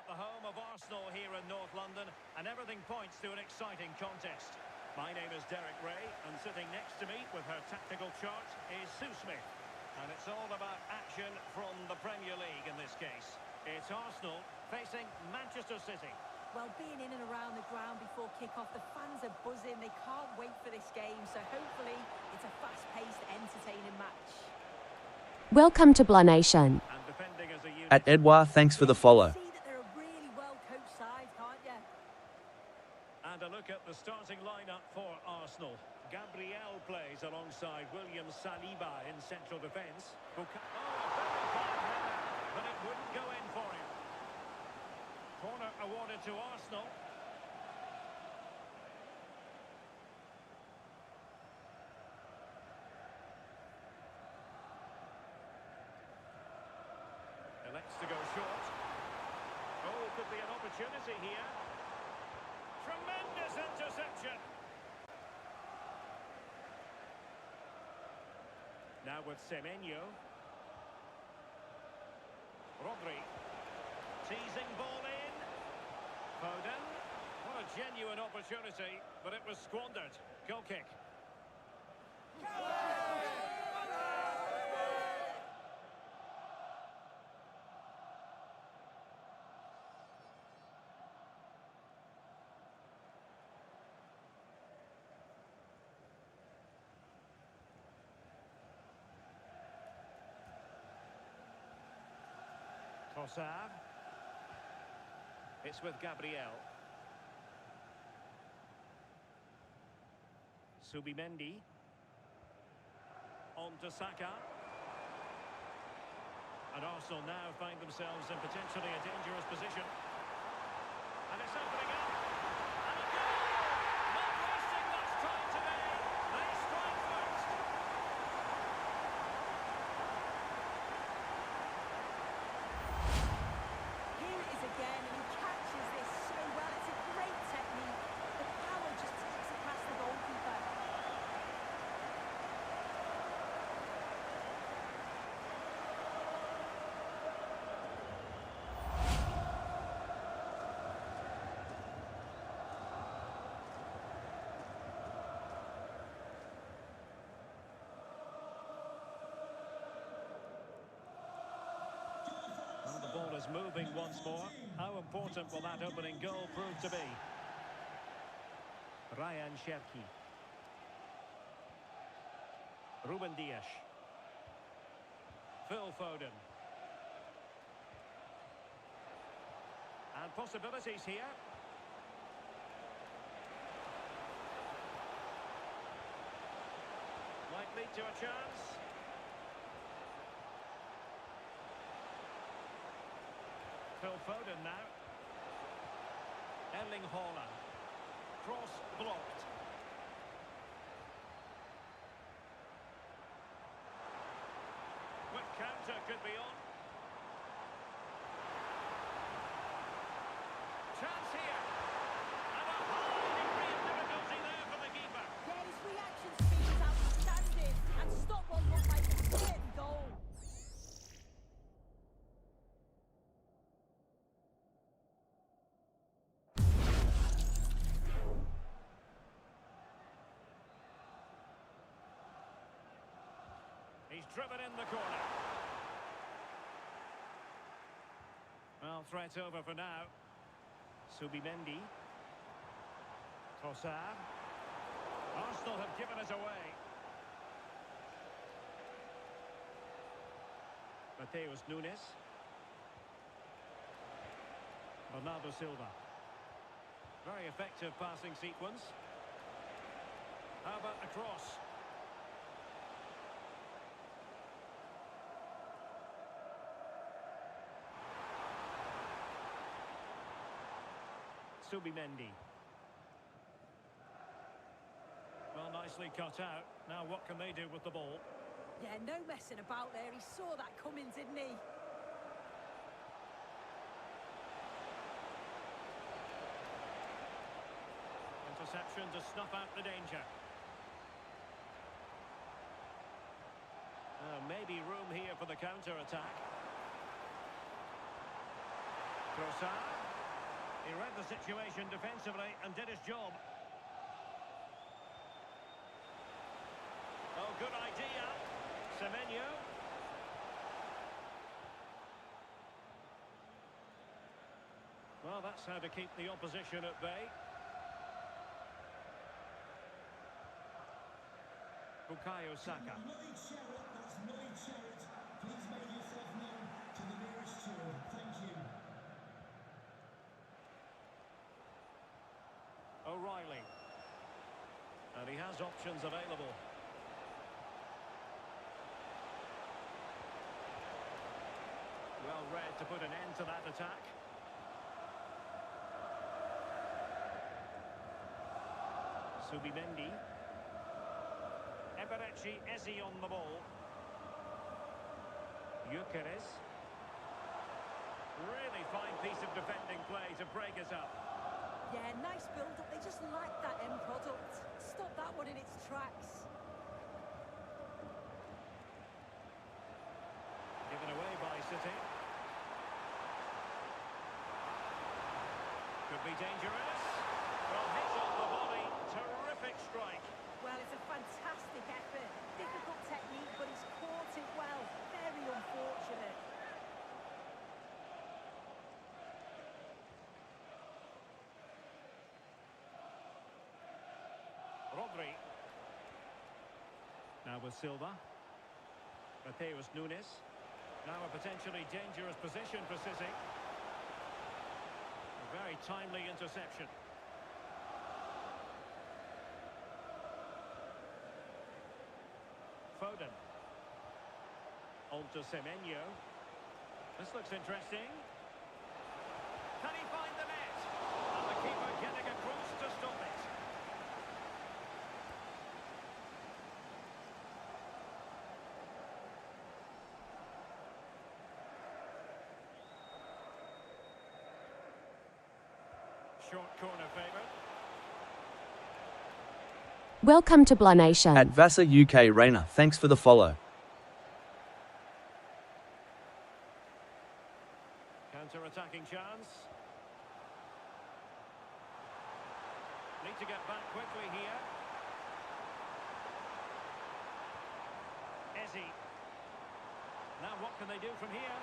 at the home of Arsenal here in North London, and everything points to an exciting contest. My name is Derek Ray, and sitting next to me with her tactical chart is Sue Smith. And it's all about action from the Premier League in this case. It's Arsenal facing Manchester City. Well, being in and around the ground before kick-off, the fans are buzzing. They can't wait for this game, so hopefully it's a fast-paced, entertaining match. Welcome to Blah Nation. And defending as a unit. At Edouard, thanks for the follow. See that they're a really well-coached side, can't you? And a look at the starting lineup for Arsenal. Gabriel plays alongside William Saliba in central defence. A very fine header, but it wouldn't go in for him. Corner awarded to Arsenal. Elects to go short. Oh, could be an opportunity here. Tremendous interception. Now with Semenyo. Rodri. Teasing ball in. Foden. What a genuine opportunity, but it was squandered. Goal kick. Trossard. It's with Gabriel. Subimendi. On to Saka. And Arsenal now find themselves in potentially a dangerous position. And it's opening up. And a goal! Not wasting much time today. They strike first. Here it is again, and he catches this so well. It's a great technique. The power just takes it past the goalkeeper. Well, the ball is moving once more. How important will that opening goal prove to be? Ryan Cherki. Ruben Dias. Phil Foden. And possibilities here. Might lead to a chance. Phil Foden now. Erling Haaland. Cross blocked. Quick counter could be on. Chance here. And a high degree of difficulty there for the keeper. Yeah, his reaction speed is outstanding, and stop what looked like a certain goal. He's driven in the corner. Well, threat over for now. Subimendi. Trossard. Arsenal have given it away. Mateus Nunes. Bernardo Silva. Very effective passing sequence. How about the cross? Subimendi. Well, nicely cut out. Now what can they do with the ball? Yeah, no messing about there. He saw that coming, didn't he? Interception to snuff out the danger. Maybe room here for the counter-attack. Throw Trossard. He read the situation defensively and did his job. Oh, good idea. Semenyo. Well, that's how to keep the opposition at bay. Bukayo Saka. O'Reilly. And he has options available. Well read to put an end to that attack. Subimendi. Eberechi Eze on the ball. Gyökeres. Really fine piece of defending play to break us up. Yeah, nice build-up. They just lack that end product. Stop that one in its tracks. Given away by City. Could be dangerous. Well, hit on the volley. Terrific strike. Well, it's a fantastic effort. Difficult technique, but he's caught it well. Very unfortunate. Rodri. Now with Silva. Mateus Nunes. Now a potentially dangerous position for City. A very timely interception. Foden. On to Semenyo. This looks interesting. Can he find the net? And the keeper getting across to stop it. Short corner favourite. Welcome to Blah Nation. At Vasa UK Rainer, thanks for the follow. Counter-attacking chance. Need to get back quickly here. Eze. Now what can they do from here?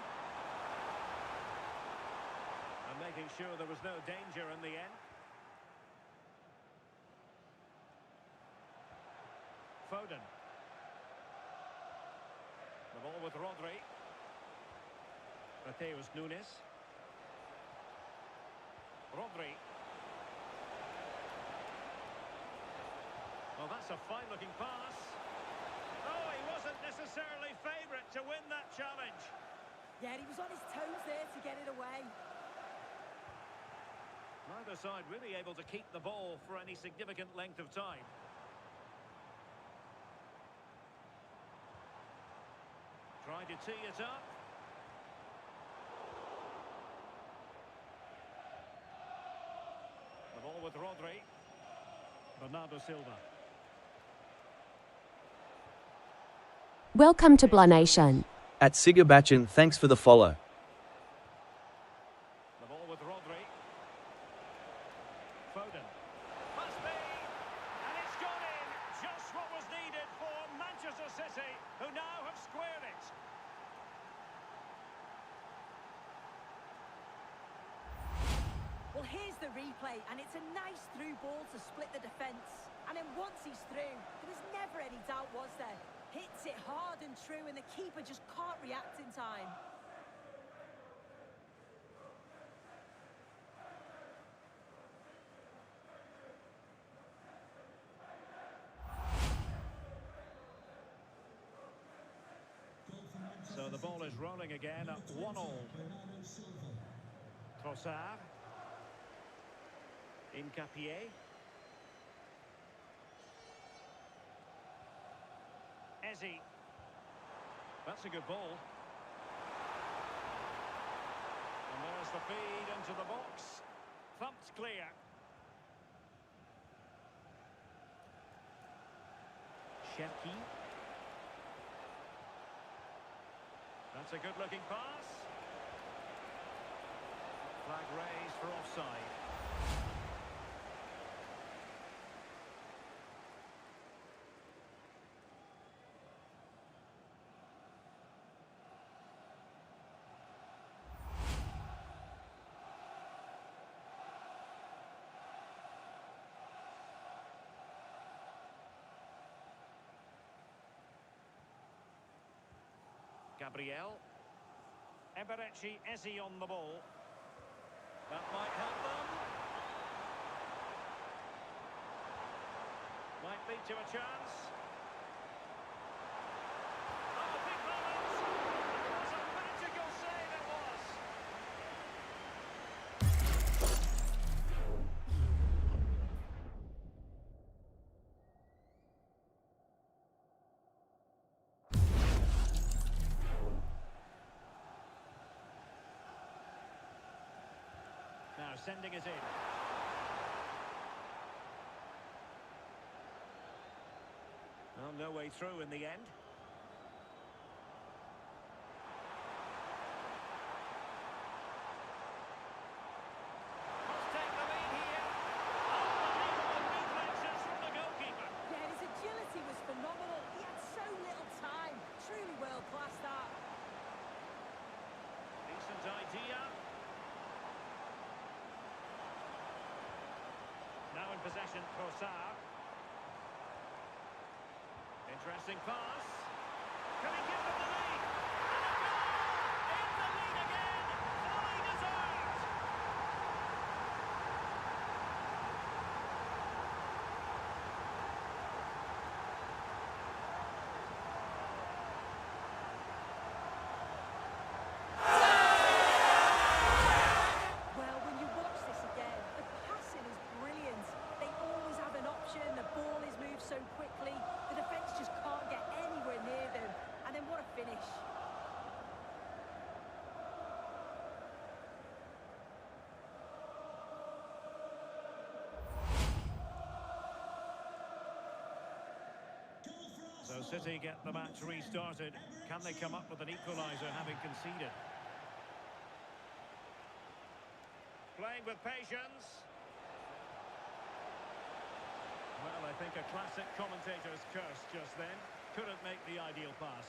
And making sure there was no danger in the end. Foden. The ball with Rodri. Mateus Nunes. Rodri. Well, that's a fine-looking pass. Oh, he wasn't necessarily favourite to win that challenge. Yeah, he was on his toes there to get it away. Neither side really able to keep the ball for any significant length of time. Trying to tee it up. The ball with Rodri. Bernardo Silva. Welcome to Blah Nation. At Sigabachin, thanks for the follow. The ball with Rodri. Foden. Must be. And it's gone in. Just what was needed for Manchester City, who now have squared it. Well, here's the replay, and it's a nice through ball to split the defence. And then once he's through, there was never any doubt, was there? Hits it hard and true, and the keeper just can't react in time. So the ball is rolling again at 1-1. Trossard. Incapié. Eze. That's a good ball. And there's the feed into the box. Thumped clear. Cherki. That's a good-looking pass. Flag offside. Gabriel. Eberechi Eze on the ball. That might help them. Might lead to a chance. Oh, big moment! It was a magical save, it was. Now sending it in. Well, no way through in the end. Must take the lead here. Unbelievable reflexes from the goalkeeper. Yeah, his agility was phenomenal. He had so little time. Truly world-class that. Decent idea. Now in possession, Trossard. Interesting pass. Can he give them the lead? And a goal! In the lead again! Fully deserved! Well, when you watch this again, the passing is brilliant. They always have an option. The ball is moved so quickly. The defence just can't get anywhere near them. And then what a finish. So City get the match restarted. Can they come up with an equaliser having conceded? Playing with patience. Well, I think a classic commentator's curse just then. Couldn't make the ideal pass.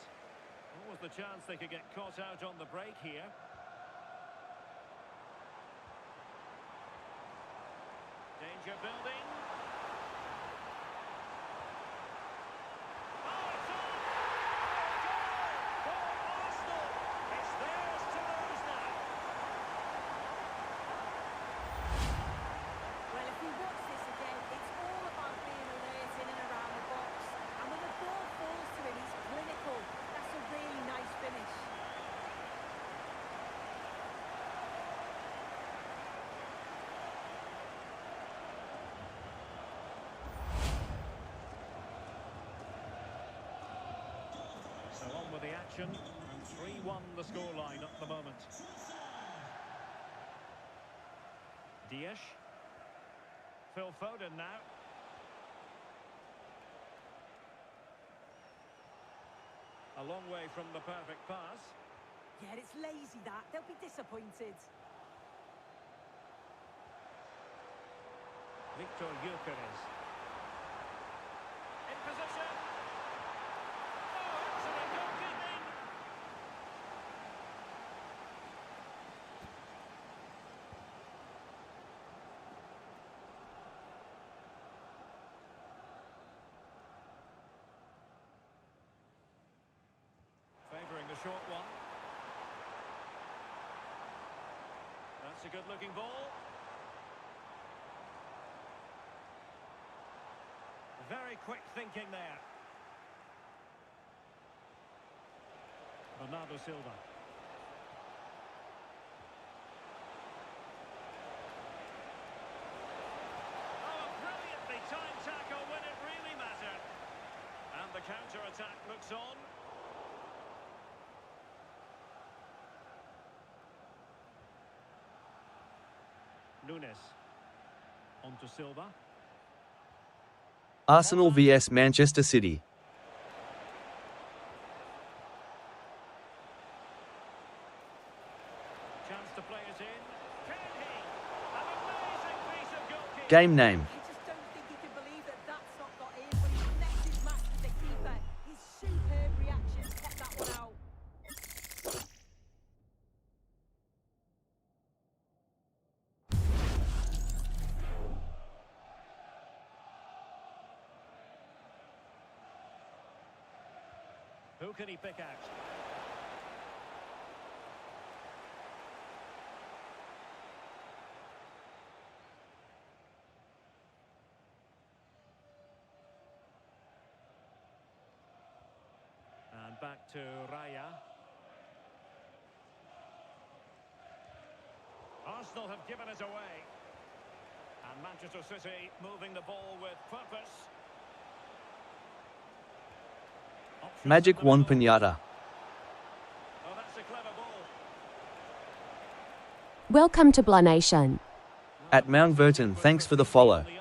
What was the chance they could get caught out on the break here? Danger building. Oh, it's on! Goal for Arsenal! It's theirs to lose now. Well, if you watch this again, it's all about being alert in and around the box. And when the ball falls to him, he's clinical. That's a really nice finish. So on with the action, and 3-1 the scoreline at the moment. Dias. Phil Foden now. A long way from the perfect pass. Yeah, it's lazy that. They'll be disappointed. Victor Gyökeres. In position. Oh, excellent goalkeeping. Favouring the short one. That's a good-looking ball. Very quick thinking there. Bernardo Silva. Oh, a brilliantly timed tackle when it really mattered. And the counter-attack looks on. Nunes. On to Silva. Arsenal vs Manchester City. Chance to play it in. Can he? And a Game name. I just don't think he can believe that that's not got in, but he connects his match with the keeper. His superb reaction kept that one out. Who can he pick out? And back to Raya. Arsenal have given it away. And Manchester City moving the ball with purpose. Options Magic in the One middle. Pinata. Oh, that's a clever ball. Welcome to Blah Nation. At Mount Verton, thanks for the follow. There it is!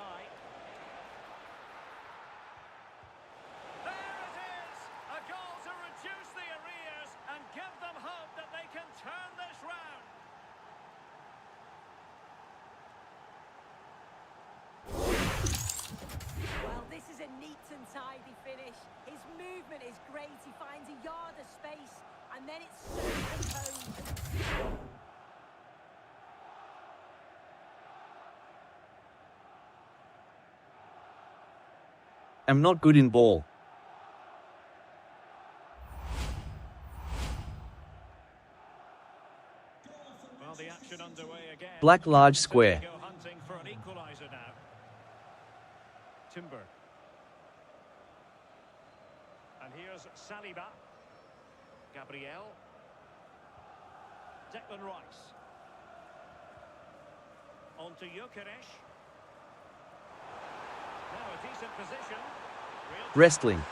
A goal to reduce the arrears and give them hope that they can turn this round. Well, this is a neat and tidy finish. His movement is great. He finds a yard of space, and then it's so composed. Am not good in ball. Well, the action underway again. Black large square. Go hunting for an equaliser now. Timber. And here's Saliba. Gabriel. Declan Rice. On to Gyökeres. Now a decent position. Wrestling.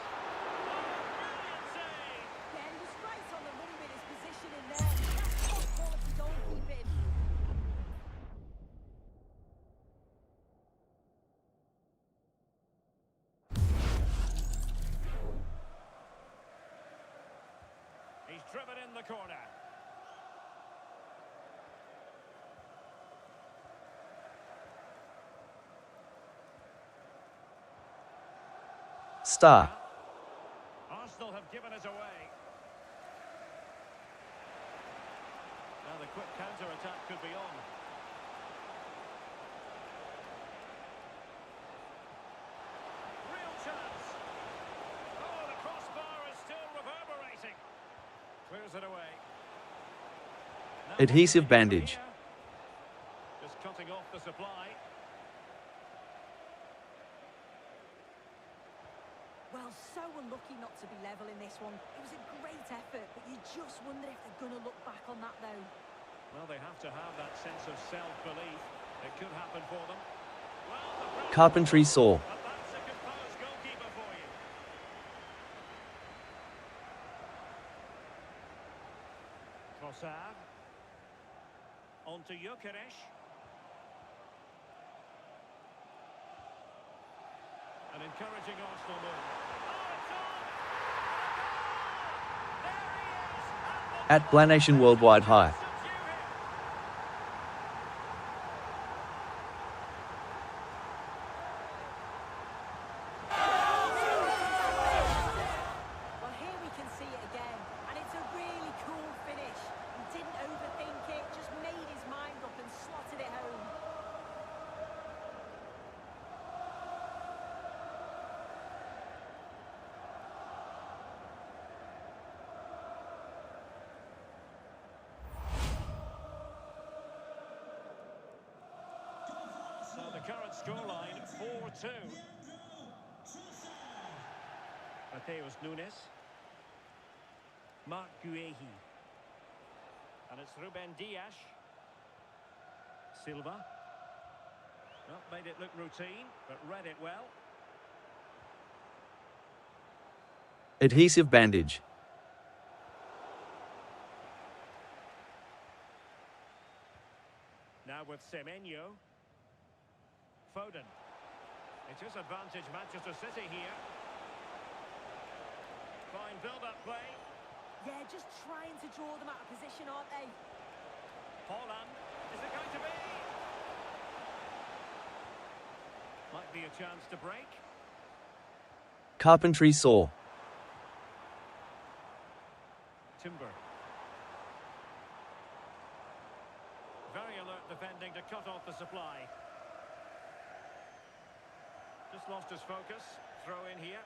Brilliant save. Yeah, he was right on the money with his position in there. That's top quality goalkeeping. He's driven in the corner. Star. Arsenal have given it away. Now the quick counter-attack could be on. Real chance. Oh, the crossbar is still reverberating. Clears it away. Now Adhesive taking it from bandage. here. Just cutting off the supply. Well, so unlucky not to be level in this one. It was a great effort, but you just wonder if they're going to look back on that, though. Well, they have to have that sense of self-belief. It could happen for them. Well, the pressure- Carpentry saw. But that's a composed goalkeeper for you. Trossard. On to Gyökeres. An encouraging Arsenal move. Oh, it's on! There he is! At Blah Nation Worldwide High. Well, here we can see it again, and it's a really cool finish. He didn't overthink it, just made his mind up and slotted it home. So the current scoreline, 4-2. Mateus Nunes. Marc Guehi. And it's Ruben Dias. Silva. Well, made it look routine, but read it well. Adhesive bandage. Now with Semenyo. Foden. It is advantage Manchester City here. Fine build-up play. Yeah, just trying to draw them out of position, aren't they? Holland. Is it going to be? be a chance to break. Carpentry saw. Timber. Very alert defending to cut off the supply. Just lost his focus. Throw in here.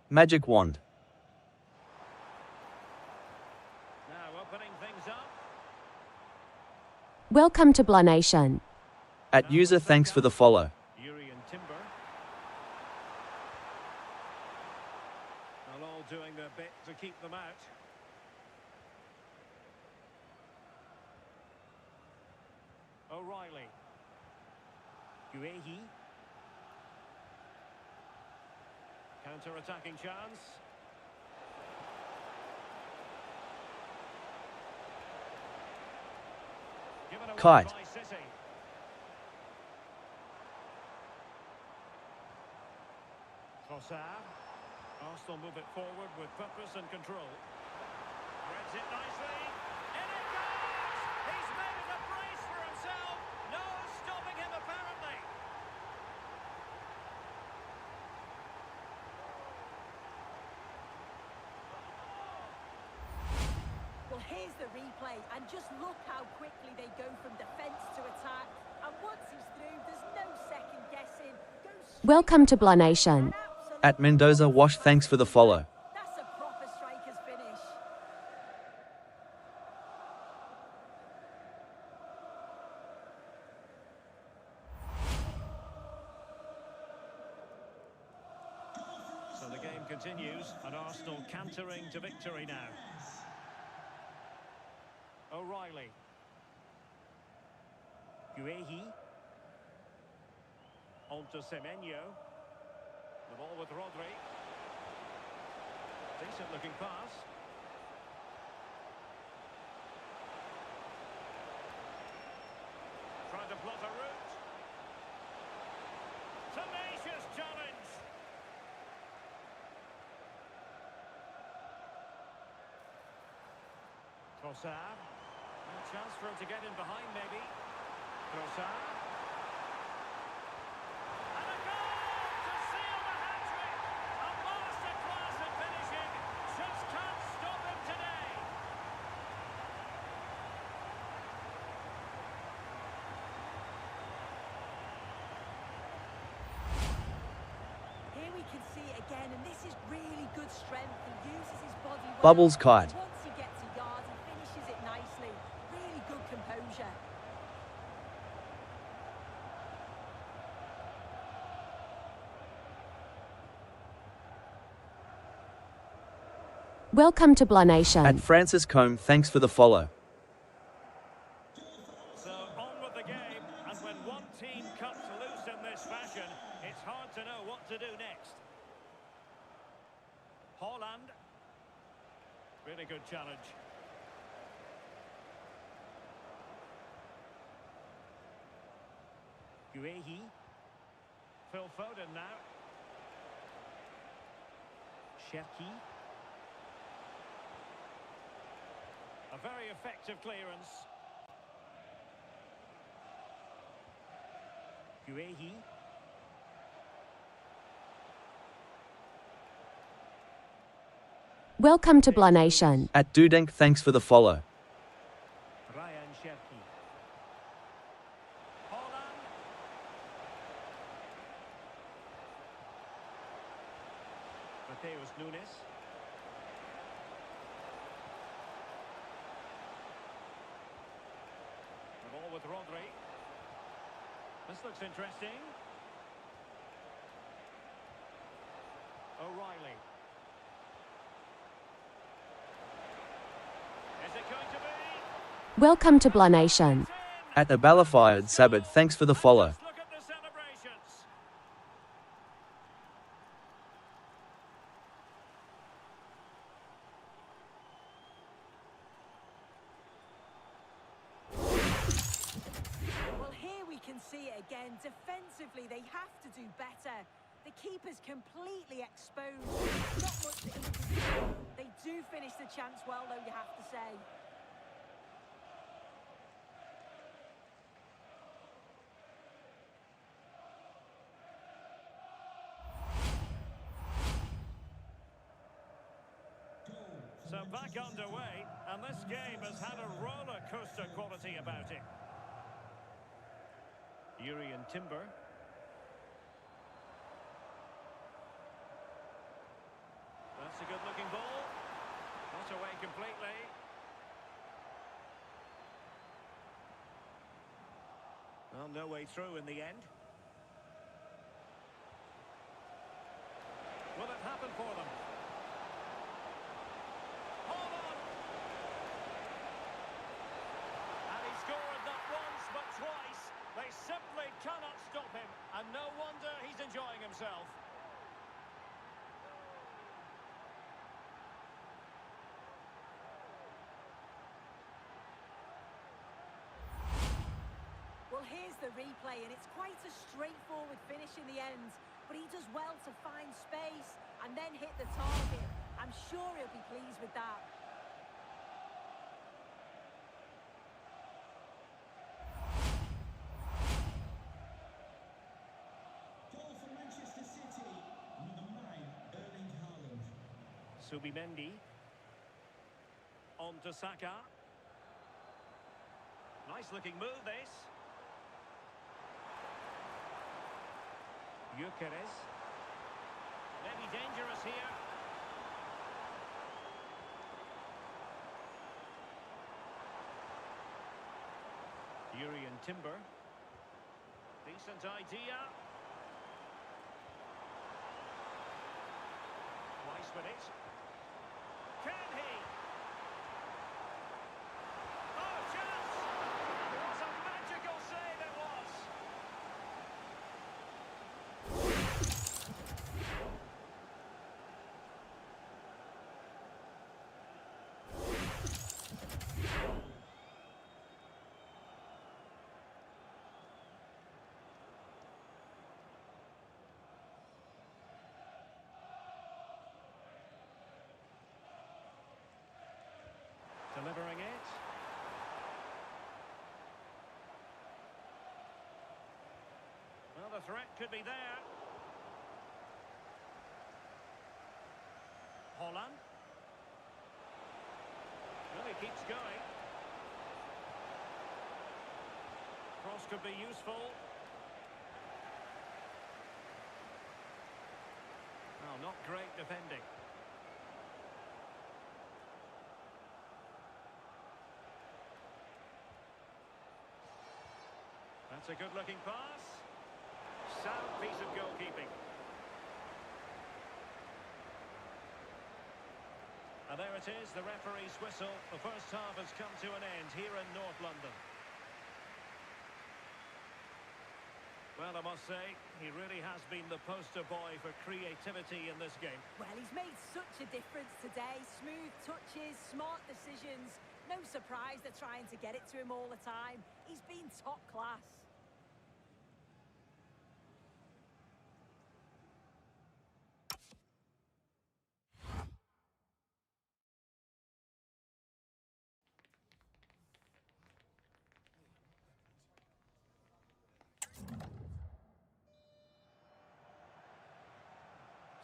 Magic wand. Now opening things up. Welcome to Nation. At user thanks for the follow. Yuri and Timber. They're all doing their bit to keep them out. O'Reilly. Guehi. Counter-attacking chance. Given away Kite. by City. Trossard. Arsenal move it forward with purpose and control. Threads it nicely. In it goes! He's made it a brace for himself. No stopping him apparently. Well, here's the replay, and just look how quickly they go from defence to attack. And once he's through, there's no second guessing. Goes straight Welcome to to Nation. At Mendoza Wash thanks for the follow. That's a proper striker's finish. So the game continues, and Arsenal cantering to victory now. O'Reilly. Guehi. On to Semenyo. The ball with Rodri. Decent looking pass. Trying to plot a route. Tenacious challenge. Trossard. A chance for him to get in behind, maybe. Trossard. And a goal to seal the hat-trick. A masterclass at finishing. Just can't stop him today. Here we can see it again, and this is really good strength. He uses his body well. Bubbles kite. Once he gets a yard, he finishes it nicely. Really good composure. Welcome to At Nation. Francis Combe thanks for the follow. So on with the game, and when one team cuts loose in this fashion, it's hard to know what to do next. Haaland. Really good challenge. Guehi. Phil Foden now. Cherki. A very effective clearance. Guehi. Welcome to Nation. At Dudenk thanks for the follow. Ryan Cherki. Haaland. Mateus Nunes. The ball with Rodri. This looks interesting. O'Reilly. Is it going to be? Welcome to Nation. It's in! At Abalafired Sabbath thanks for the follow. Just look at the celebrations. Well, here we can see it again. Defensively, they have to do better. The keeper's completely exposed. Not much that he can do. They do finish the chance well, though, you have to say. So back underway, and this game has had a roller coaster quality about it. Jurriën Timber. That's a good-looking ball. Not away completely. Well, no way through in the end. Will it happen for them? Hold on! And he scored not once but twice. They simply cannot stop him, and no wonder he's enjoying himself. Well, here's the replay, and it's quite a straightforward finish in the end. But he does well to find space and then hit the target. I'm sure he'll be pleased with that. Goal for Manchester City, number 9, Erling Haaland. Subimendi. On to Saka. Nice looking move, this. Gyökeres. Maybe dangerous here. Jurriën Timber. Decent idea. Twice with it. Can he? Oh, chance! What a magical save it was! Delivering it. Well, the threat could be there. Holland. Well, he keeps going. Cross could be useful. Oh, not great defending. That's a good-looking pass. Sound piece of goalkeeping. And there it is, the referee's whistle. The first half has come to an end here in North London. Well, I must say, he really has been the poster boy for creativity in this game. Well, he's made such a difference today. Smooth touches, smart decisions. No surprise they're trying to get it to him all the time. He's been top class.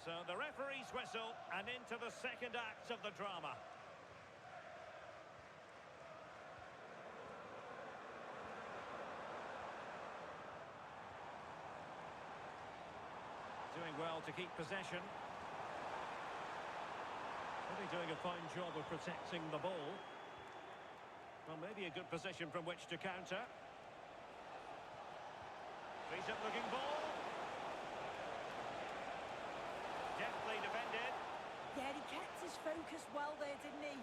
So the referee's whistle, and into the second act of the drama. Doing well to keep possession. Really doing a fine job of protecting the ball. Well, maybe a good position from which to counter. Decent looking ball. Deftly defended. Yeah, he kept his focus well there, didn't he?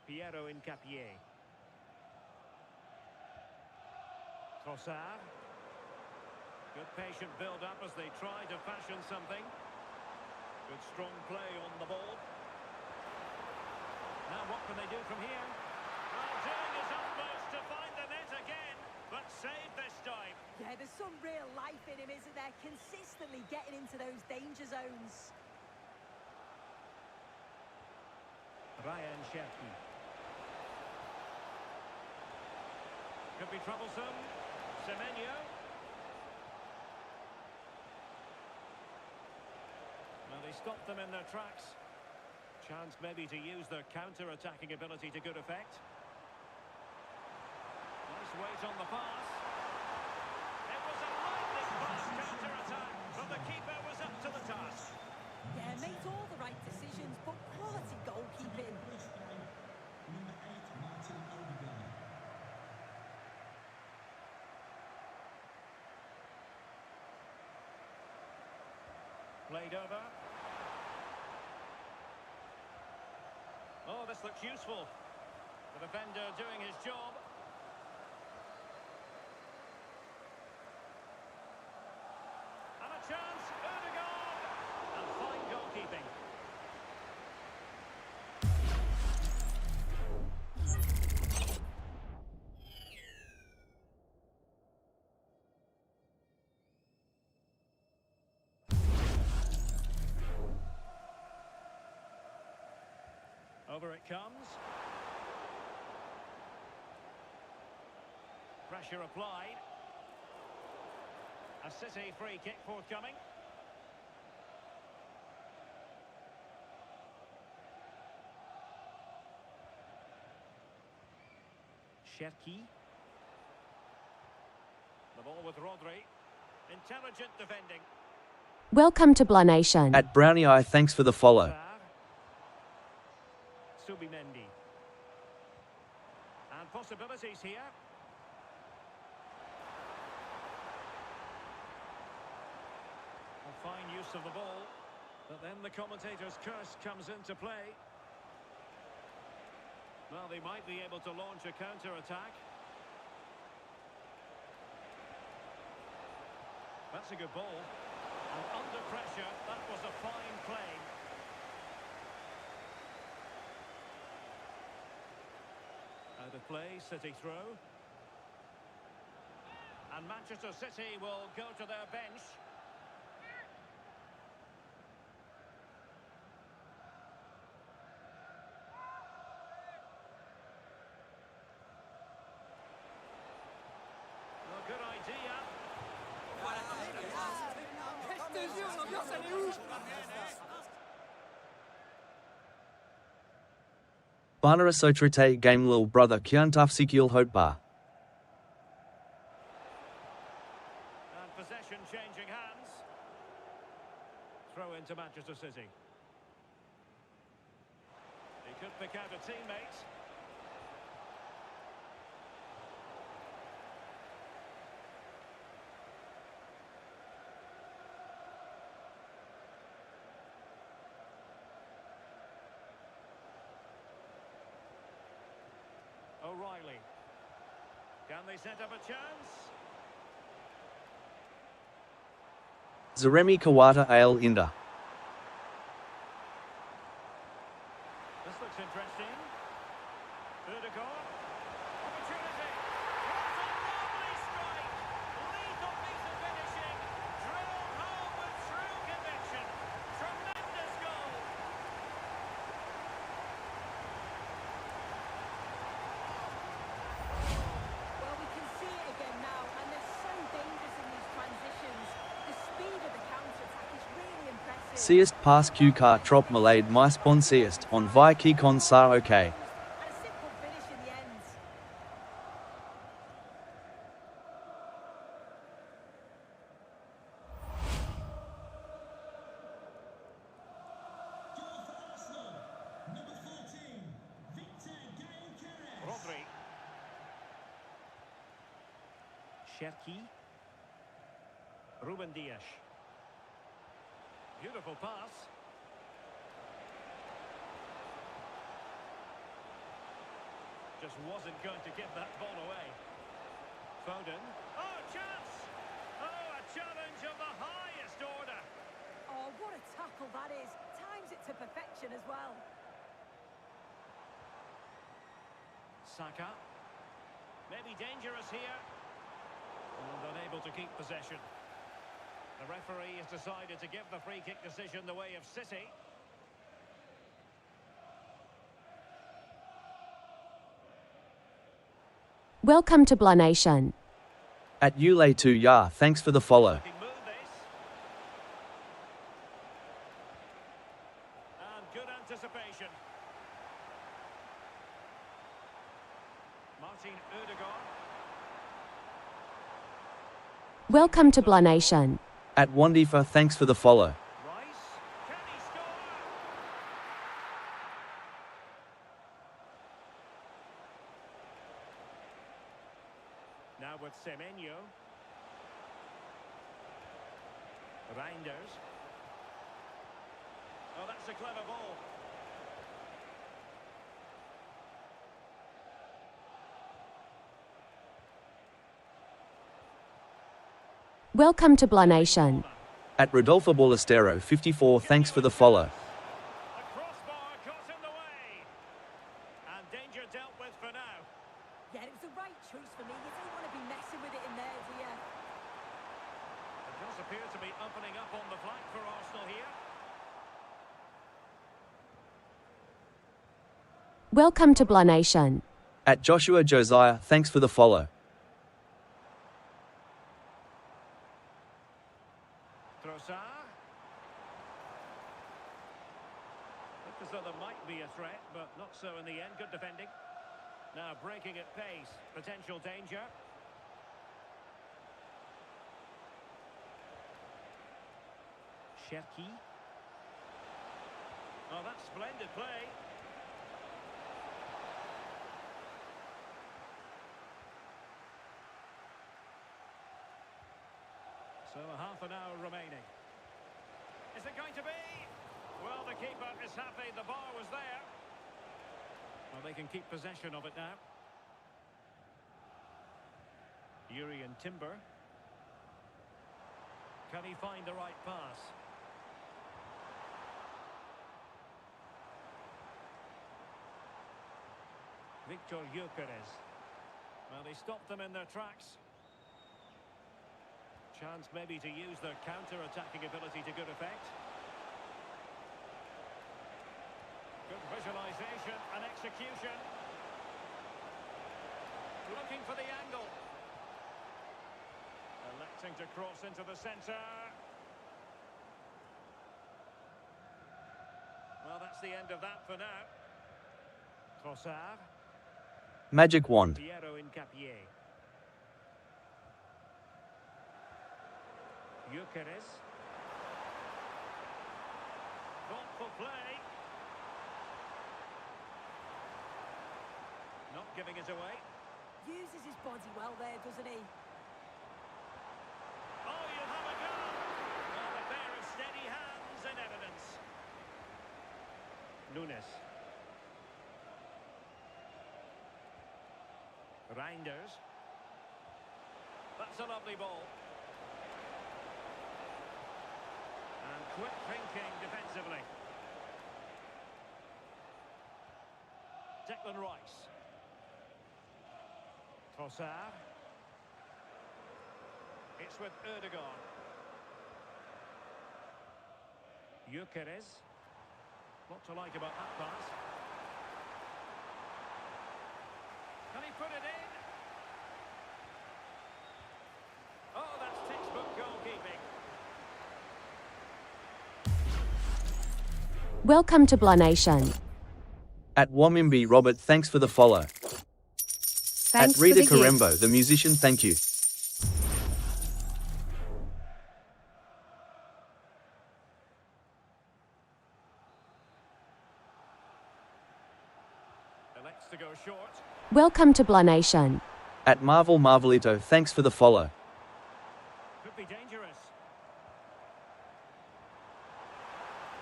Piero Incapié. Trossard. Good patient build-up as they try to fashion something. Good strong play on the ball. Now what can they do from here? find the net again, but saved this time. Yeah, there's some real life in him, isn't there? Consistently getting into those danger zones. Ryan Cherki. Could be troublesome. Semenyo. Well, they stopped them in their tracks. Chance maybe to use their counter-attacking ability to good effect. Nice weight on the pass. It was a lightning fast counter-attack, but the keeper was up to the task. Yeah, made all the right decisions, but quality goalkeeping. Bridge play. Number 8, Martin Odegaard. Played over. Oh, this looks useful. The defender doing his job. And a chance, Odegaard! And fine goalkeeping. Over it comes. Pressure applied. A City free kick forthcoming. Cherki. The ball with Rodri. Intelligent defending. Welcome to Blah Nation. At Brownie Eye, thanks for the follow. Subimendi. And possibilities here. A fine use of the ball. But then the commentator's curse comes into play. Well, they might be able to launch a counter-attack. That's a good ball. And under pressure, that was a fine play. Out of play, City throw. And Manchester City will go to their bench. Well, good idea. Banara Sotrite game lil brother Kiantaf Sikil Hotbar. And possession changing hands. Throw into Manchester City. He could pick out a teammate. O'Reilly. Can they set up a chance? Zaremi Kawata Al Inda. This looks interesting. Odegaard. Opportunity. What a lovely strike. Lethal piece of finishing. Drilled home with true conviction. Tremendous goal. Well, we can see it again now, and they're so dangerous in these transitions. The speed of the counter-attack is really impressive. Seest pass Q car trop malade my spon seest on vi kikon sa okay. And a simple finish in the end. Goal for Arsenal. Number 14, Victor Gyökeres. Rodri. Cherki. Ruben Dias. Beautiful pass. Just wasn't going to give that ball away. Foden. Oh, chance! Oh, a challenge of the highest order. Oh, what a tackle that is. Times it to perfection as well. Saka. Maybe dangerous here. And unable to keep possession. The referee has decided to give the free kick decision the way of City. Welcome to Blah Nation. At Yulei 2 Ya, thanks for the follow. He moved this. And good anticipation. Martin Odegaard. Welcome to Blah Nation. At Wandifa, thanks for the follow. Rice. Can he score? Now with Semenyo. Reinders. Oh, that's a clever ball. Welcome to Blah Nation. At Rodolfo Ballestero 54, thanks for the follow. The crossbar got in the way. And danger dealt with for now. Yeah, it was the right choice for me. You don't want to be messing with it in there, do you? It does appear to be opening up on the flank for Arsenal here. Welcome to Blah Nation. At Joshua Josiah, thanks for the follow. Trossard. Looked as though there might be a threat, but not so in the end. Good defending. Now breaking at pace. Potential danger. Cherki. Oh, that's splendid play. So half an hour remaining. Is it going to be? Well, the keeper is happy the bar was there. Well, they can keep possession of it now. Urian Timber. Can he find the right pass? Victor Gyökeres. Well, they stopped them in their tracks. Chance maybe to use their counter-attacking ability to good effect. Good visualization and execution. Looking for the angle. Electing to cross into the centre. Well, that's the end of that for now. Trossard. Magic Wand. Piero Incapié. Gyökeres. Thoughtful play. Not giving it away. Uses his body well there, doesn't he? Oh, you have a goal! Well, a pair of steady hands in evidence. Nunes. Reinders. That's a lovely ball. And quick thinking defensively. Declan Rice. Trossard. It's with Odegaard. Gyökeres. What to like about that pass? Can he put it in? Oh, that's textbook goalkeeping. Welcome to Blah Nation. At Wamimbi Robert, thanks for the follow. Thanks At Rita for the gift. Karembo, the musician, thank you. Elects to go short. Welcome to Blah Nation. At Marvel Marvelito, thanks for the follow. Could be dangerous.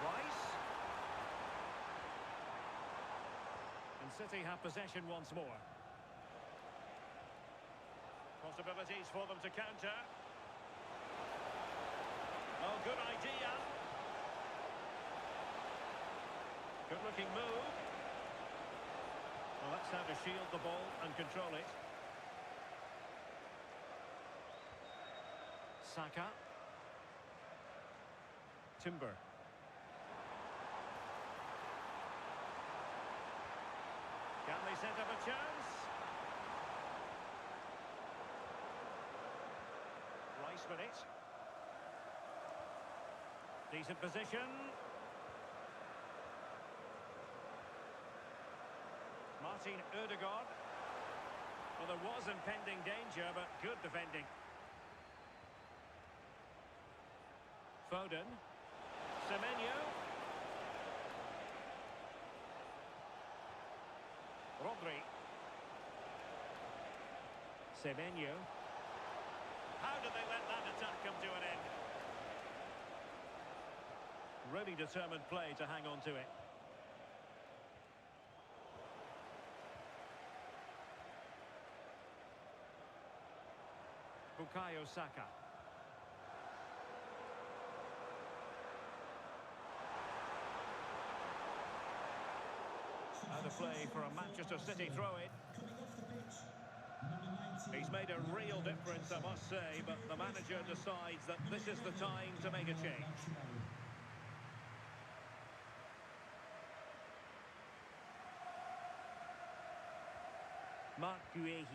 Rice. And City have possession once more. Possibilities for them to counter. Oh, good idea. Good looking move. Well, that's how to shield the ball and control it. Saka. Timber. Can they set up a chance? Rice with it. Decent position. Martin Ødegaard. Well, there was impending danger, but good defending. Foden. Semenyo. Rodri. Semenyo. How did they let that attack come to an end? Really determined play to hang on to it. Bukayo Saka. Out of play for a Manchester City throw-in. Coming off the pitch, number 19. He's made a real difference, I must say, but the manager decides that this is the time to make a change. Marc Guehi.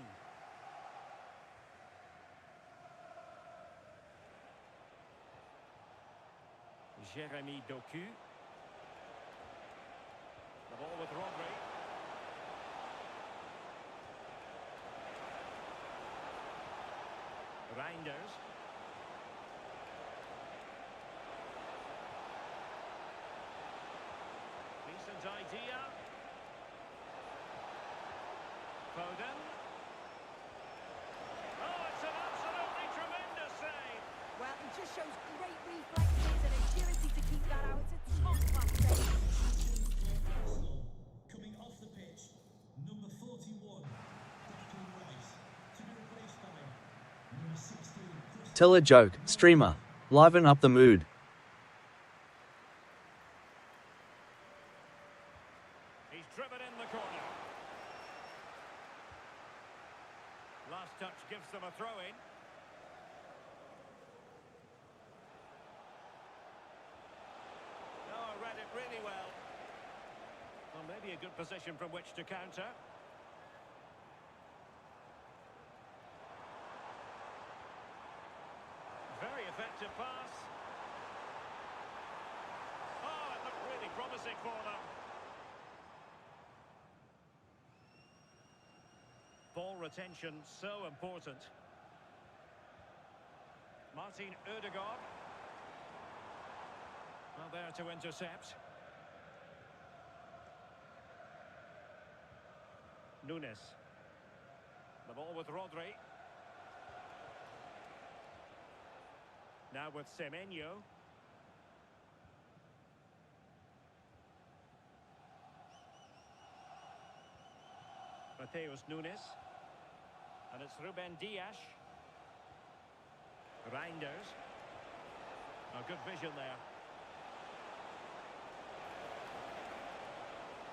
Jérémy Doku. The ball with Rodri. Reinders. Decent idea. Foden. Oh, it's an absolutely tremendous save. Well, it just shows great reflexes and agility to keep that out. It's a top-class save. Arsenal, coming off the pitch, number 41, Declan Rice, to be replaced by number 16, Chris. Tell a joke, streamer. Liven up the mood. He's driven in the corner. Last touch gives them a throw-in. Oh, read it really well. Well, maybe a good position from which to counter. Very effective pass. Oh, it looked really promising for them. Ball retention so important. Martin Ødegaard. Well, there to intercept. Nunes. The ball with Rodri. Now with Semenyo. Mateus Nunes. And it's Ruben Dias. Reinders. A good vision there.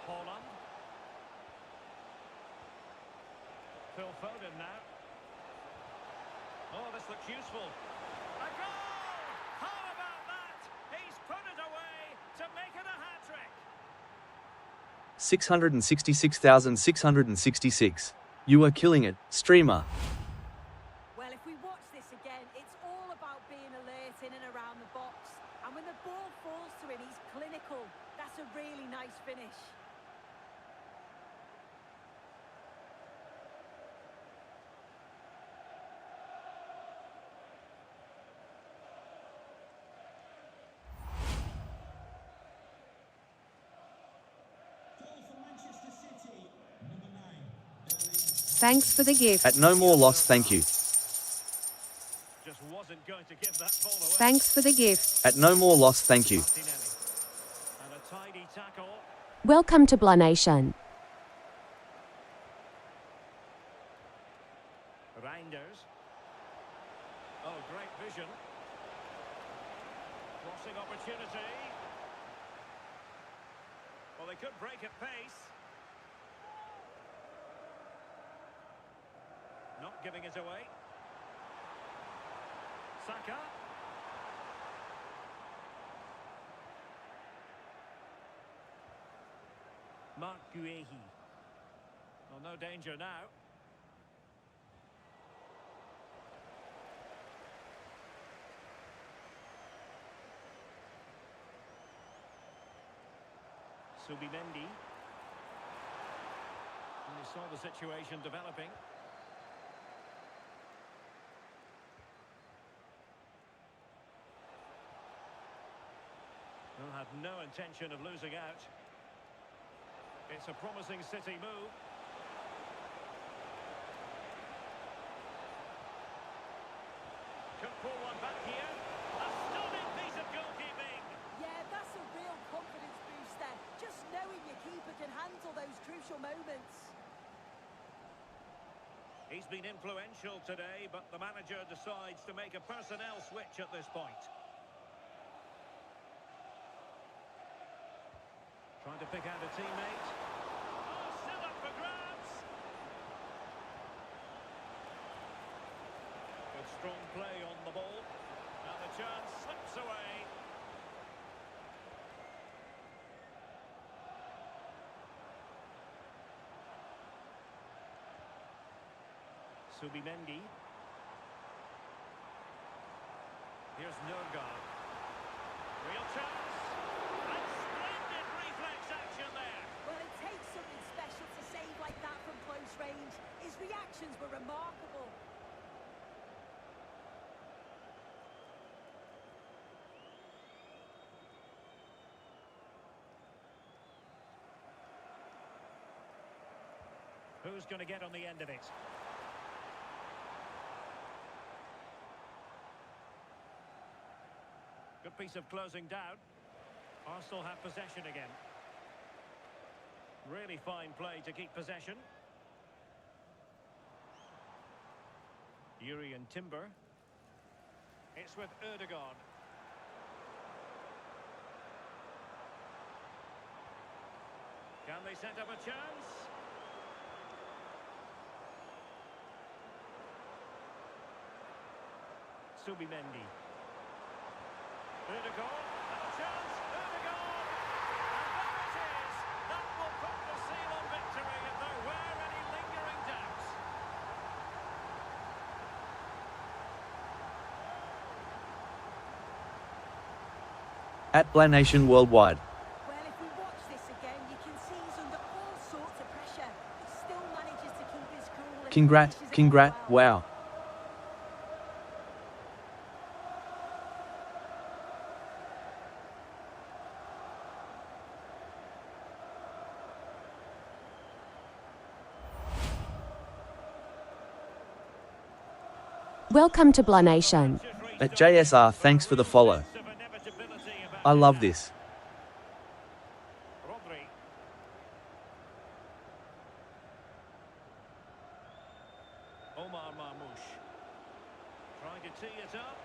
Holland. Phil Foden now. Oh, this looks useful. A goal! How about that? He's put it away to make it a hat-trick. 666,666. You are killing it, streamer. Well, if we watch this again, it's all about being alert in and around the box. And when the ball falls to him, he's clinical. That's a really nice finish. Goal for Manchester City, number 9, Thanks for the gift. At no more loss, thank you. Just wasn't going to give that ball away. Thanks for the gift. At no more loss, thank you. Martinelli. And a tidy tackle. Welcome to Blanation. Reinders. Oh, great vision. Crossing opportunity. Well, they could break at pace. Not giving it away. Saka. Mark Guehi. Well, no danger now. Subimendi. And he saw the situation developing. Well, had no intention of losing out. It's a promising City move. Could pull one back here. A stunning piece of goalkeeping. Yeah, that's a real confidence booster. Just knowing your keeper can handle those crucial moments. He's been influential today, but the manager decides to make a personnel switch at this point. Trying to pick out a teammate. Oh, still up for grabs. Good strong play on the ball. And the chance slips away. Subimendi. Here's Nurgaard. Real chance. And splendid reflex action there. Well, it takes something special to save like that from close range. His reactions were remarkable. Who's going to get on the end of it? Good piece of closing down. Arsenal have possession again. Really fine play to keep possession. Yuri and Timber. It's with Ødegaard. Can they set up a chance? Subimendi. Ødegaard, and a chance, Ødegaard! And there it is! That will put the seal on victory if there were any lingering doubts. At Blanation Worldwide. Well, if we watch this again, you can see he's under all sorts of pressure. He still manages to keep his cool. And finishes it well. Wow. Welcome to Blanation. At JSR, thanks for the follow. I love this. Rodri. Omar Marmoush. Trying to tee it up.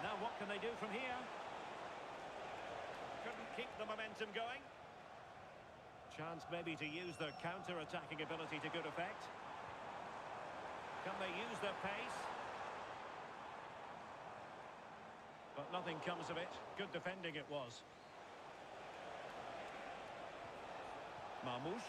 Now what can they do from here? Couldn't keep the momentum going. Chance maybe to use their counter-attacking ability to good effect. Can they use their pace? But nothing comes of it. Good defending it was. Marmoush.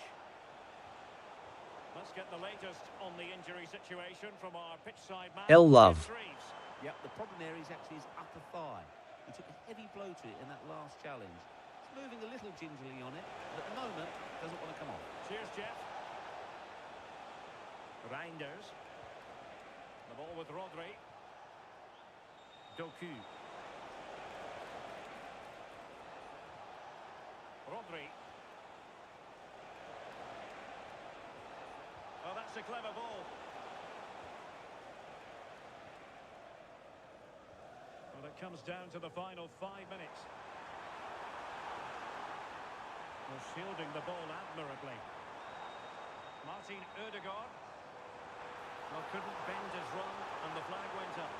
Let's get the latest on the injury situation from our pitch-side man. L Love. James Reeves. Yep, the problem there is actually his upper thigh. He took a heavy blow to it in that last challenge. He's moving a little gingerly on it, but at the moment, doesn't want to come off. Cheers, Jeff. Reinders. The ball with Rodri. Doku. Rodri. Oh, that's a clever ball. Well, it comes down to the final 5 minutes. Well, shielding the ball admirably. Martin Ødegaard. Well, couldn't bend his run, and the flag went up.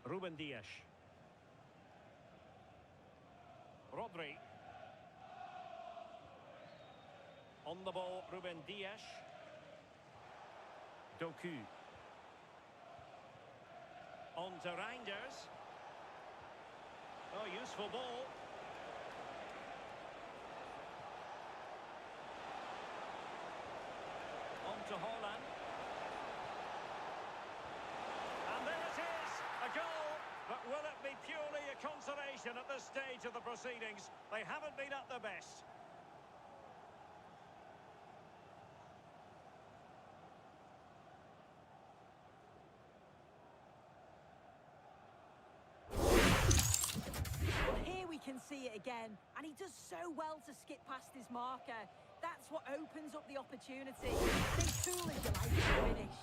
Ruben Dias. Rodri. On the ball, Ruben Dias. Doku. On to Reinders. Oh, useful ball. On to Haaland. And there it is, a goal. But will it be purely a consolation at this stage of the proceedings? They haven't been at their best. Well, here we can see it again, and he does so well to skip past his marker. That's what opens up the opportunity, and it's cool as you like to finish.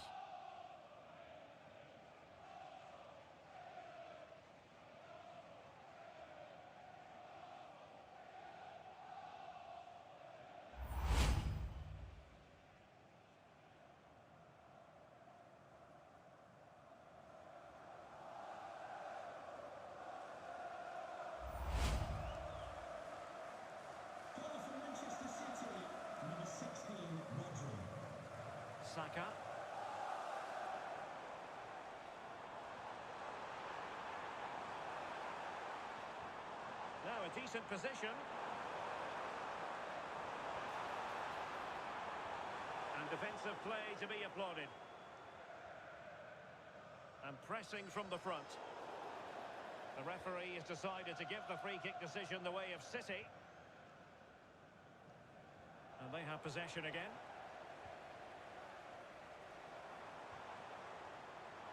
Goal for Manchester City, number 16, Rodri. Saka. Now a decent position. And defensive play to be applauded. And pressing from the front. The referee has decided to give the free kick decision the way of City. And they have possession again.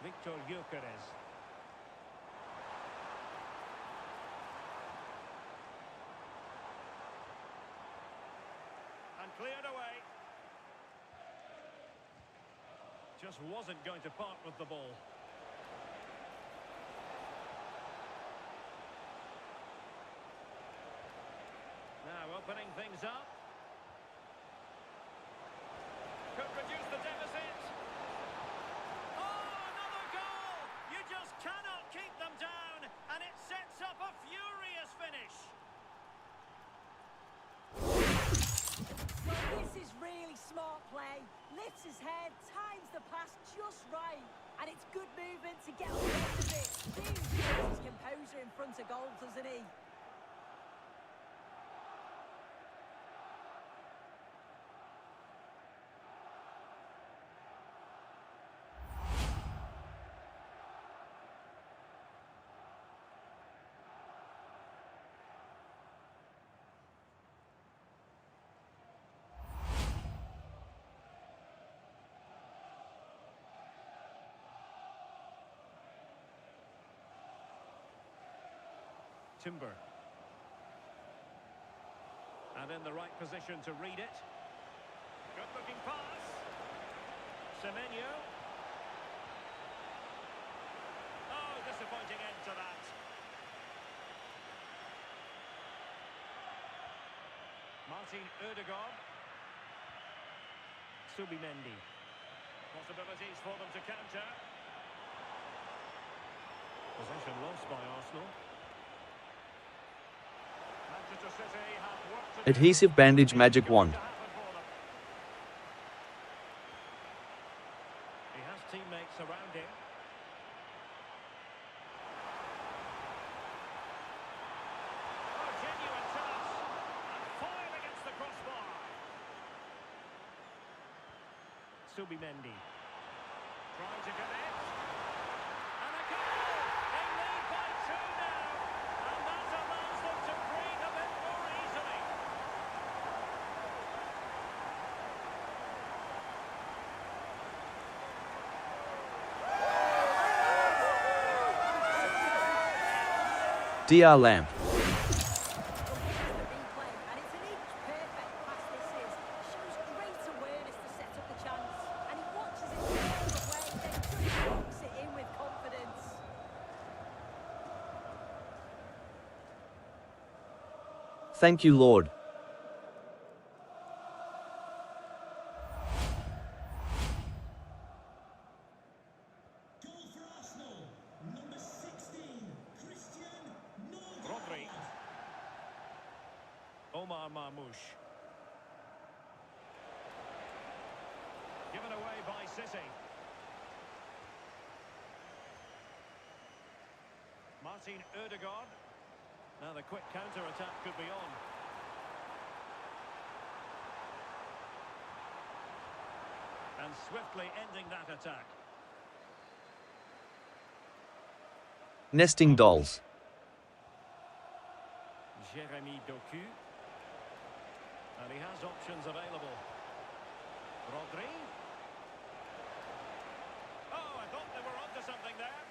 Victor Gyökeres. And cleared away. Just wasn't going to part with the ball. Now opening things up. Could reduce the deficit. Oh, another goal! You just cannot keep them down, and it sets up a furious finish. Well, this is really smart play. Lifts his head, times the pass just right, and it's good movement to get on the end of it. Really shows his composure in front of goal, doesn't he? Timber. And in the right position to read it. Good looking pass. Semenyo. Oh, disappointing end to that. Martin Ødegaard. Subimendi. Possibilities for them to counter. Possession lost by Arsenal. Manchester City have work to do. Adhesive bandage magic wand. He has teammates around him. Oh, genuine chance. And foil against the crossbar. Subimendi. Trying to connect. And a goal! They lead by 2 now. And that allows them to breathe a bit more easily. DR Lamp. Well, here's the replay, and it's an inch-perfect pass this is. Shows great awareness to set up the chance, and he watches it all the way, then just locks it in with confidence. Thank you, Lord. Goal for Arsenal, number 16, Marmouche. Given away by City. Martin Ødegaard. Now the quick counter-attack could be on. And swiftly ending that attack. Nesting dolls. Jeremy Doku. And he has options available. Rodri. Oh, I thought they were onto something there.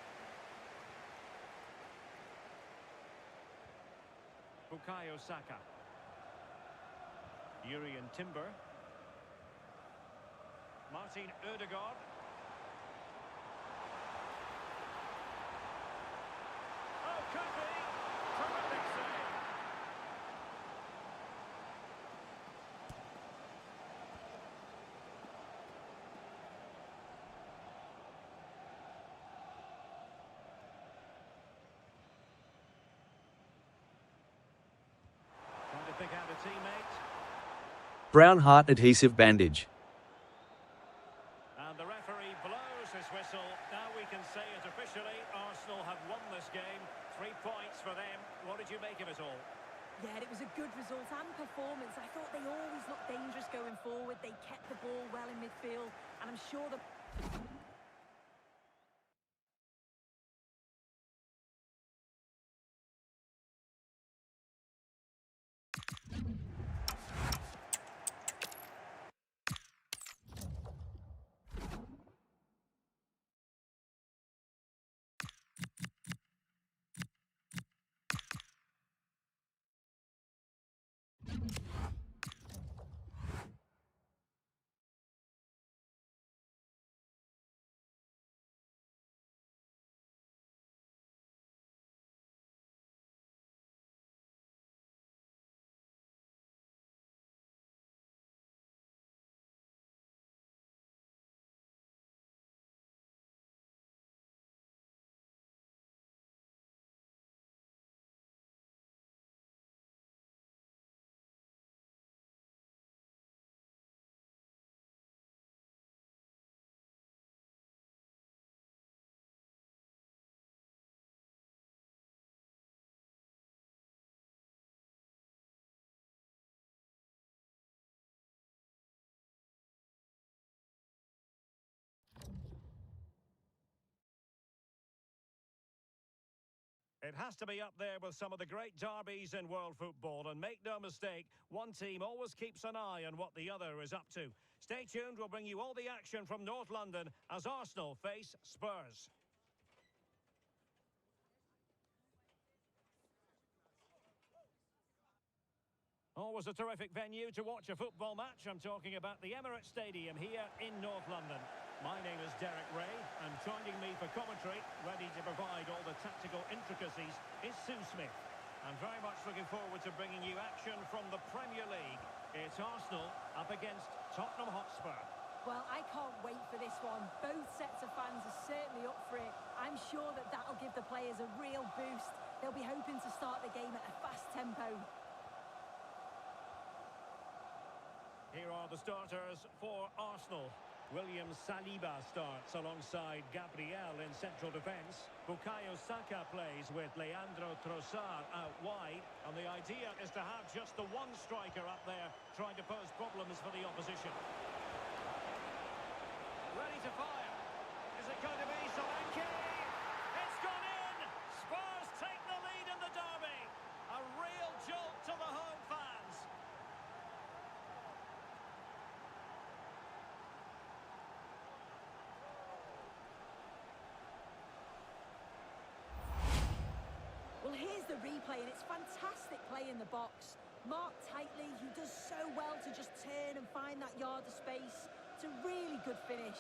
Bukayo Saka. Urian Timber. Martin Ødegaard. Oh, could be. Terrific save. Trying to pick out a teammate. Brown heart adhesive bandage. And the referee blows his whistle. Now we can say it officially. Arsenal have won this game. 3 points for them. What did you make of it all? Yeah, it was a good result and performance. I thought they always looked dangerous going forward. They kept the ball well in midfield, and I'm sure that... It has to be up there with some of the great derbies in world football, and make no mistake, one team always keeps an eye on what the other is up to. Stay tuned, we'll bring you all the action from North London as Arsenal face Spurs. Always a terrific venue to watch a football match. I'm talking about the Emirates Stadium here in North London. My name is Derek Ray, and joining me for commentary, ready to provide all the tactical intricacies, is Sue Smith. I'm very much looking forward to bringing you action from the Premier League. It's Arsenal up against Tottenham Hotspur. Well, I can't wait for this one. Both sets of fans are certainly up for it. I'm sure that that'll give the players a real boost. They'll be hoping to start the game at a fast tempo. Here are the starters for Arsenal. William Saliba starts alongside Gabriel in central defence. Bukayo Saka plays with Leandro Trossard out wide. And the idea is to have just the one striker up there trying to pose problems for the opposition. Ready to fire. Is it going to be Solanke? It's gone in! Spurs take the lead in the derby. A real jolt to the home fans. Well, here's the replay, and it's fantastic play in the box. Marked tightly, he does so well to just turn and find that yard of space. It's a really good finish.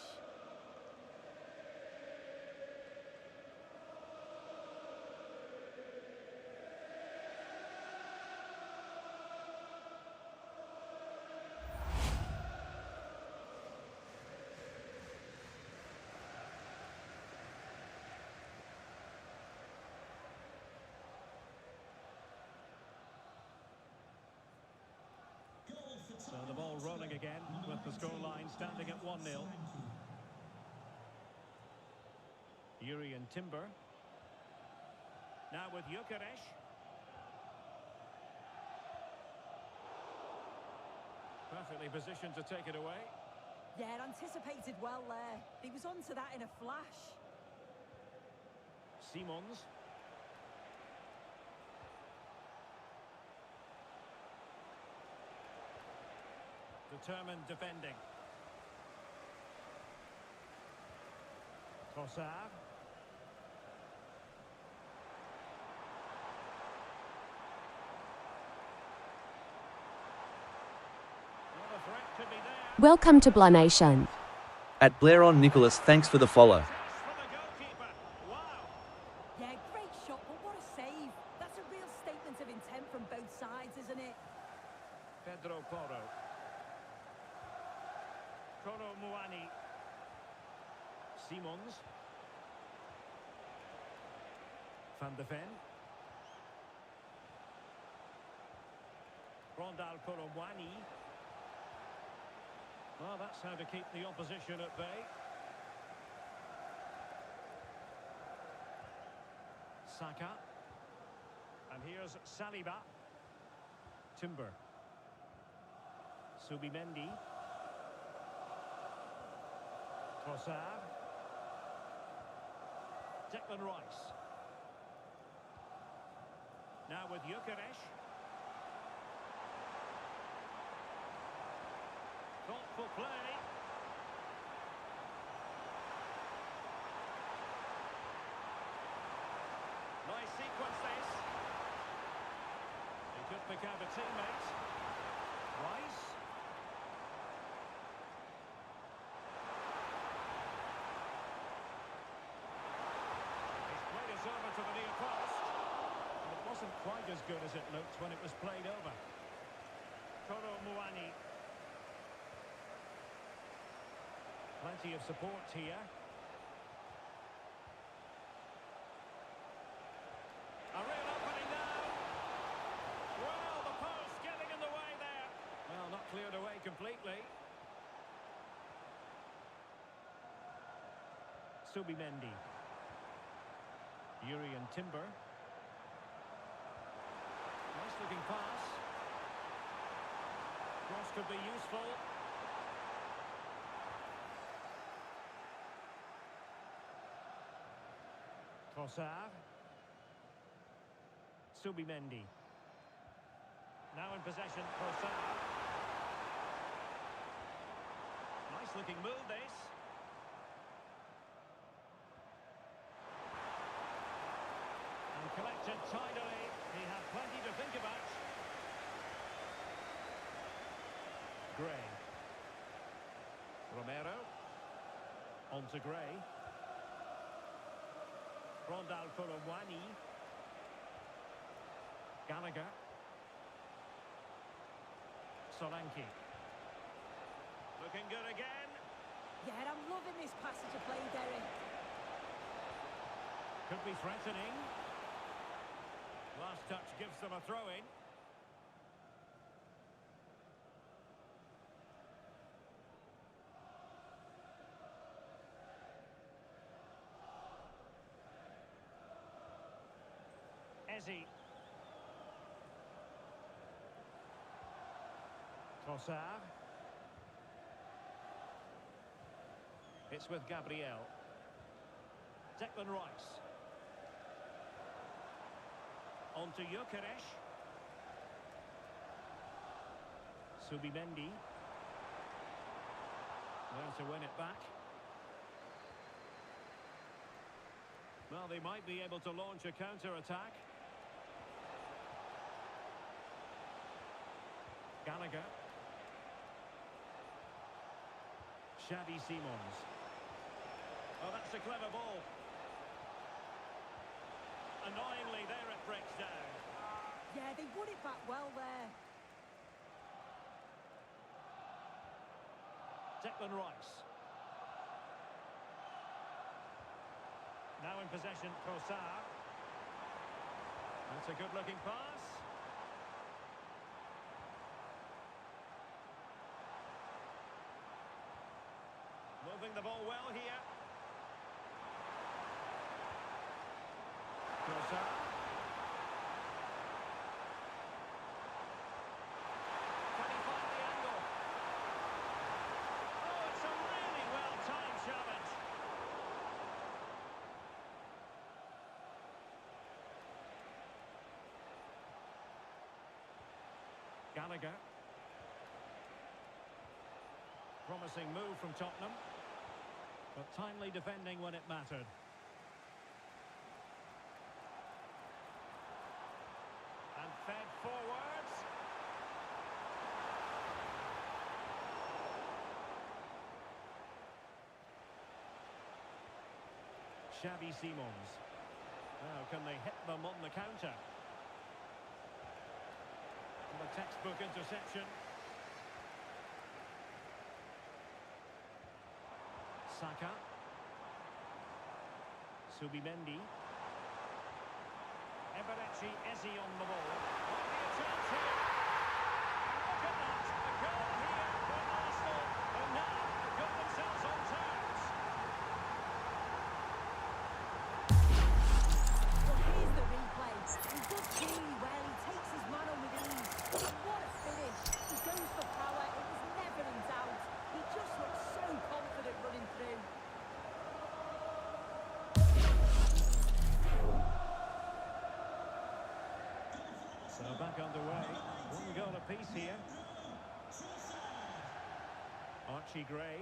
rolling again with the scoreline standing at 1-0. Yuri and Timber. Now with Gyökeres. Perfectly positioned to take it away. Yeah, anticipated well there. He was onto that in a flash. Simons. Determined defending. Trossard. Well, the threat could be there. Welcome to Blah Nation. At Blair on Nicholas, thanks for the follow. Test for the goalkeeper. Wow. Yeah, great shot, but what a save. That's a real statement of intent from both sides, isn't it? Pedro Porro. Kolo Muani. Simons. Van de Ven. Rondal Kolo Muani. Well, that's how to keep the opposition at bay. Saka. And here's Saliba. Timber. Subimendi. Trossard. Declan Rice. Now with Gyökeres. Thoughtful play. Nice sequence this. He could pick out a teammate. Rice. He's played us over to the near post. And it wasn't quite as good as it looked when it was played over. Kolo Muani. Plenty of support here. A real opening now. Well, the post getting in the way there. Well, not cleared away completely. Subimendi. Yuri and Timber. Nice looking pass. Cross could be useful. Trossard. Subimendi. Now in possession, Trossard. Nice looking move this. And collected tidily. He had plenty to think about. Gray. Romero. On to Gray. Rondal Kolo Muani. Gallagher. Solanke. Looking good again. Yeah, I'm loving this passage of play, Derek. Could be threatening. Last touch gives them a throw-in. Eze. Trossard. It's with Gabriel. Declan Rice. On to Gyökeres. Subimendi. There to win it back. Well, they might be able to launch a counter-attack. Gallagher. Xavi Simons. Oh, that's a clever ball. Annoyingly, there it breaks down. Yeah, they won it back well there. Declan Rice. Now in possession, Trossard. That's a good-looking pass. Moving the ball well here. Trossard. Can he find the angle? Oh, it's a really well-timed challenge. Gallagher. Promising move from Tottenham, but timely defending when it mattered. And fed forwards. Xavi Simons. Now, can they hit them on the counter? And a textbook interception. Saka. Subimendi. Eberechi Eze on the ball. Might be a chance here. Look at that. A goal here for Arsenal, who now have got themselves on terms. Well, here's the replay. He does really well. He takes his man on with ease. What a finish. He goes for power. It was never in doubt. He just looks so confident running through. So back underway. One goal apiece here. Archie Gray.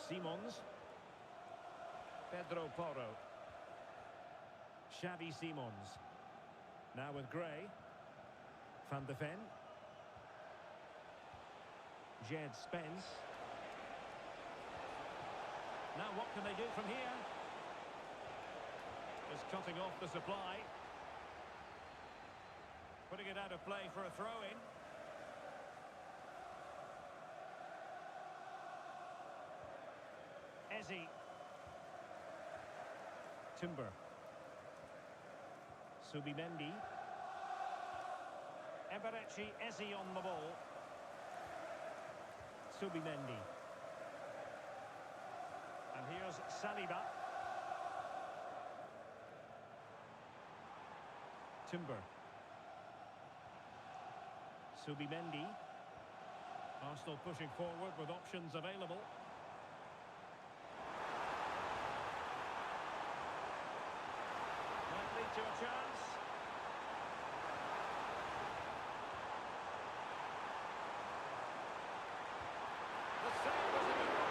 Simons. Pedro Porro. Xavi Simons. Now with Gray. Van de Ven. Jed Spence. Now what can they do from here? Just cutting off the supply. Putting it out of play for a throw-in. Eze. Timber. Subimendi. Eberechi Eze on the ball. Subimendi. And here's Saliba. Timber. Subimendi. Arsenal pushing forward with options available. Might lead to a chance. The save was a good one.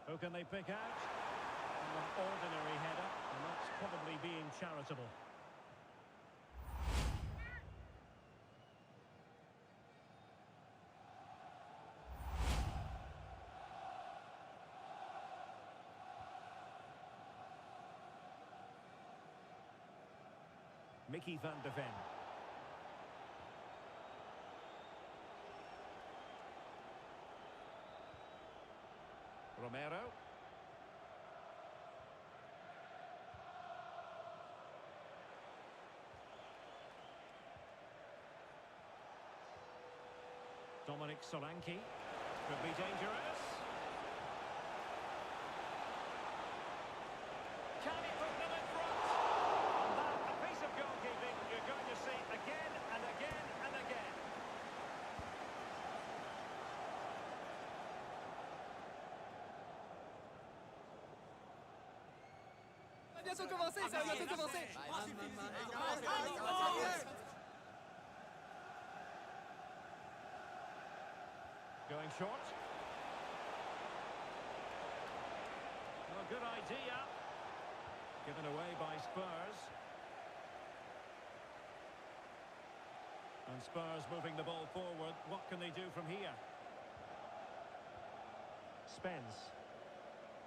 Who can they pick out? An ordinary header, and that's probably being charitable. Mickey van de Ven. Romero. Dominic Solanke. Could be dangerous. Can he put them in front? And that, a piece of goalkeeping you're going to see again and again and again. Bientôt commencé, ça va bientôt commencer. Going short. Well, good idea. Given away by Spurs. And Spurs moving the ball forward. What can they do from here? Spence.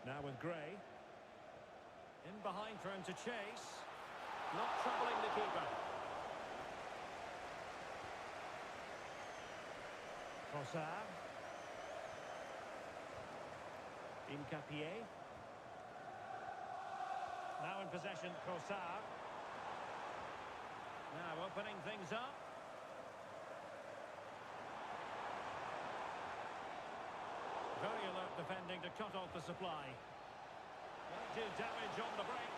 Now with Gray. In behind for him to chase. Not troubling the keeper. Trossard. Now in possession, Trossard. Now opening things up. Very alert defending to cut off the supply. Might do damage on the break.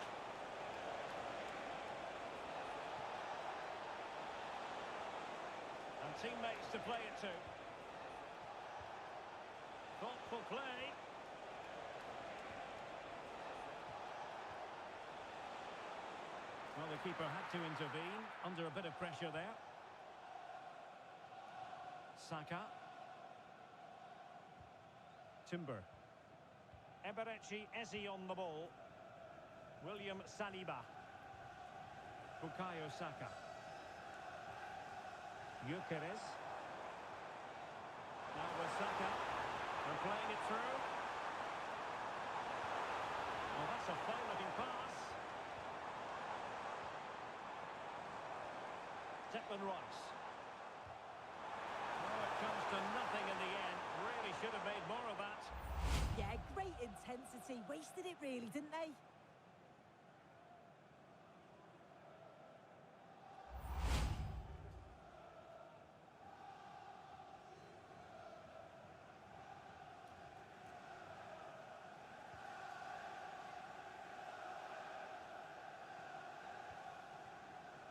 And teammates to play it to. Thoughtful play. Well, the keeper had to intervene under a bit of pressure there. Saka. Timber. Eberechi Eze on the ball. William Saliba. Bukayo Saka. Gyökeres. Now with Saka. They're playing it through. Well, that's a fine-looking pass. Declan Rice. Oh, it comes to nothing in the end. Really should have made more of that. Yeah, great intensity. Wasted it really, didn't they?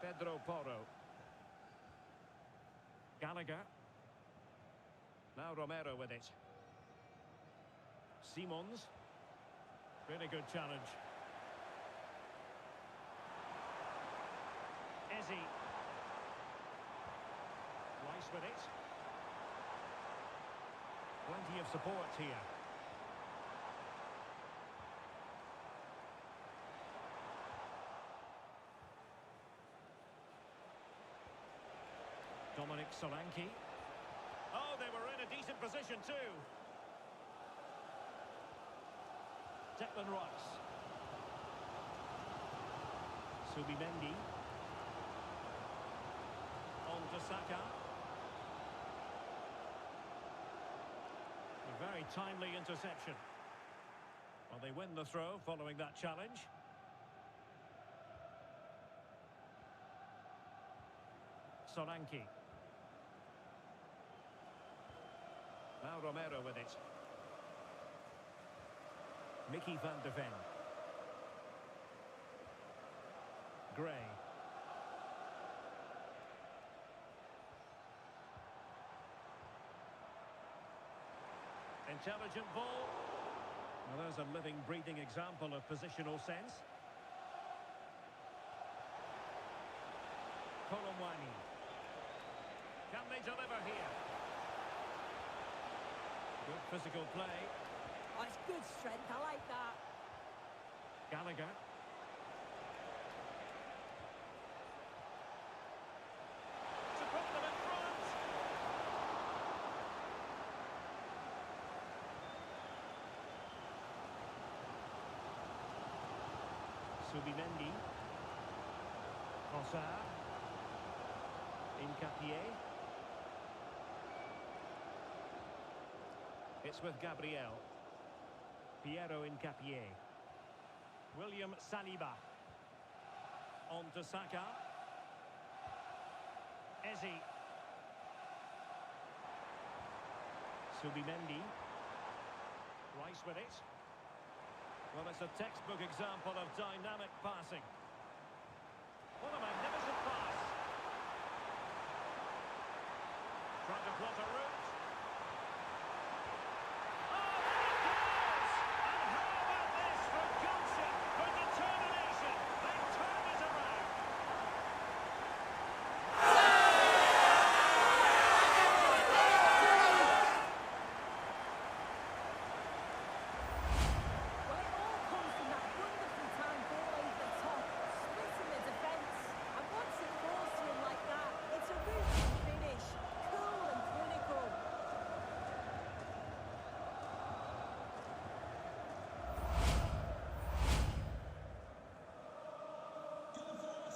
Pedro Porro. Gallagher. Now Romero with it. Simons. Really good challenge. Eze. Rice with it. Plenty of support here. Dominic Solanke. Oh, they were in a decent position too. Declan Rice. Subimendi. On to Saka. A very timely interception. Well, they win the throw following that challenge. Solanke. Now Romero with it. Mickey van de Ven. Gray. Intelligent ball. Well, there's a living, breathing example of positional sense. Colomwani. Can they deliver here? Good physical play. Oh, it's good strength. I like that. Gallagher. To put them in front. Subimendi. Trossard. Incapié. It's with Gabriel. Piero Incapié. William Saliba. On to Saka. Eze. Subimendi. Rice with it. Well, it's a textbook example of dynamic passing. What a magnificent pass. Trying to plot a route.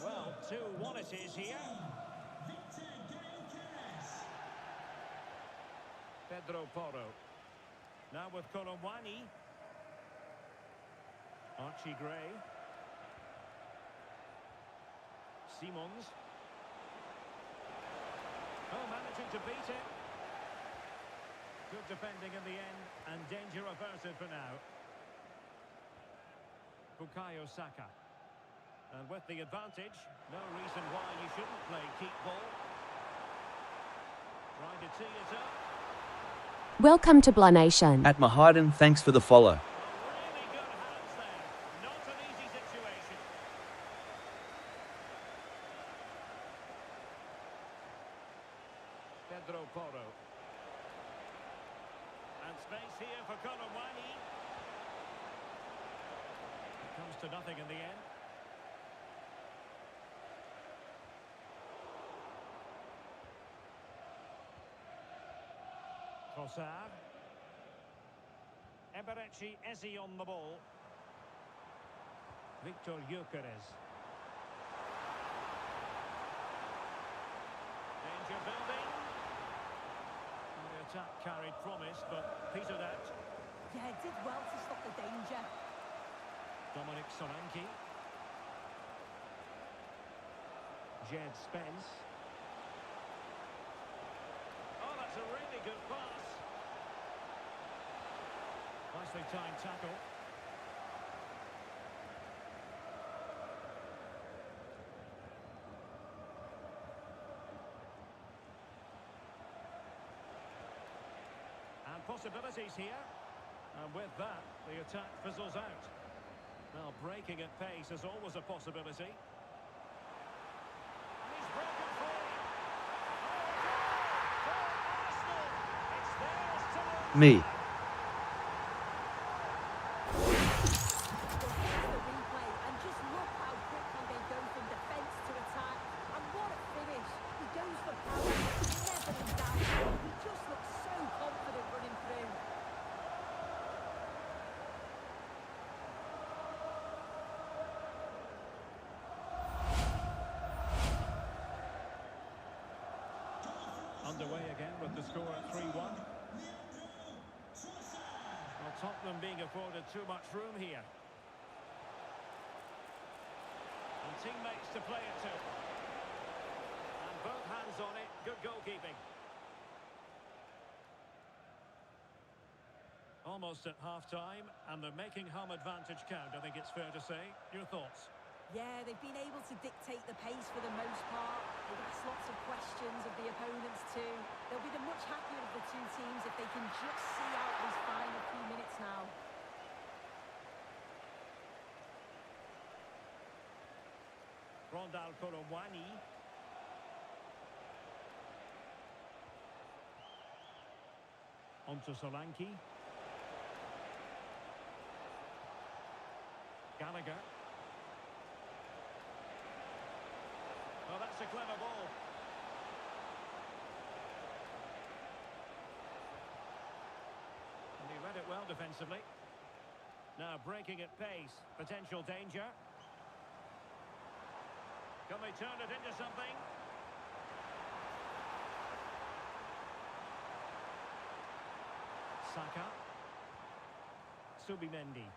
Well, 2-1 it is here. Pedro Porro. Now with Colomwani. Archie Gray. Simons. Oh, managing to beat it. Good defending in the end, and danger averted for now. Bukayo Saka. And with the advantage, no reason why you shouldn't play keep ball. Trying to tee it up. Welcome to Blah Nation. At Mahiden, thanks for the follow. Really good hands there. Not an easy situation. Pedro Porro. And space here for Colomwani. It comes to nothing in the end. Trossard. Eberechi Eze on the ball. Victor Gyökeres. Danger building. The attack carried promise, but petered out. Yeah, did well to stop the danger. Dominic Solanke. Jed Spence. Oh, that's a really good pass. Nicely timed tackle. And possibilities here. And with that, the attack fizzles out. Well, breaking at pace is always a possibility. And he's broken free. Oh, Arsenal! It's theirs to lose. Me. Well, here's the replay, and just look how quickly they go from defence to attack. And what a finish. He goes for power, never in doubt. He just looks so confident running through. Underway again with the score at 3-1. Well, Tottenham being afforded too much room here. And teammates to play it to. And both hands on it. Good goalkeeping. Almost at half-time, and they're making home advantage count, I think it's fair to say. Your thoughts? Yeah, they've been able to dictate the pace for the most part. They've asked lots of questions of the opponents too. They'll be the much happier of the two teams if they can just see out these final few minutes now. Rondal Colomwani. Onto Solanke. Gallagher. Oh, that's a clever ball. And he read it well defensively. Now breaking at pace. Potential danger. Can they turn it into something? Saka. Subimendi.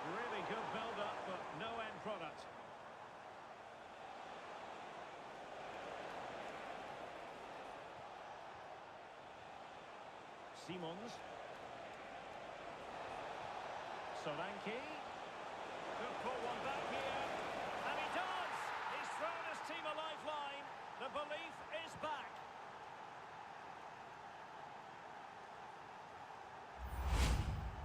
Really good build-up, but no end product. Simons. Solanke. Could pull one back here. And he does! He's thrown his team a lifeline. The belief is back.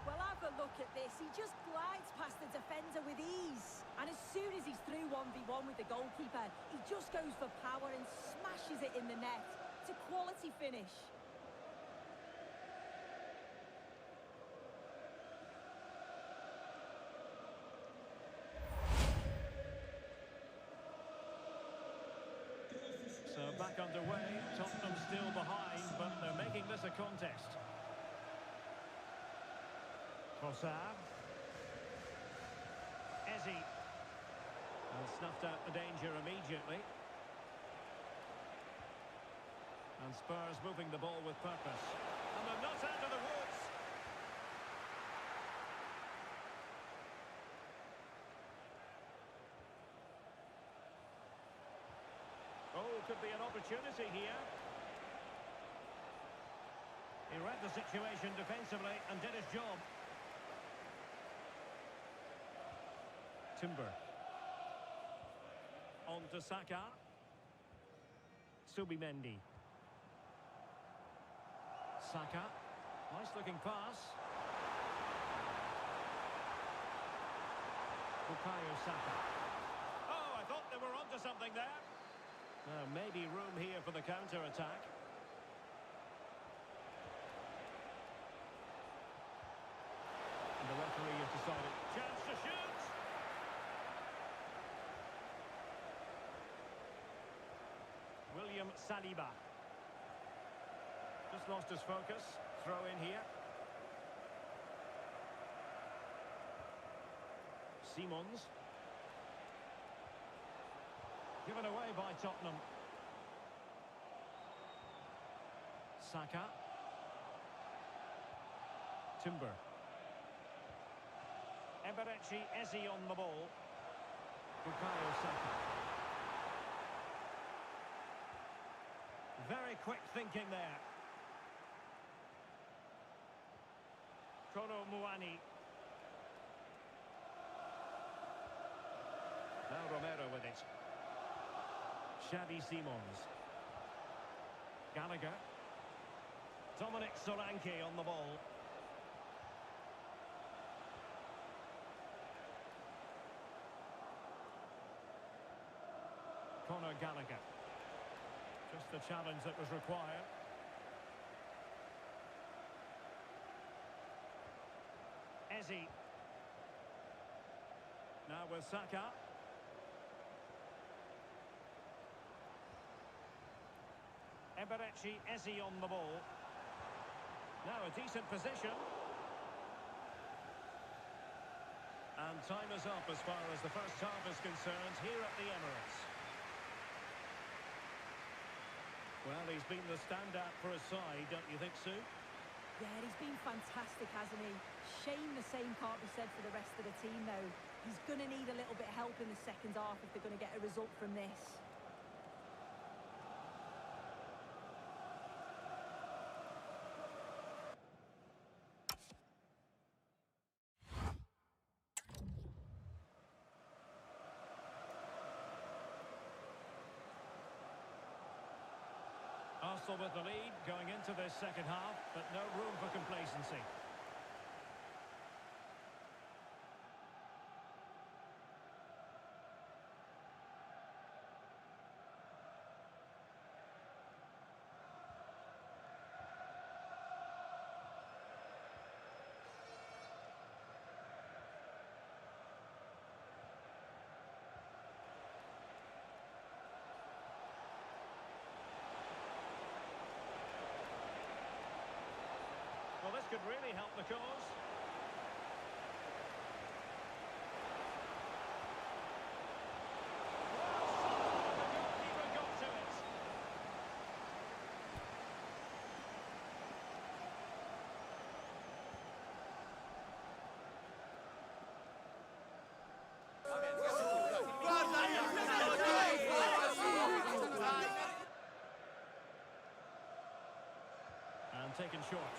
Well, have a look at this. He just glides past the defender with ease. And as soon as he's through 1v1 with the goalkeeper, he just goes for power and smashes it in the net. It's a quality finish. So back underway. Tottenham still behind, but they're making this a contest. Trossard. Eze. And snuffed out the danger immediately. And Spurs moving the ball with purpose. And they're not out of the woods. could be an opportunity here. He read the situation defensively and did his job. Timber. On to Saka. Subimendi. Saka. Nice looking pass. Bukayo Saka. Oh, I thought they were onto something there. Maybe room here for the counter-attack. And the referee has decided. Chance to shoot! William Saliba. Just lost his focus. Throw in here. Simons. Given away by Tottenham. Saka. Timber. Eberechi Eze on the ball. Bukayo Saka. Very quick thinking there. Kolo Muani. Now Romero with it. Xavi Simons. Gallagher. Dominic Solanke on the ball. Conor Gallagher. Just the challenge that was required. Eze. Now with Saka. Eberechi Eze on the ball. Now a decent position. And time is up as far as the first half is concerned here at the Emirates. Well, he's been the standout for his side, don't you think, Sue? Yeah, he's been fantastic, hasn't he? Shame the same can't be said for the rest of the team, though. He's going to need a little bit of help in the second half if they're going to get a result from this. Arsenal with the lead going into this second half, but no room for complacency. Well, this could really help the cause. The goalkeeper got to it. And taken short.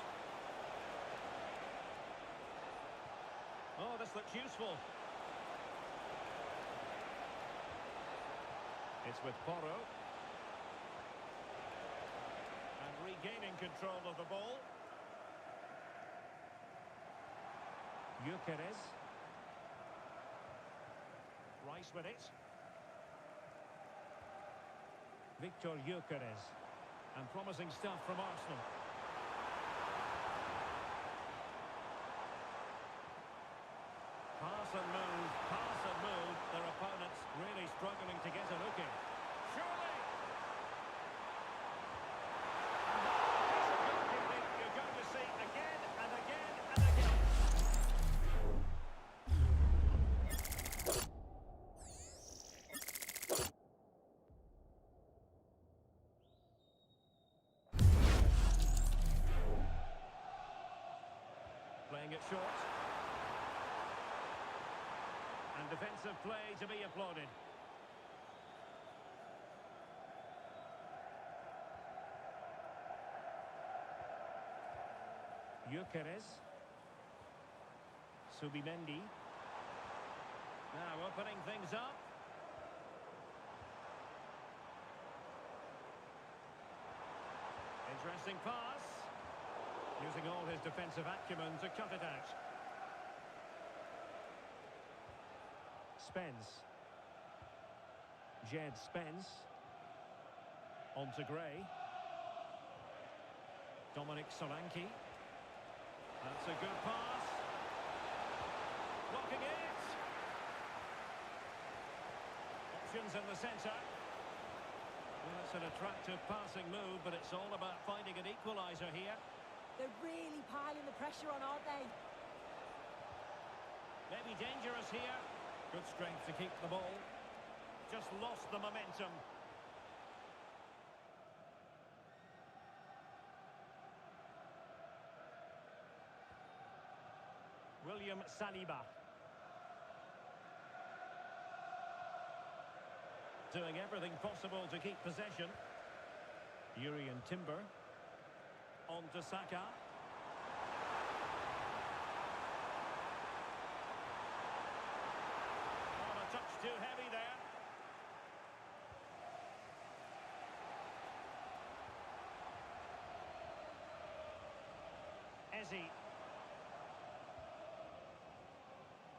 Oh, this looks useful. It's with Porro. And regaining control of the ball. Gyökeres. Rice with it. Victor Gyökeres. And promising stuff from Arsenal. Pass and move, their opponents really struggling to get a look in. Surely! You're going to see again and again and again. Playing it short. And defensive play to be applauded. Gyökeres. Subimendi. Now opening things up. Interesting pass. Using all his defensive acumen to cut it out. Spence. Jed Spence. On to Gray. Dominic Solanke. That's a good pass. Blocking it. Options in the centre. Well, it's an attractive passing move, but it's all about finding an equaliser here. They're really piling the pressure on, aren't they? Maybe dangerous here. Good strength to keep the ball. Just lost the momentum. William Saliba. Doing everything possible to keep possession. Urian Timber. On to Saka. Oh, a touch too heavy there. Eze.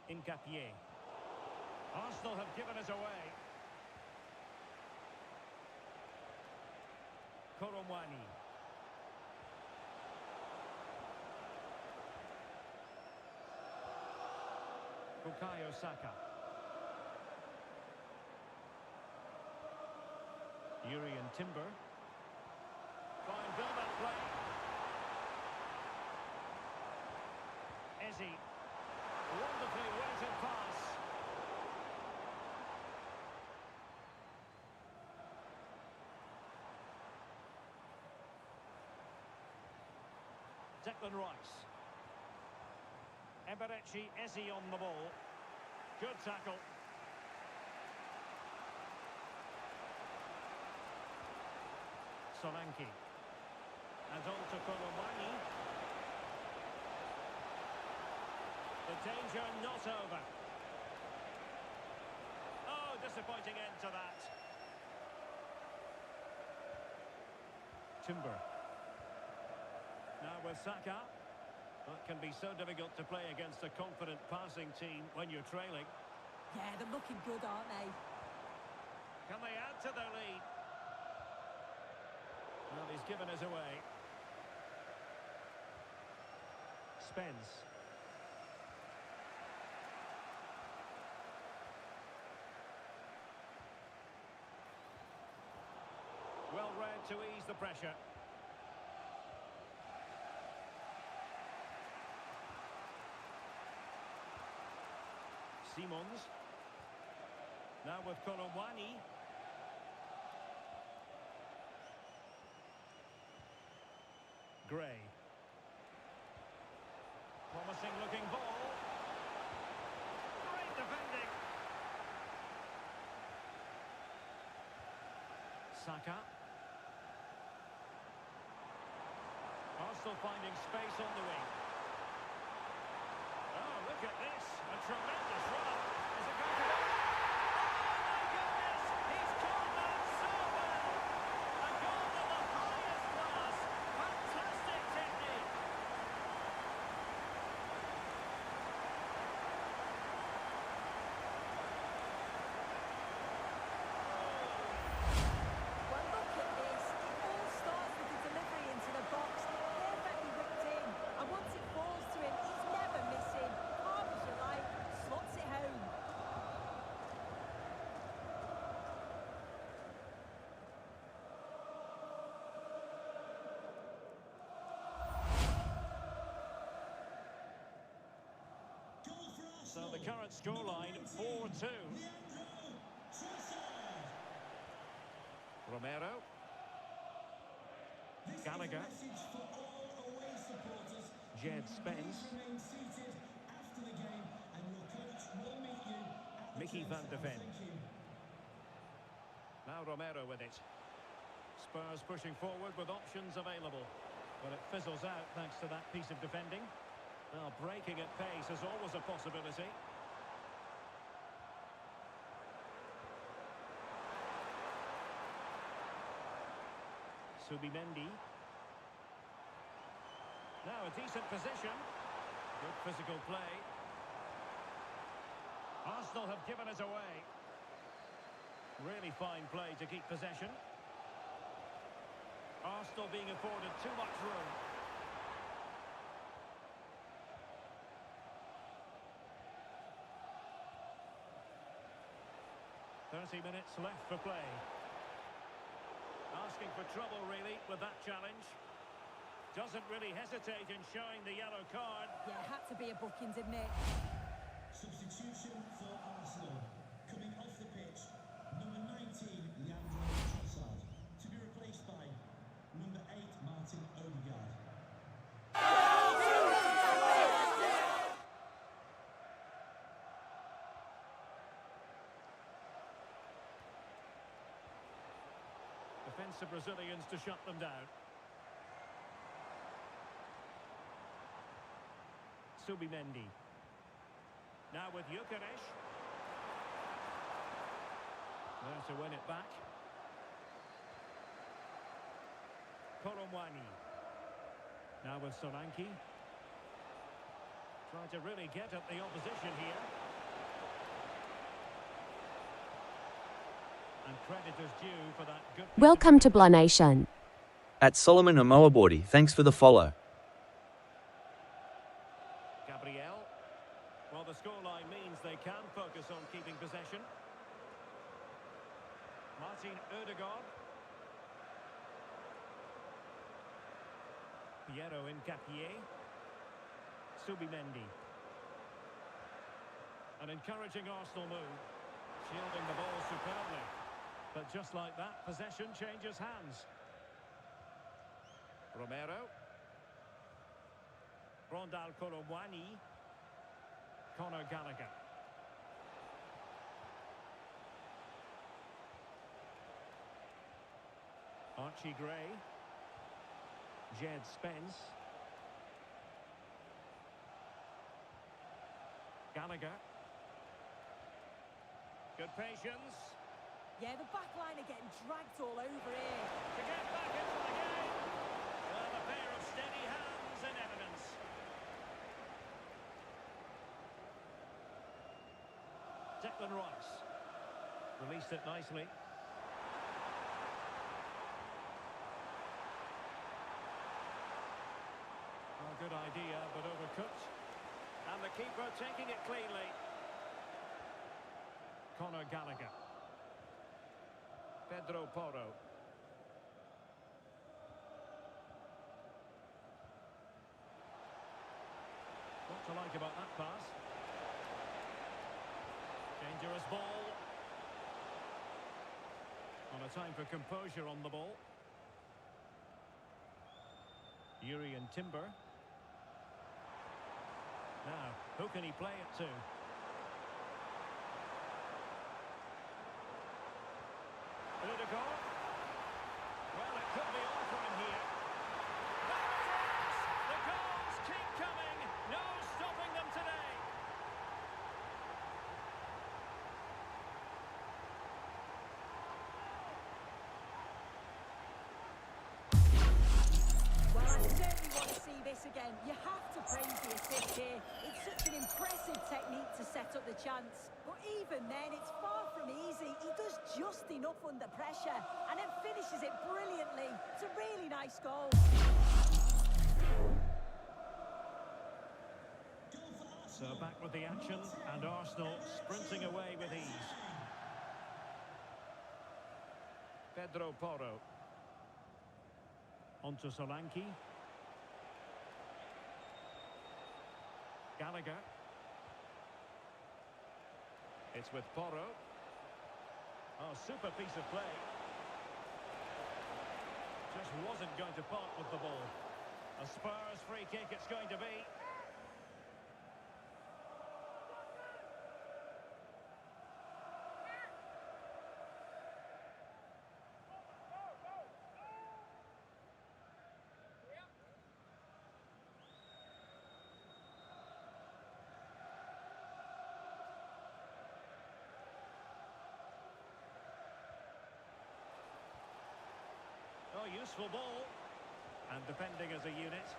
Incapié. Arsenal have given us away. Koromwani. Bukayo Saka. Urian Timber. Fine build-up play. Eze. Wonderfully weighted pass. Declan Rice. Eberechi Eze on the ball. Good tackle. Solanke. And on to Koromwani. The danger not over. Oh, disappointing end to that. Timber. Now with Saka. That can be so difficult to play against a confident passing team when you're trailing. Yeah, they're looking good, aren't they? Can they add to their lead? Well, he's given us away. Spence. Well read to ease the pressure. Simons. Now with Koromwani. Gray. Promising looking ball. Great defending. Saka. Arsenal finding space on the wing. Oh, look at this. A tremendous run. Is it going to be? Oh, my goodness! He's caught that so well! A goal of the highest class. Fantastic technique. Well, look at this. It all starts with the delivery into the box. Perfectly whipped in. And once it falls to him, he's never missing. Calm as you like. Slots it home. Goal for So Arsenal. the current scoreline, 4-2. Romero. This Gallagher. is a message for all away supporters. Jed You can Spence. please remain seated after the game, and your coach will meet you at the Mickey van de turnstile. Ven. Thank you. Now Romero with it. Spurs pushing forward with options available. But it fizzles out thanks to that piece of defending. Well, breaking at pace is always a possibility. Subimendi. Now a decent position. Good physical play. Arsenal have given us away. Really fine play to keep possession. Arsenal being afforded too much room. Minutes left for play. Asking for trouble, really, with that challenge. Doesn't really hesitate in showing the yellow card. Yeah, had to be a booking, didn't it? Substitution for Arsenal. Coming off the pitch, number 19, Leandro Trossard. To be replaced by number 8, Martin Odegaard. Defensive Brazilians to shut them down. Subimendi. Now with Gyökeres. There to win it back. Koromwani. Now with Solanke. Trying to really get at the opposition here. And credit is due for that good... Welcome to Blah Nation. At Solomon Amoabori, thanks for the follow. Gabriel. Well, the scoreline means they can focus on keeping possession. Martin Odegaard. Piero Incapié. Subimendi. An encouraging Arsenal move. Shielding the ball superbly. But just like that, possession changes hands. Romero. Rondal Koromwani. Conor Gallagher. Archie Gray. Jed Spence. Gallagher. Good patience. Yeah, the back line are getting dragged all over here. To get back into the game. Well, a pair of steady hands in evidence. Declan Rice. Released it nicely. Well, good idea, but overcooked. And the keeper taking it cleanly. Conor Gallagher. Pedro Porro. What to like about that pass? Dangerous ball. On a time for composure on the ball. Yuri and Timber. Now, who can he play it to? Odegaard. Well, it could be on for him here. There it is! The goals keep coming. No stopping them today. Well, I certainly want to see this again. You have to praise the assist here. It's such an impressive technique to set up the chance. But even then, it's far from easy. He does just enough under pressure and then finishes it brilliantly. It's a really nice goal. So back with the action, and Arsenal sprinting away with ease. Pedro Porro. Onto Solanke. Gallagher. It's with Porro. Oh, super piece of play. Just wasn't going to part with the ball. A Spurs free kick it's going to be. useful ball. And defending as a unit.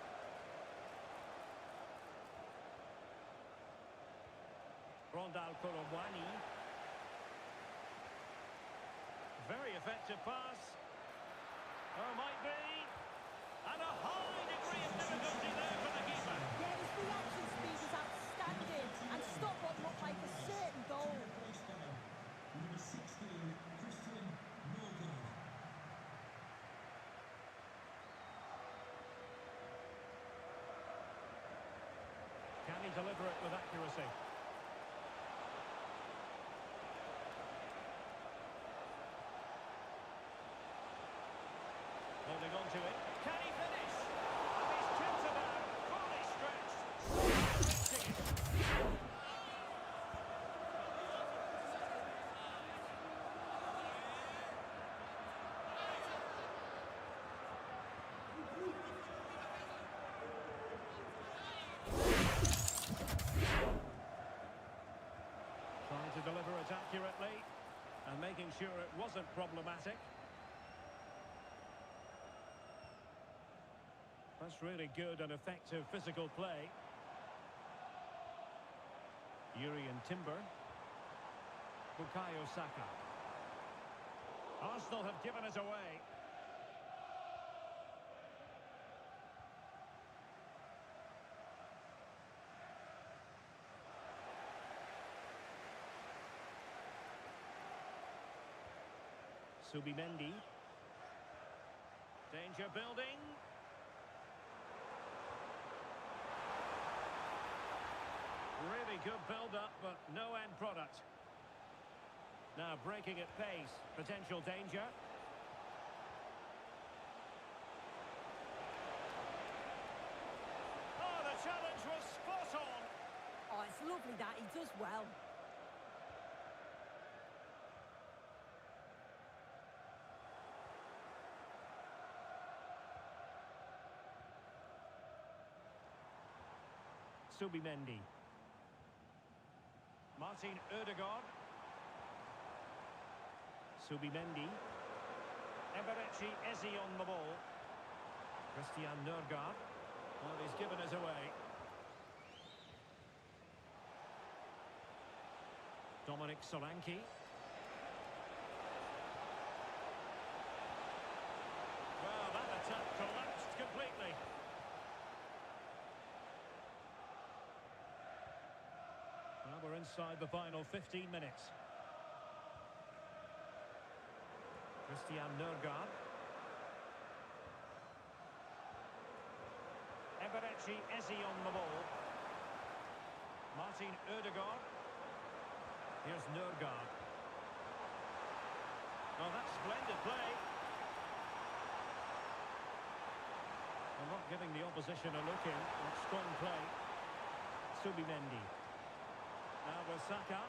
Rondal Korowani. Very effective pass. Oh, might be. And a high degree of difficulty there for the keeper. Yeah, his reaction speed is outstanding and stopped what looked like a certain goal. Replaced by number 16, Christian Morgan. Can he deliver it with accuracy? Holding on to it. Can he finish? And he's tipped it out. Fully stretched. Trying to deliver it accurately and making sure it wasn't problematic. That's really good and effective physical play. Yuri and Timber. Bukayo Saka. Arsenal have given it away. Subimendi. Danger building. Really good build-up, but no end product. Now breaking at pace. Potential danger. Oh, the challenge was spot on. Oh, it's lovely that he does well. Subimendi. Martin Ødegaard. Subimendi. Eberechi Eze on the ball. Christian Nørgaard. Well, he's given us away. Dominic Solanke. Well, that attack collapsed completely. Well, we're inside the final 15 minutes. Christian Nørgaard. Eberechi Eze on the ball. Martin Ødegaard. Here's Nørgaard. Oh, that's splendid play. Well, not giving the opposition a look in. Strong play. Subimendi. Now with Saka.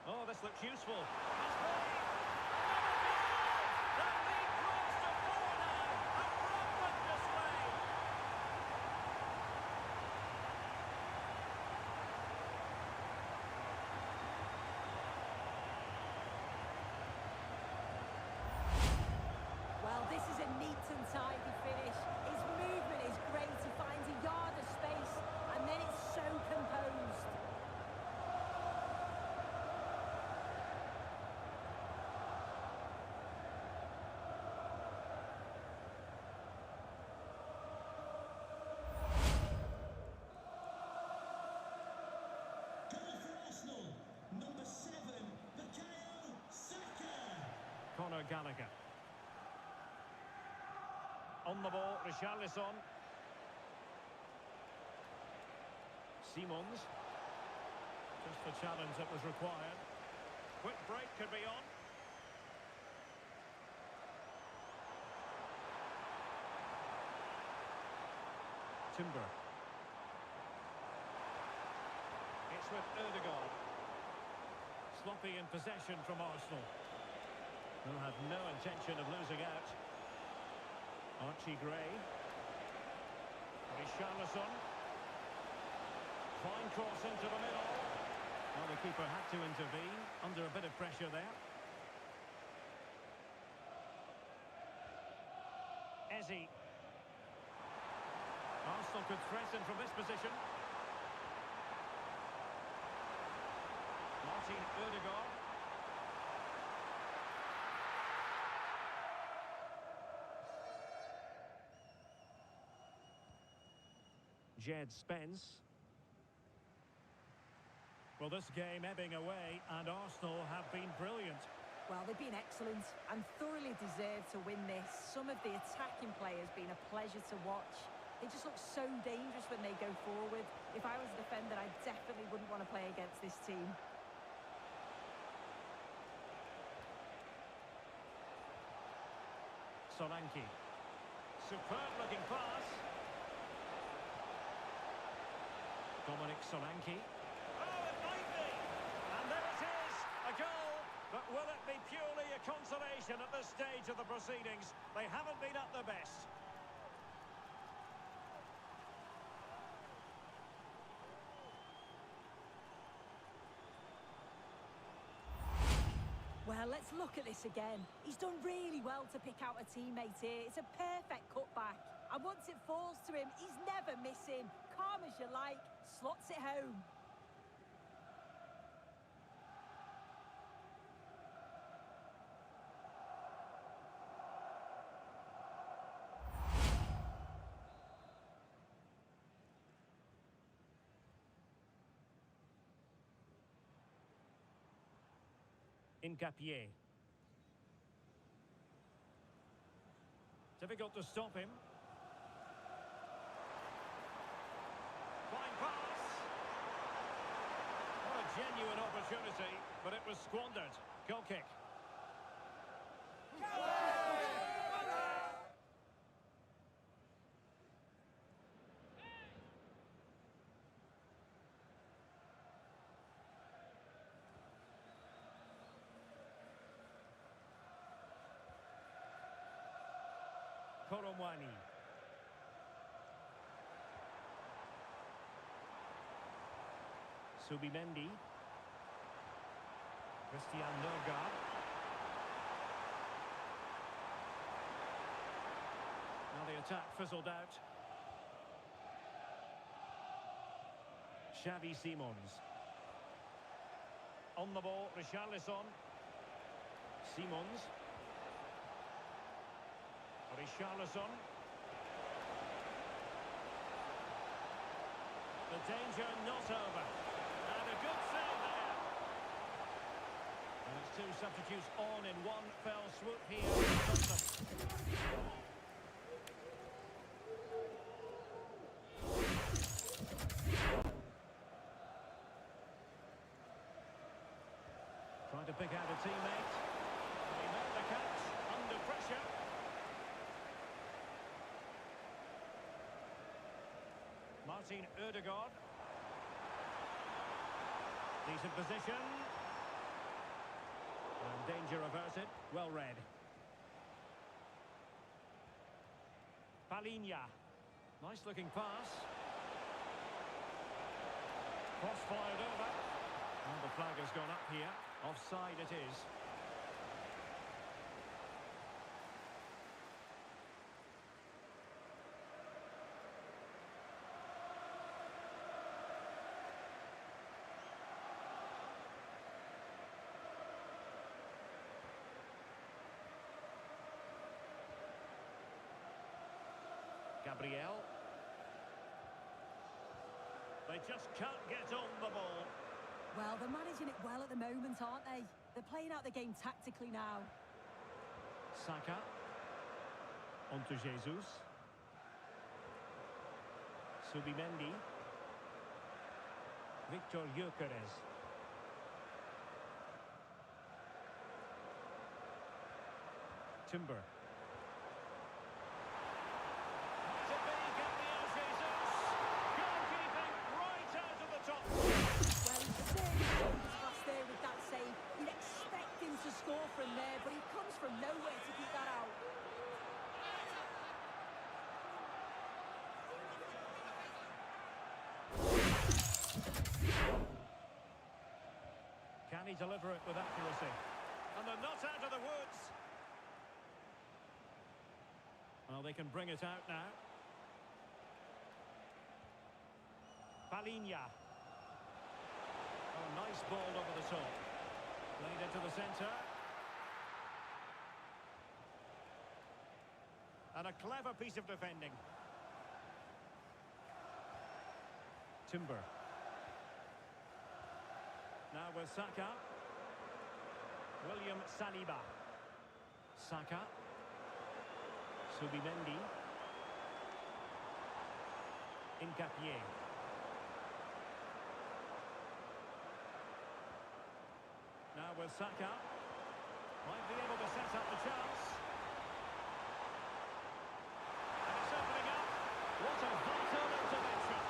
Oh, this looks useful. Has played. The lead grows to 4 now. A rampant display. Well, this is a neat and tidy finish. His movement is great. He finds a yard of space, and then it's so composed. Goal for Arsenal, number 7, Bukayo Saka. Conor Gallagher. On the ball, Richarlison. Simons. Just the challenge that was required. Quick break could be on. Timber. It's with Ødegaard. Sloppy in possession from Arsenal. They'll have no intention of losing out. Archie Gray. Richarlison. Fine cross into the middle. Well, the keeper had to intervene under a bit of pressure there. Eze. Arsenal could threaten from this position. Martin Ødegaard. Jed Spence. Well, this game ebbing away, and Arsenal have been brilliant. Well, they've been excellent and thoroughly deserved to win this. Some of the attacking play has been a pleasure to watch. They just look so dangerous when they go forward. If I was a defender, I definitely wouldn't want to play against this team. Solanke. Superb looking pass. Dominic Solanke. Oh, it might be! And there it is! A goal! But will it be purely a consolation at this stage of the proceedings? They haven't been at their best. Well, let's look at this again. He's done really well to pick out a teammate here. It's a perfect cutback. And once it falls to him, he's never missing. Calm as you like, slots it home. Incapié. Difficult to stop him. Fine pass. What a genuine opportunity, but it was squandered. Goal kick. Koromwani. Subimendi. Christian Norgard. Now the attack fizzled out. Xavi Simons. On the ball, Richarlison. Simons. Richarlison. The danger not over. And a good save there. And it's two substitutes on in one fell swoop here. Trying to pick out a teammate. He made the catch under pressure. Martin Ødegaard. Decent position. And danger averted. Well read. Palinha. Nice looking pass. Cross fired over. And the flag has gone up here. Offside it is. Gabriel. They just can't get on the ball. Well, they're managing it well at the moment, aren't they? They're playing out the game tactically now. Saka. On to Jesus. Subimendi. Victor Gyökeres. Timber. Score from there, but he comes from nowhere to keep that out. he deliver it with accuracy? And they're not out of the woods. Well, they can bring it out now. Palinha. Oh, nice ball over the top. Played into the centre. And a clever piece of defending. Timber. Now with Saka. William Saliba. Saka. Subimendi. Incapié. Now with Saka. Might be able to set up the chance. And it's opening up. What a vital intervention.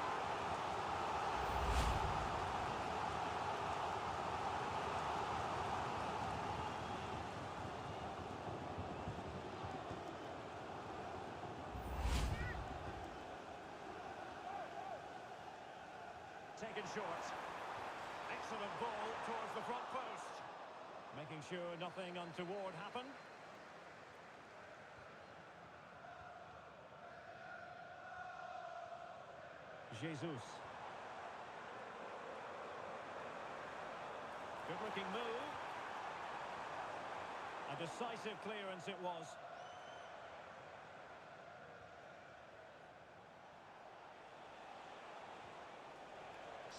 Taken short. Excellent ball towards the front post. Making sure nothing untoward happened. Jesus. Good looking move. A decisive clearance it was.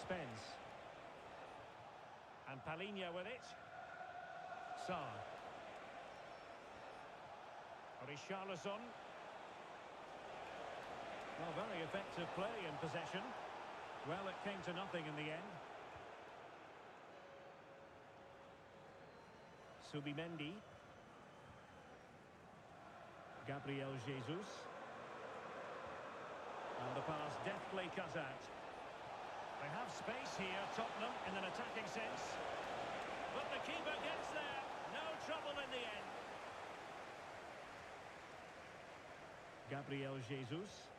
Spence. And Palinha with it. Sarr. Richarlison. Well, very effective play in possession. Well, it came to nothing in the end. Subimendi. Gabriel Jesus. And the pass deftly cut out. They have space here, Tottenham, in an attacking sense. But the keeper gets there. No trouble in the end. Gabriel Jesus.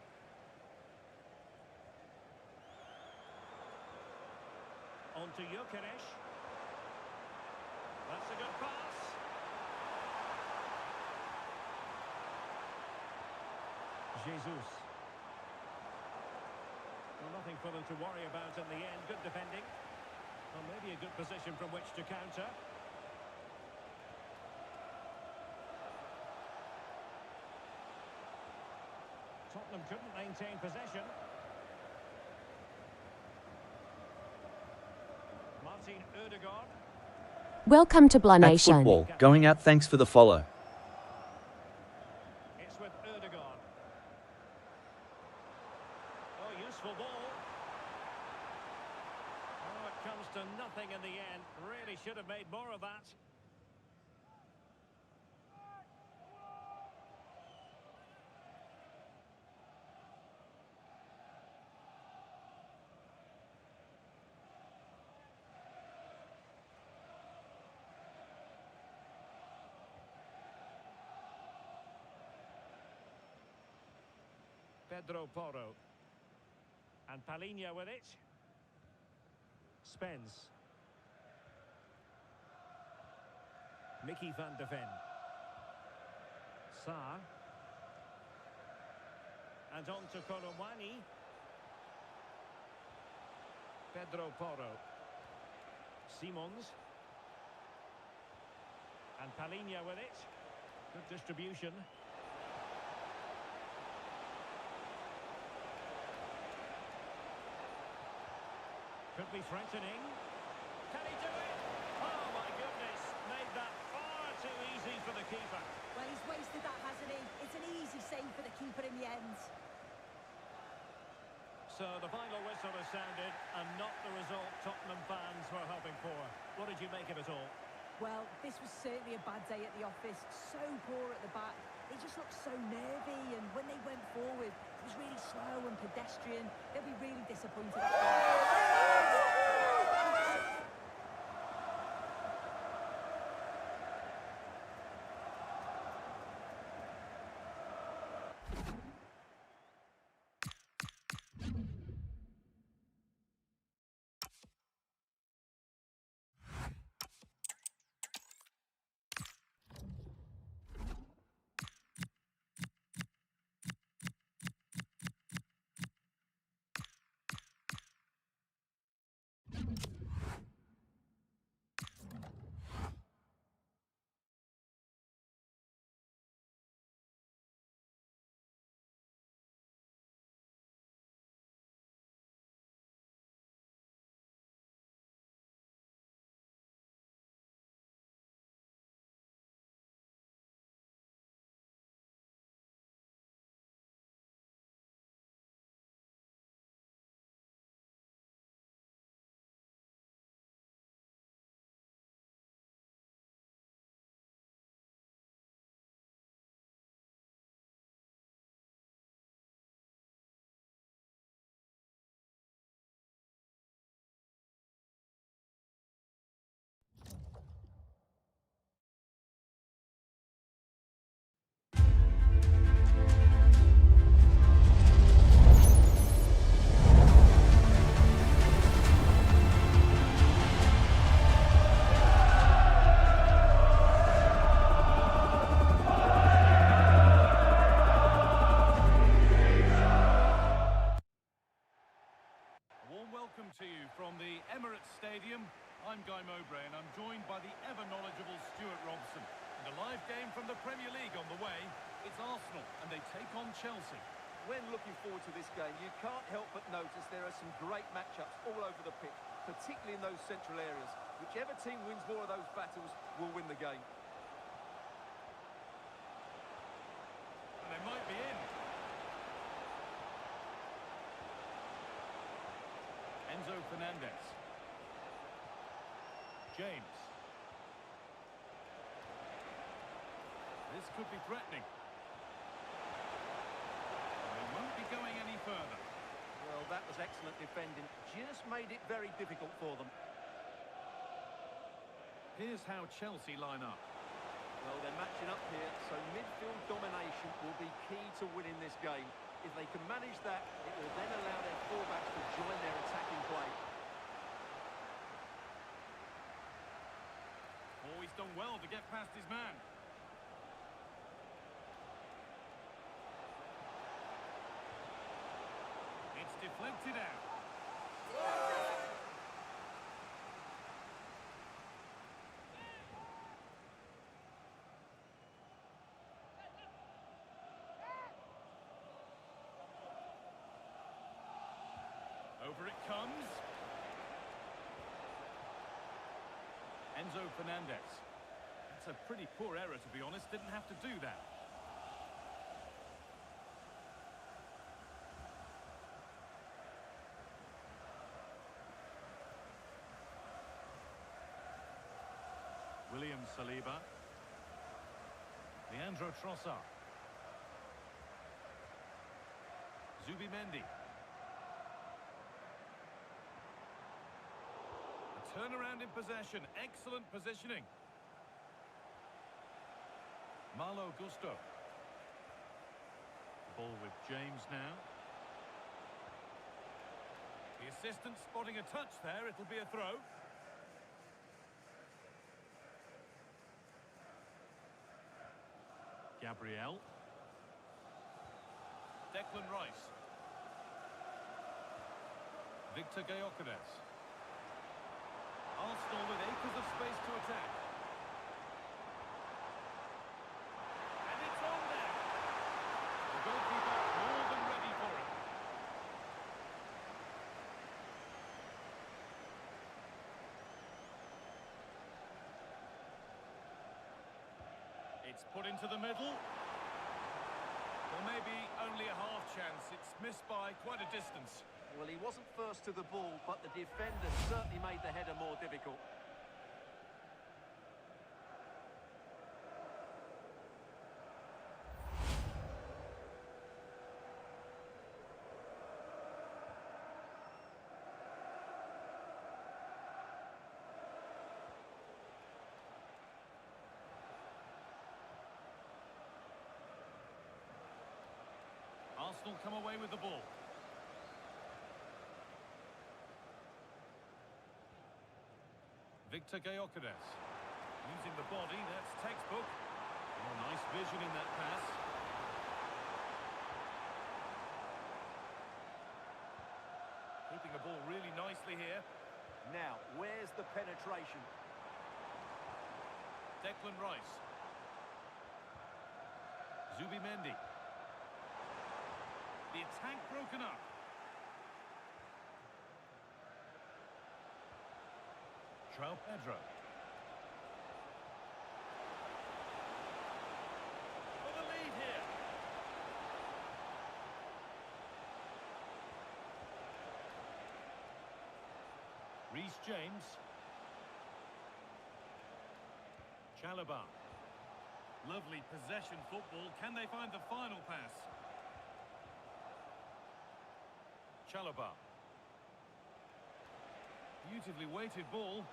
On to Gyökeres. That's a good pass. Jesus. Well, nothing for them to worry about in the end. Good defending. Well, maybe a good position from which to counter. Tottenham couldn't maintain possession. Martin Ødegaard. Welcome to Blah At Nation. football, going out. Thanks for the follow. It's with Ødegaard. Oh, useful ball. Oh, it comes to nothing in the end. Really should have made more of that. Pedro Porro. And Palinha with it. Spence. Mickey van de Ven. Sarr. And on to Kolomwani. Pedro Porro. Simons. And Palinha with it. Good distribution. Could be threatening. Can he do it? Oh my goodness, made that far too easy for the keeper. Well, he's wasted that, hasn't he? It's an easy save for the keeper in the end. So the final whistle has sounded, and not the result Tottenham fans were hoping for. What did you make of it all? Well, this was certainly a bad day at the office. So poor at the back. They just looked so nervy, and when they went forward, it was really slow and pedestrian. They'll be really disappointed after. Emirates Stadium. I'm Guy Mowbray and I'm joined by the ever-knowledgeable Stuart Robson. And a live game from the Premier League on the way. It's Arsenal and they take on Chelsea. When looking forward to this game, you can't help but notice there are some great matchups all over the pitch, particularly in those central areas. Whichever team wins more of those battles will win the game. And they might be in. Enzo Fernandez. James. This could be threatening. They won't be going any further. Well, that was excellent defending. Just made it very difficult for them. Here's how Chelsea line up. Well, they're matching up here, so midfield domination will be key to winning this game. If they can manage that, it will then allow their fullbacks to join their attacking play. Oh, he's done well to get past his man. It's deflected out. Over it comes. Enzo Fernandez. That's a pretty poor error, to be honest. Didn't have to do that. William Saliba. Leandro Trossard. Zubimendi. A turnaround in possession. Excellent positioning. Malo Gusto. Ball with James now. The assistant spotting a touch there. It'll be a throw. Gabriel. Declan Rice. Victor Gyökeres. Arsenal with acres of space to attack. And it's on there. The goalkeeper more than ready for it. It's put into the middle. Or maybe only a half chance. It's missed by quite a distance. Well, he wasn't first to the ball, but the defender certainly made the header more difficult. Arsenal come away with the ball. Victor Gyökeres. Using the body, that's textbook. Oh, nice vision in that pass. Keeping the ball really nicely here. Now, where's the penetration? Declan Rice. Zubimendi. The attack broken up. João Pedro. For the lead here. Reece James. Chalobah. Lovely possession football. Can they find the final pass? Chalobah. Beautifully weighted ball.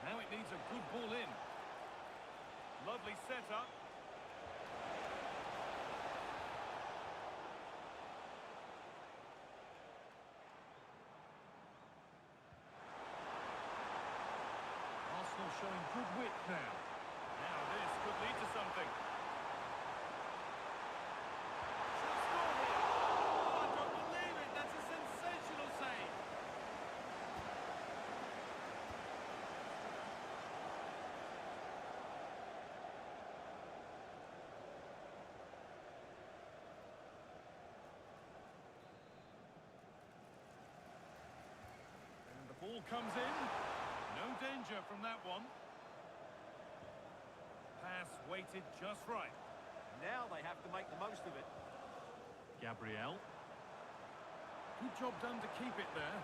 Now it needs a good ball in. Lovely setup. Arsenal showing good width now. Now this could lead to something. Should score here. Oh, I don't believe it. That's a comes in. No danger from that one. Pass weighted just right. Now they have to make the most of it. Gabriel. Good job done to keep it there.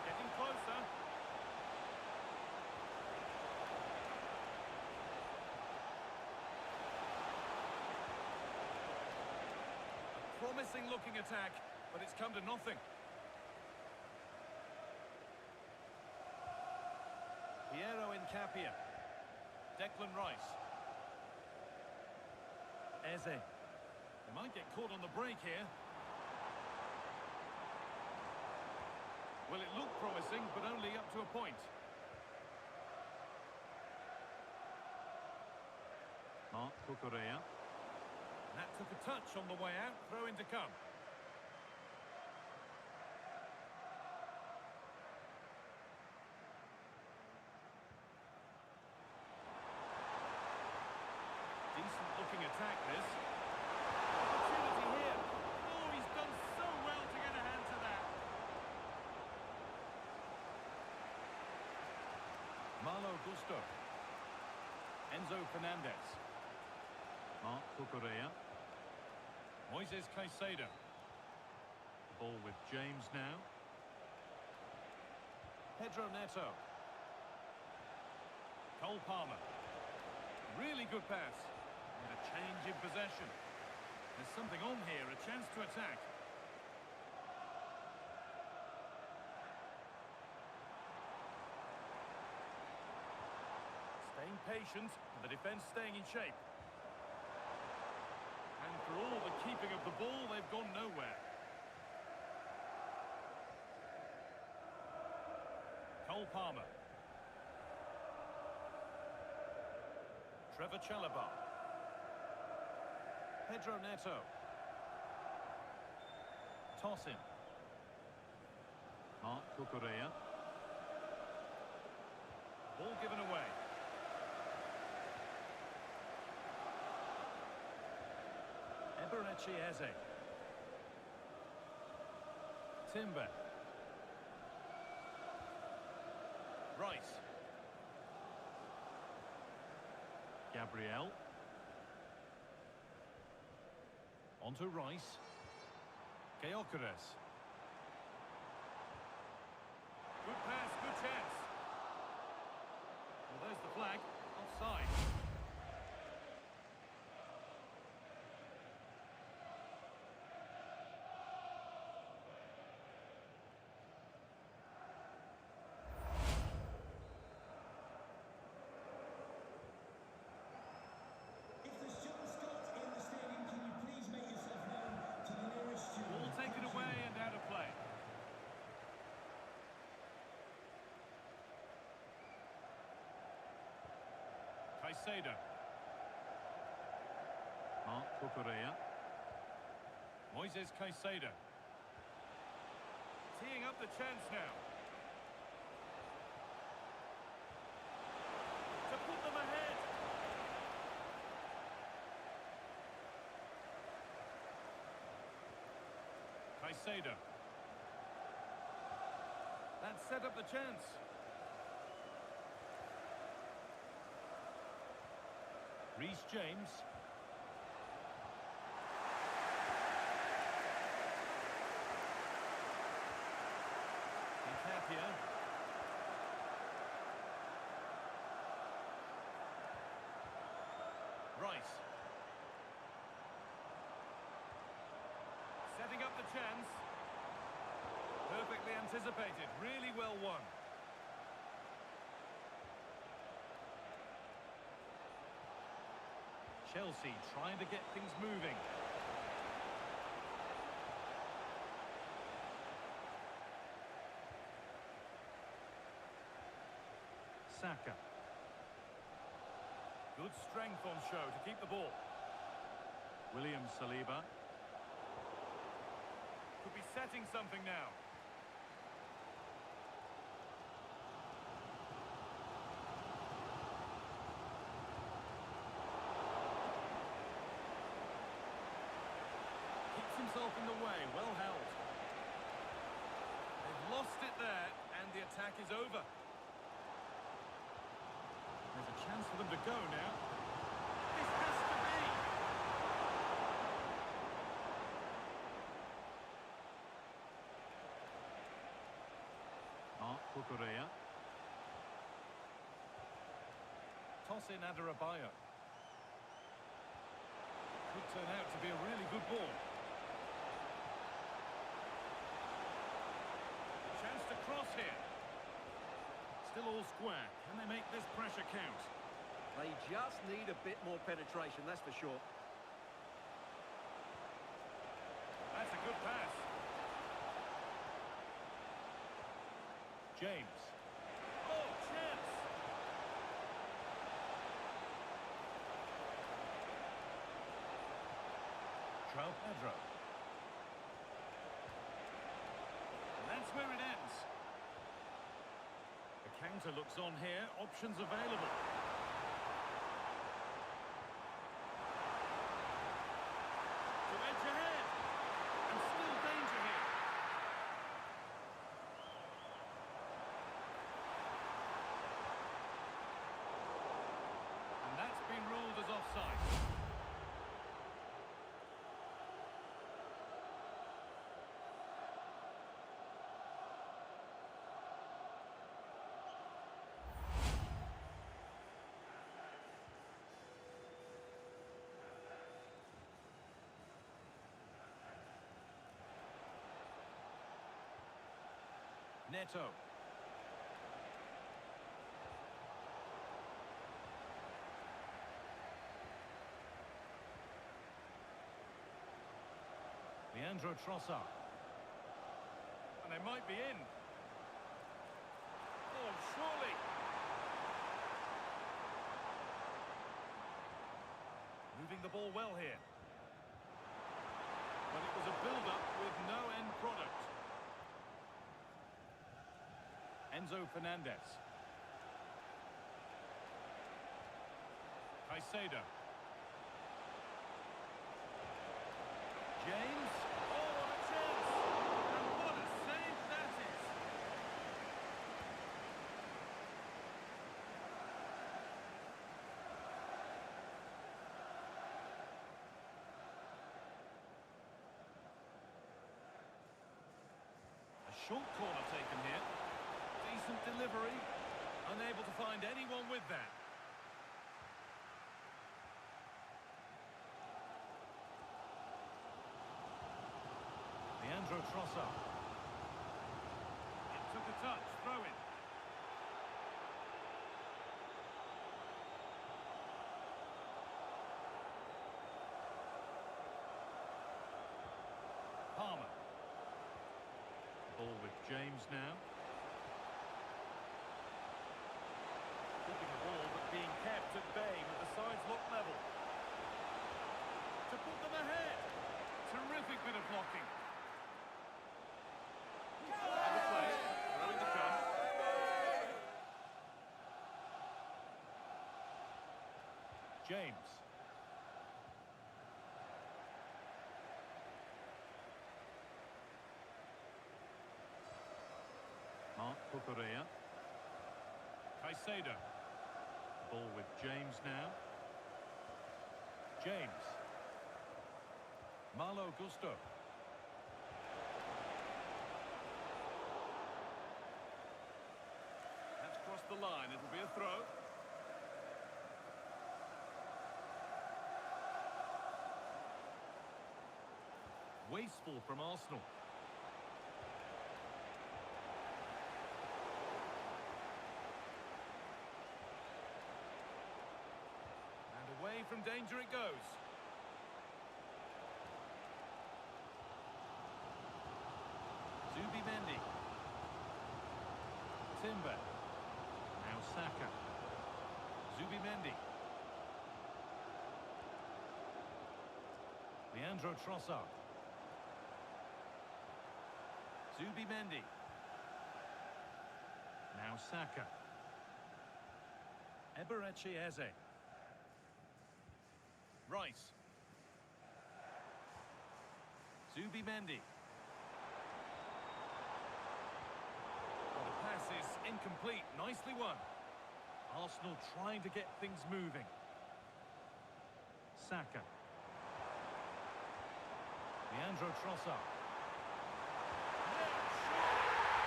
Getting closer. A promising looking attack, but it's come to nothing. Piero Incapia. Declan Rice. Eze. They might get caught on the break here. Well, it looked promising, but only up to a point. Mark Cucurella. That took a touch on the way out. Throw in to come. Decent looking attack, this. Opportunity here. Oh, he's done so well to get a hand to that. Malo Gusto. Enzo Fernandez. Mark Cucurella. Moises Caicedo. The ball with James now. Pedro Neto. Cole Palmer. Really good pass. And a change in possession. There's something on here, a chance to attack. Staying patient, and the defence staying in shape. And for all the keeping of the ball, they've gone nowhere. Cole Palmer. Trevor Chalobah. Pedro Neto. Toss in. Mark Cucurella. Ball given away. Eberechi Eze. Timber. Rice. Gabriel. On to Rice. Gyökeres. Good pass, good chance. Well, there's the flag. Offside. If there's John Scott in the stadium, can you please make yourself known to the nearest steward? Ball taken away and out of play. Caicedo. Mark Cucurella. Moises Caicedo. Teeing up the chance now. To put them ahead. Caicedo. That set up the chance. Reece James. Incapia. Rice. Setting up the chance. Perfectly anticipated. Really well won. Chelsea trying to get things moving. Saka. Good strength on show to keep the ball. William Saliba. Could be setting something now. the attack is over. There's a chance for them to go now. This has to be. Kukurea. Toss in Adarabioyo. Could turn out to be a really good ball. Chance to cross here. Still all square. Can they make this pressure count? They just need a bit more penetration, that's for sure. That's a good pass. James. Oh, chance! João Pedro. And that's where it ends. The counter looks on here. Options available. To edge ahead. And still danger here. And that's been ruled as offside. Neto. Leandro Trossard. And they might be in. Oh, surely. Moving the ball well here. But it was a build-up with no end product. Enzo Fernandez. Caicedo. James. Oh, what a chance! And what a save that is! A short corner taken here. Decent delivery. Unable to find anyone with that. Leandro Trossard. It took a touch. Throw in. Palmer. Ball with James now. Keeping the ball but being kept at bay with the sides look level. To put them ahead. Terrific bit of blocking. And the play, throwing to come. James. Kukurea. Caicedo. Ball with James now. James. Malo Gusto. That's crossed the line. It'll be a throw. Wasteful from Arsenal. Away from danger it goes. Zubimendi. Timber. Now Saka. Zubimendi. Leandro Trossard. Zubimendi. Now Saka. Eberechi Eze. Rice. Zubimendi. And the pass incomplete. Nicely won. Arsenal trying to get things moving. Saka. Leandro Trossard.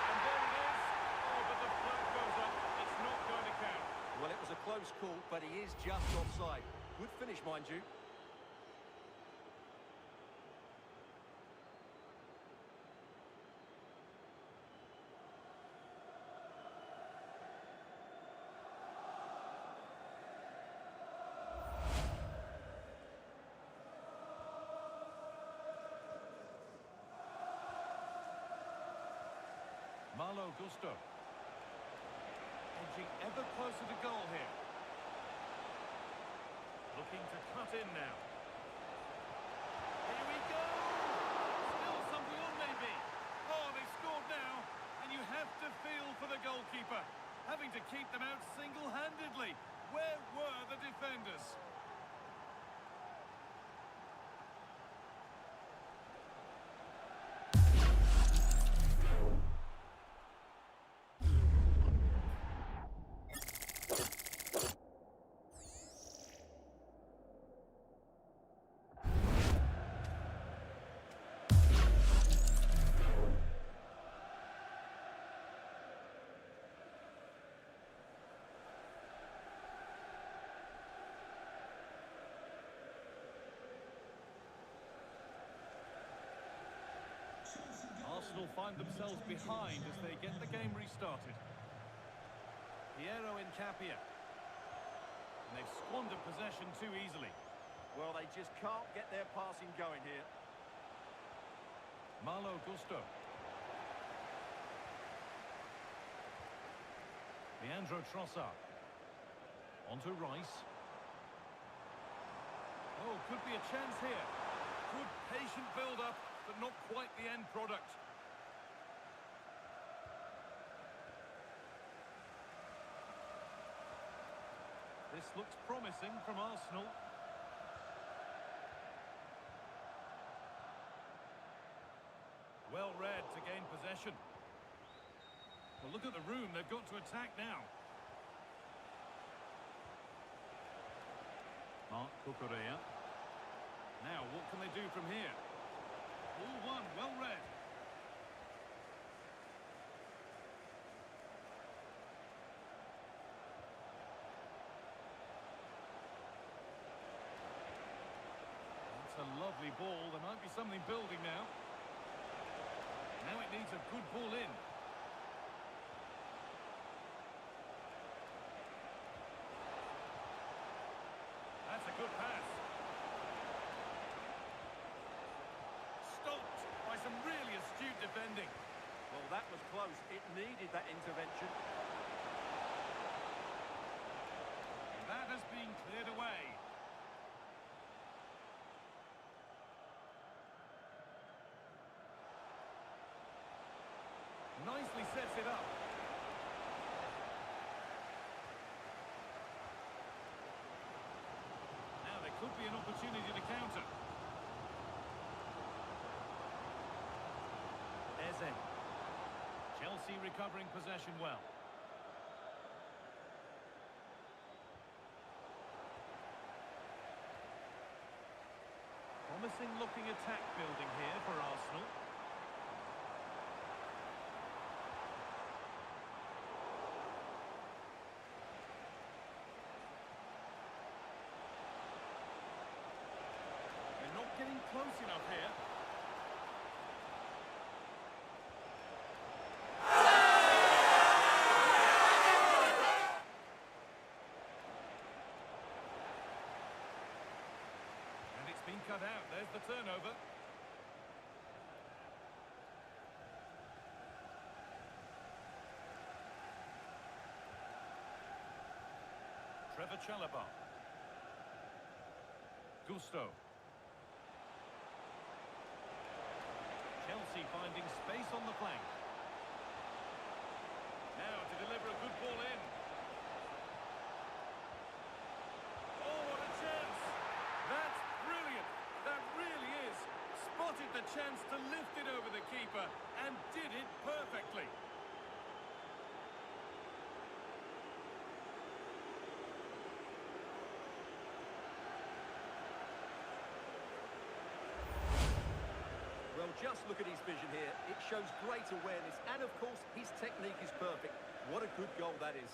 And there it is. Oh, but the flag goes up. It's not going to count. Well, it was a close call, but he is just offside. Good finish, mind you. Malo Gusto. Edging ever closer to goal here. Looking to cut in now. Here we go! Still something on maybe. Oh, they've scored now. And you have to feel for the goalkeeper. Having to keep them out single-handedly. Where were the defenders? Arsenal find themselves behind as they get the game restarted. Piero Incapia. And they've squandered possession too easily. Well, they just can't get their passing going here. Malo Gusto. Leandro Trossard. Onto Rice. Oh, could be a chance here. Good patient build-up, but not quite the end product. This looks promising from Arsenal. Well read to gain possession. Well, look at the room they've got to attack now. Mark Cucurella. Now, what can they do from here? All one, well read. That's a lovely ball. There might be something building now. Now it needs a good ball in. That's a good pass. Stopped by some really astute defending. Well, that was close. It needed that intervention. That has been cleared away. Nicely sets it up. Now there could be an opportunity to counter. Eze. Chelsea recovering possession well. Promising looking attack building here for Arsenal. Getting close enough here. And it's been cut out. There's the turnover. Trevor Chalobah. Gusto. Chelsea finding space on the flank. Now to deliver a good ball in. Oh, what a chance! That's brilliant! That really is. Spotted the chance to lift it over the keeper and did it perfectly. look at his vision here. It shows great awareness, and of course, his technique is perfect. What a good goal that is.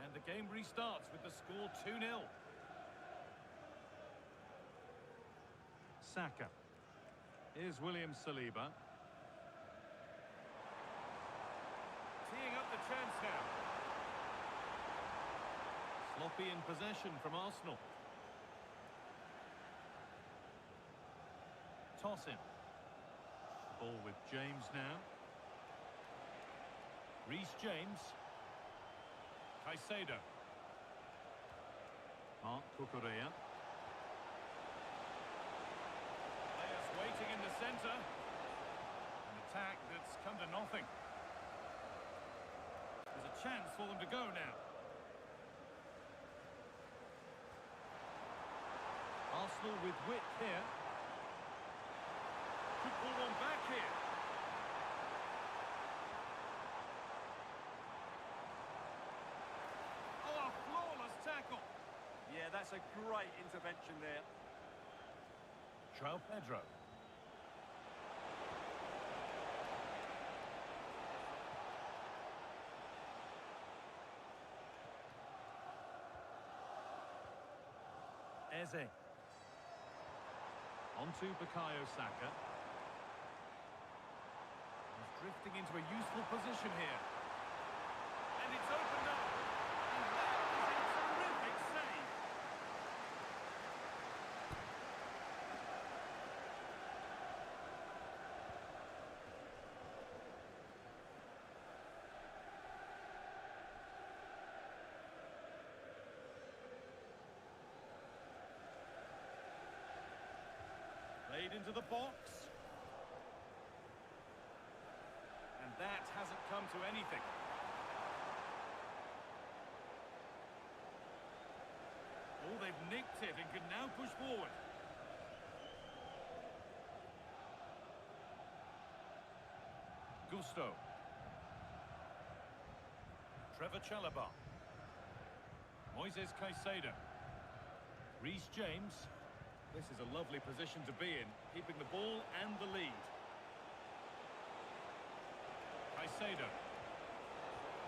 And the game restarts with the score 2-0. Saka. Here's William Saliba. Teeing up the chance now. Sloppy in possession from Arsenal. Toss in. Ball with James now. Reece James. Caicedo. Mark Cucurella. Players waiting in the centre. An attack that's come to nothing. There's a chance for them to go now. Arsenal with width here. Could pull one back here. Oh, a flawless tackle. Yeah, that's a great intervention there. João Pedro. Eze. On to Bukayo Saka. He's drifting into a useful position here. And it's opened up. And that is a terrific save. Played into the box. And that hasn't come to anything. Oh, they've nicked it and can now push forward. Gusto. Trevor Chalobah. Moises Caicedo. Reece James. This is a lovely position to be in, keeping the ball and the lead. Caicedo.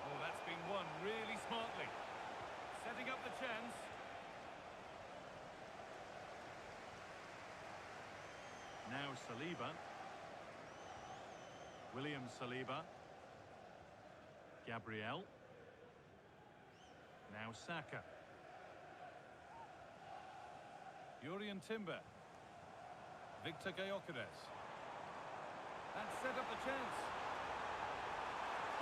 Oh, that's been won really smartly. Setting up the chance. Now Saliba. William Saliba. Gabriel. Now Saka. Jurriën Timber. Victor Gyökeres. That set up the chance.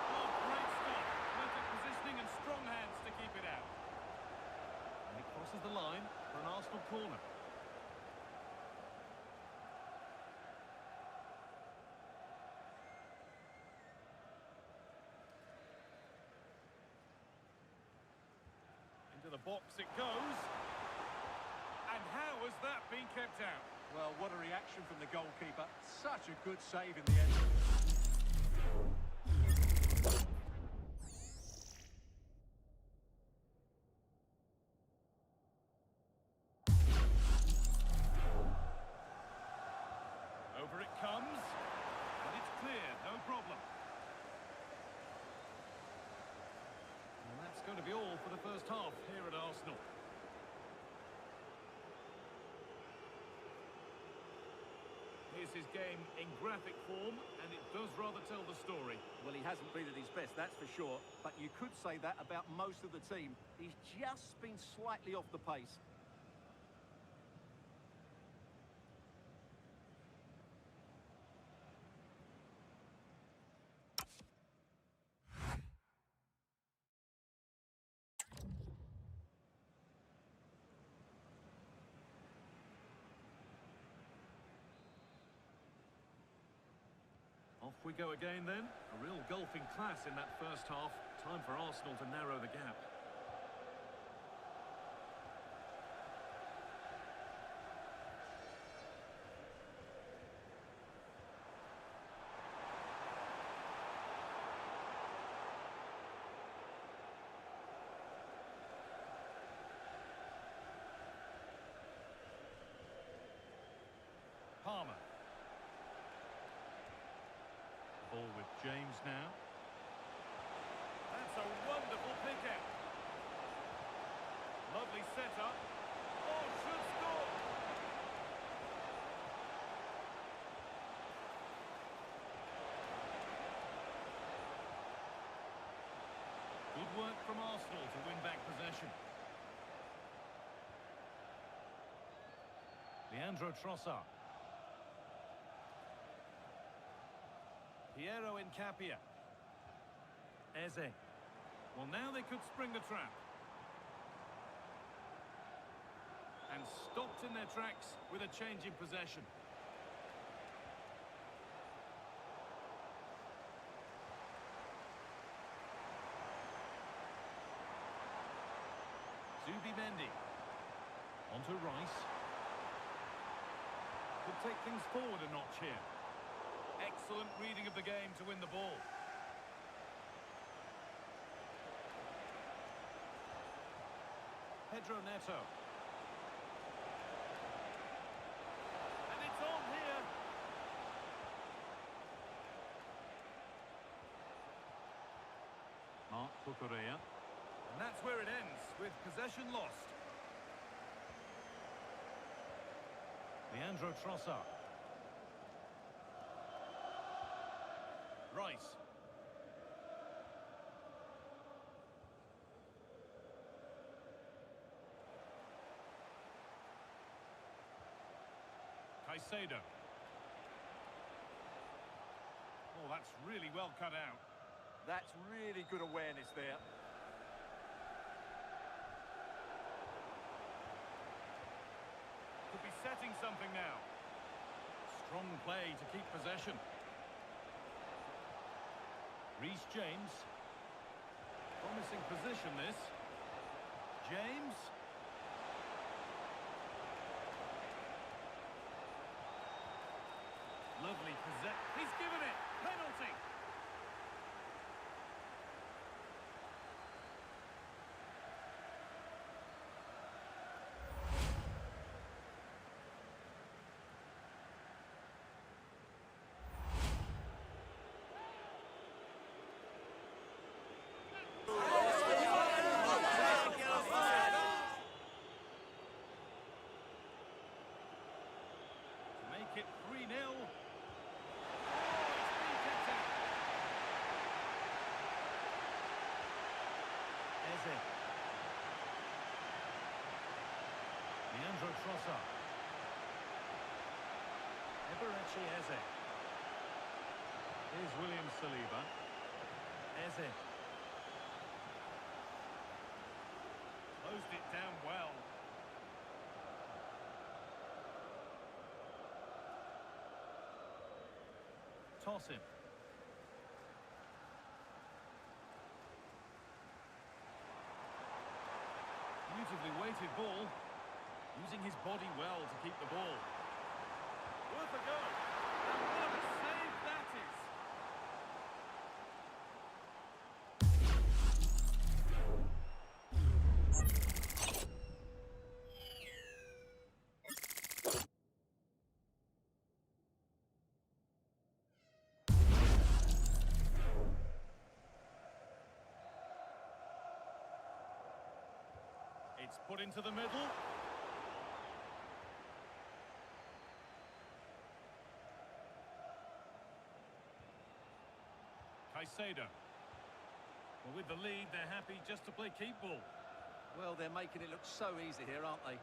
Oh, great stop. Perfect positioning and strong hands to keep it out. And it crosses the line for an Arsenal corner. Into the box it goes. And how has that been kept out? Well, what a reaction from the goalkeeper. Such a good save in the end. Over it comes. And it's clear, no problem. And that's going to be all for the first half here at Arsenal. Here's his game in graphic form, and it does rather tell the story. Well, he hasn't been at his best, that's for sure. But you could say that about most of the team. He's just been slightly off the pace. Off we go again then. A real golfing class in that first half. Time for Arsenal to narrow the gap. James now. That's a wonderful pick out. Lovely setup. Oh, should score. Good work from Arsenal to win back possession. Leandro Trossard. Piero Incapia. Eze. Well, now they could spring the trap. And stopped in their tracks with a change in possession. Zubimendi. On to Rice. Could take things forward a notch here. Excellent reading of the game to win the ball. Pedro Neto. And it's on here. Marc Cucurella. And that's where it ends, with possession lost. Leandro Trossard. Rice. Caicedo. Oh, that's really well cut out. That's really good awareness there. Could be setting something now. Strong play to keep possession. Reece James. Promising position, this. James. Lovely possession. He's given it. Penalty. Make it 3-0. Oh, it's been kept out. Eze. Leandro Trossard. Eberechi Eze. Here's William Saliba. Eze. Closed it down well. Toss him. Beautifully weighted ball. Using his body well to keep the ball. Worth a go. And what a save that is. It's put into the middle. Caicedo. Well, with the lead, they're happy just to play keep ball. Well, they're making it look so easy here, aren't they?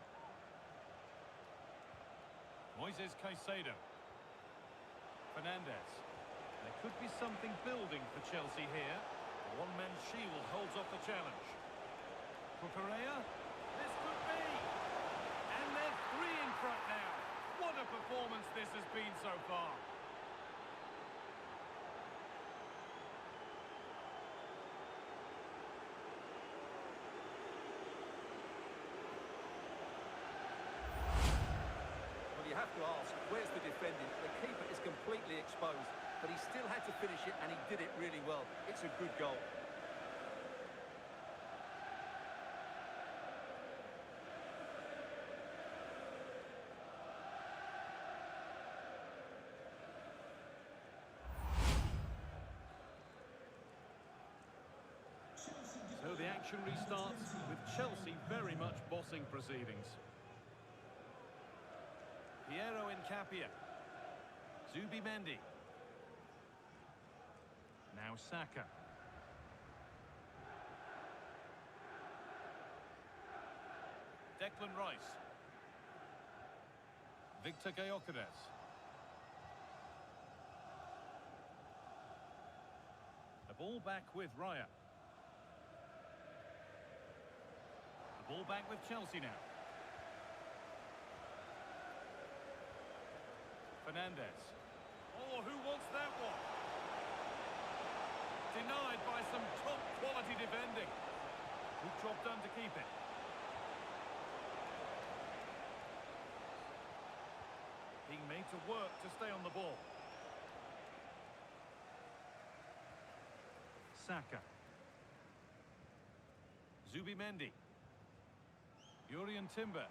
Moises Caicedo. Fernandez. There could be something building for Chelsea here. The one-man shield holds off the challenge. Cucurella. This could be. And they're 3 in front now. What a performance this has been so far. Well, you have to ask, where's the defending? The keeper is completely exposed, but he still had to finish it, and he did it really well. It's a good goal. action restarts with Chelsea very much bossing proceedings. Piero Incapia. Zubimendi. Now Saka. Declan Rice. Victor Gyökeres. The ball back with Raya. The ball back with Chelsea now. Fernandes. Oh, who wants that one? Denied by some top-quality defending. Good job done to keep it. Being made to work to stay on the ball. Saka. Zubimendi. Jurriën Timber.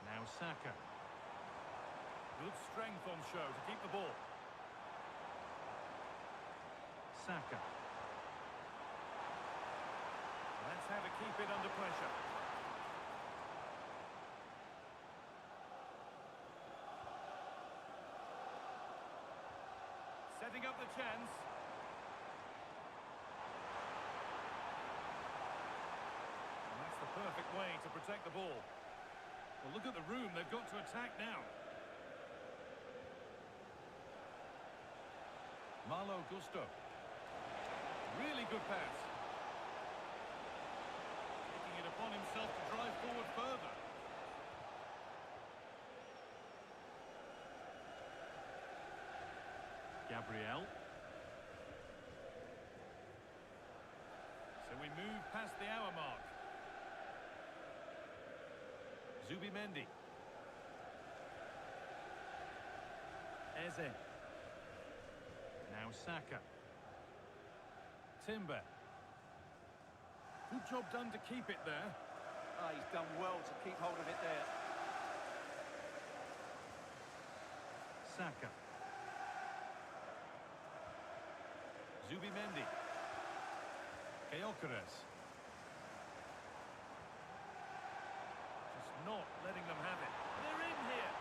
Now Saka. Good strength on show to keep the ball. Saka. That's how to keep it under pressure. Setting up the chance. And that's the perfect way to protect the ball. Well, look at the room they've got to attack now. Malo Gusto. Really good pass. Taking it upon himself to drive forward further. Gabriel. So we move past the hour mark. Zubimendi. Eze. Now Saka. Timber. Good job done to keep it there. Ah, he's done well to keep hold of it there. Saka. Zubimendi. Gyökeres. Just not letting them have it. They're in here.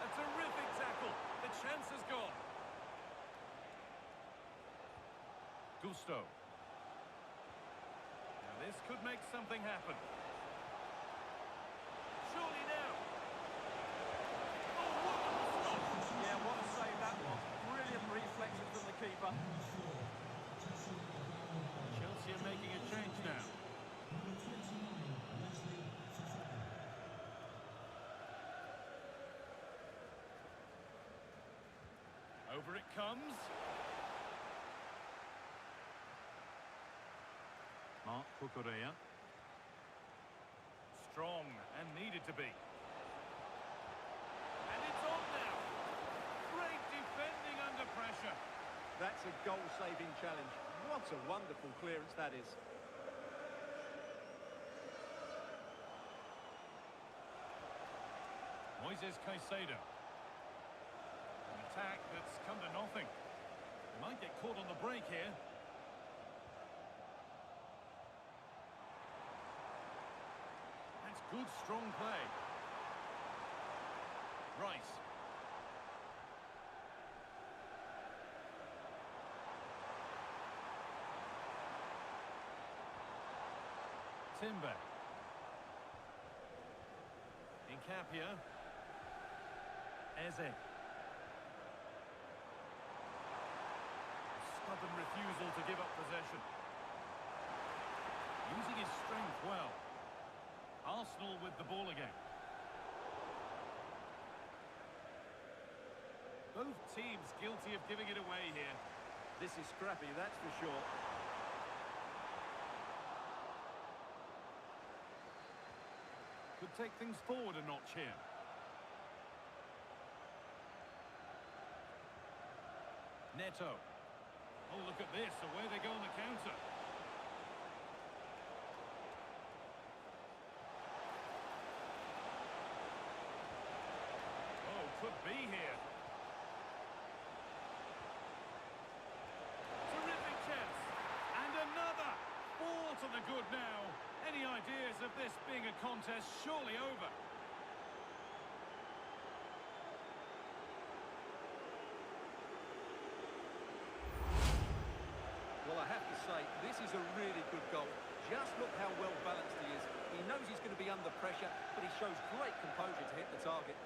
A terrific tackle. The chance has gone. Gusto. Now this could make something happen. Surely now. Oh, wonderful stop. Yeah, what a save that was. Brilliant reflection from the keeper. Chelsea are making a change now. Over it comes. Mark Cucurella. Strong and needed to be. And it's on now. Great defending under pressure. That's a goal-saving challenge. What a wonderful clearance that is. Moises Caicedo. An attack that's come to nothing. They might get caught on the break here. That's good, strong play. Rice. Timber. Incapia. Eze. Stubborn refusal to give up possession. Using his strength well. Arsenal with the ball again. Both teams guilty of giving it away here. This is scrappy, that's for sure. Could take things forward a notch here. Neto. Oh, look at this. Away they go on the counter. Oh, could be here. good now. Any ideas of this being a contest surely over? Well, I have to say, this is a really good goal. Just look how well balanced he is. He knows he's going to be under pressure, but he shows great composure to hit the target.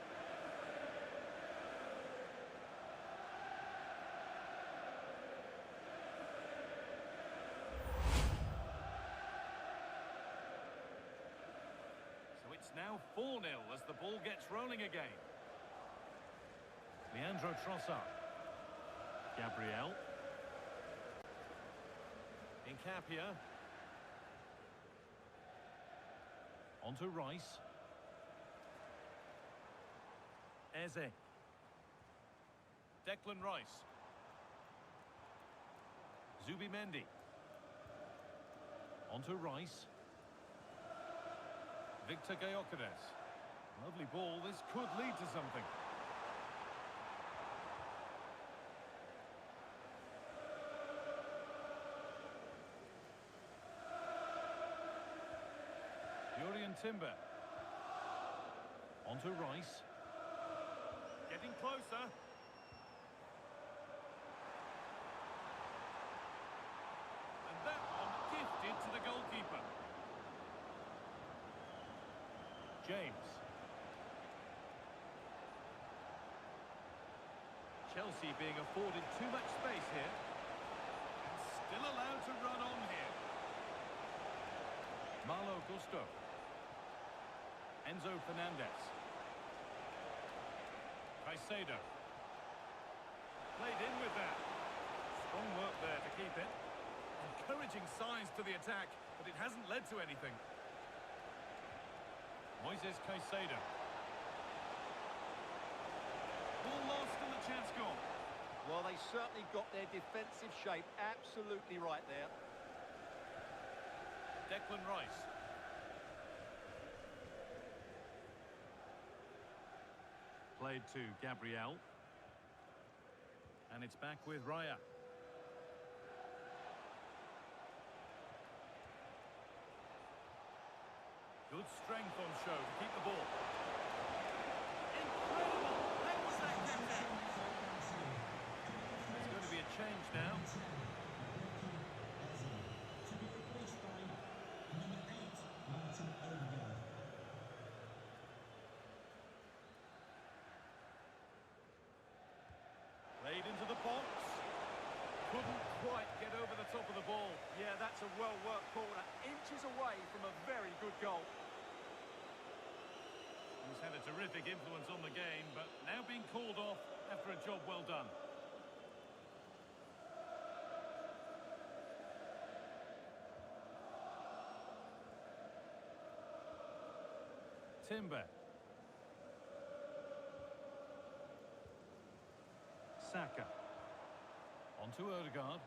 So it's now 4-0 as the ball gets rolling again. Leandro Trossard. Gabriel. Incapia. On to Rice. Eze. Declan Rice. Zubimendi. On to Rice. Victor Gyökeres. Lovely ball. This could lead to something. Timber. On to Rice. Getting closer. And that one gifted to the goalkeeper. James. Chelsea being afforded too much space here. And still allowed to run on here. Malo Gusto. Enzo Fernandez. Caicedo. Played in with that. Strong work there to keep it. Encouraging signs to the attack, but it hasn't led to anything. Moises Caicedo. Ball lost and the chance gone. Well, they certainly got their defensive shape absolutely right there. Declan Rice. Played to Gabriel. And it's back with Raya. Good strength on show to keep the ball. Incredible! How was that kept in? There's going to be a change now. Played into the box. Couldn't quite get over the top of the ball. Yeah, that's a well-worked corner. Inches away from a very good goal. He's had a terrific influence on the game, but now being called off after a job well done. Timber. Saka. On to Odegaard.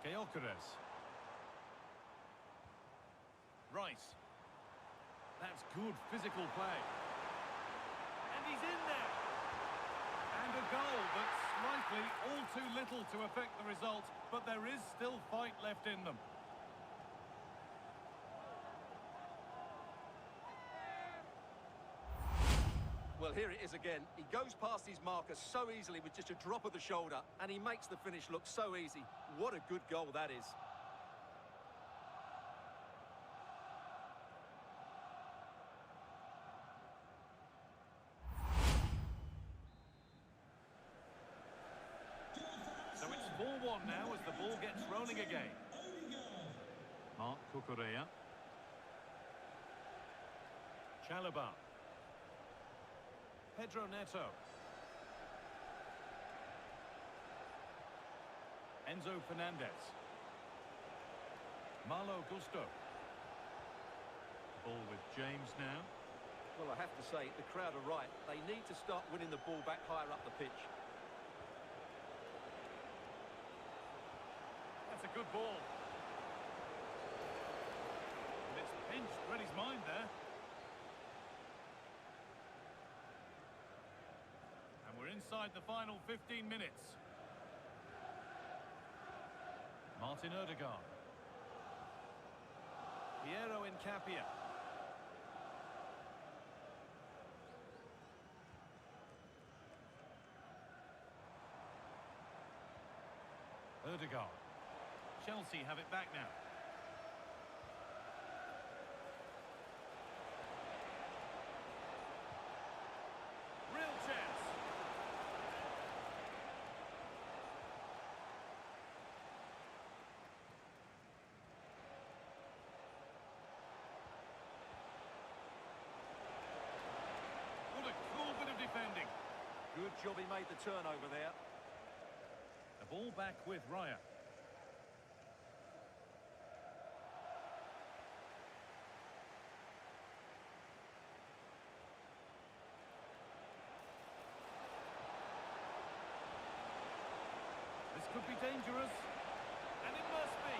Gyökeres. Rice. That's good physical play. And he's in there. And a goal, but slightly all too little to affect the result, but there is still fight left in them. Well, here it is again. He goes past his marker so easily with just a drop of the shoulder, and he makes the finish look so easy. What a good goal that is. So it's 4-1 now as the ball gets rolling again. Mark Cucurella. Chalobah. Pedro Neto. Enzo Fernandez. Malo Gusto. Ball with James now. Well, I have to say, the crowd are right. They need to start winning the ball back higher up the pitch. That's a good ball. And it's pinched Reddy's mind there. And we're inside the final 15 minutes. Martin Odegaard. Piero in Capia. Erdegaard. Chelsea have it back now. Real chance. What a cool bit of defending. Good job he made the turnover there. The ball back with Raya. This could be dangerous, and it must be.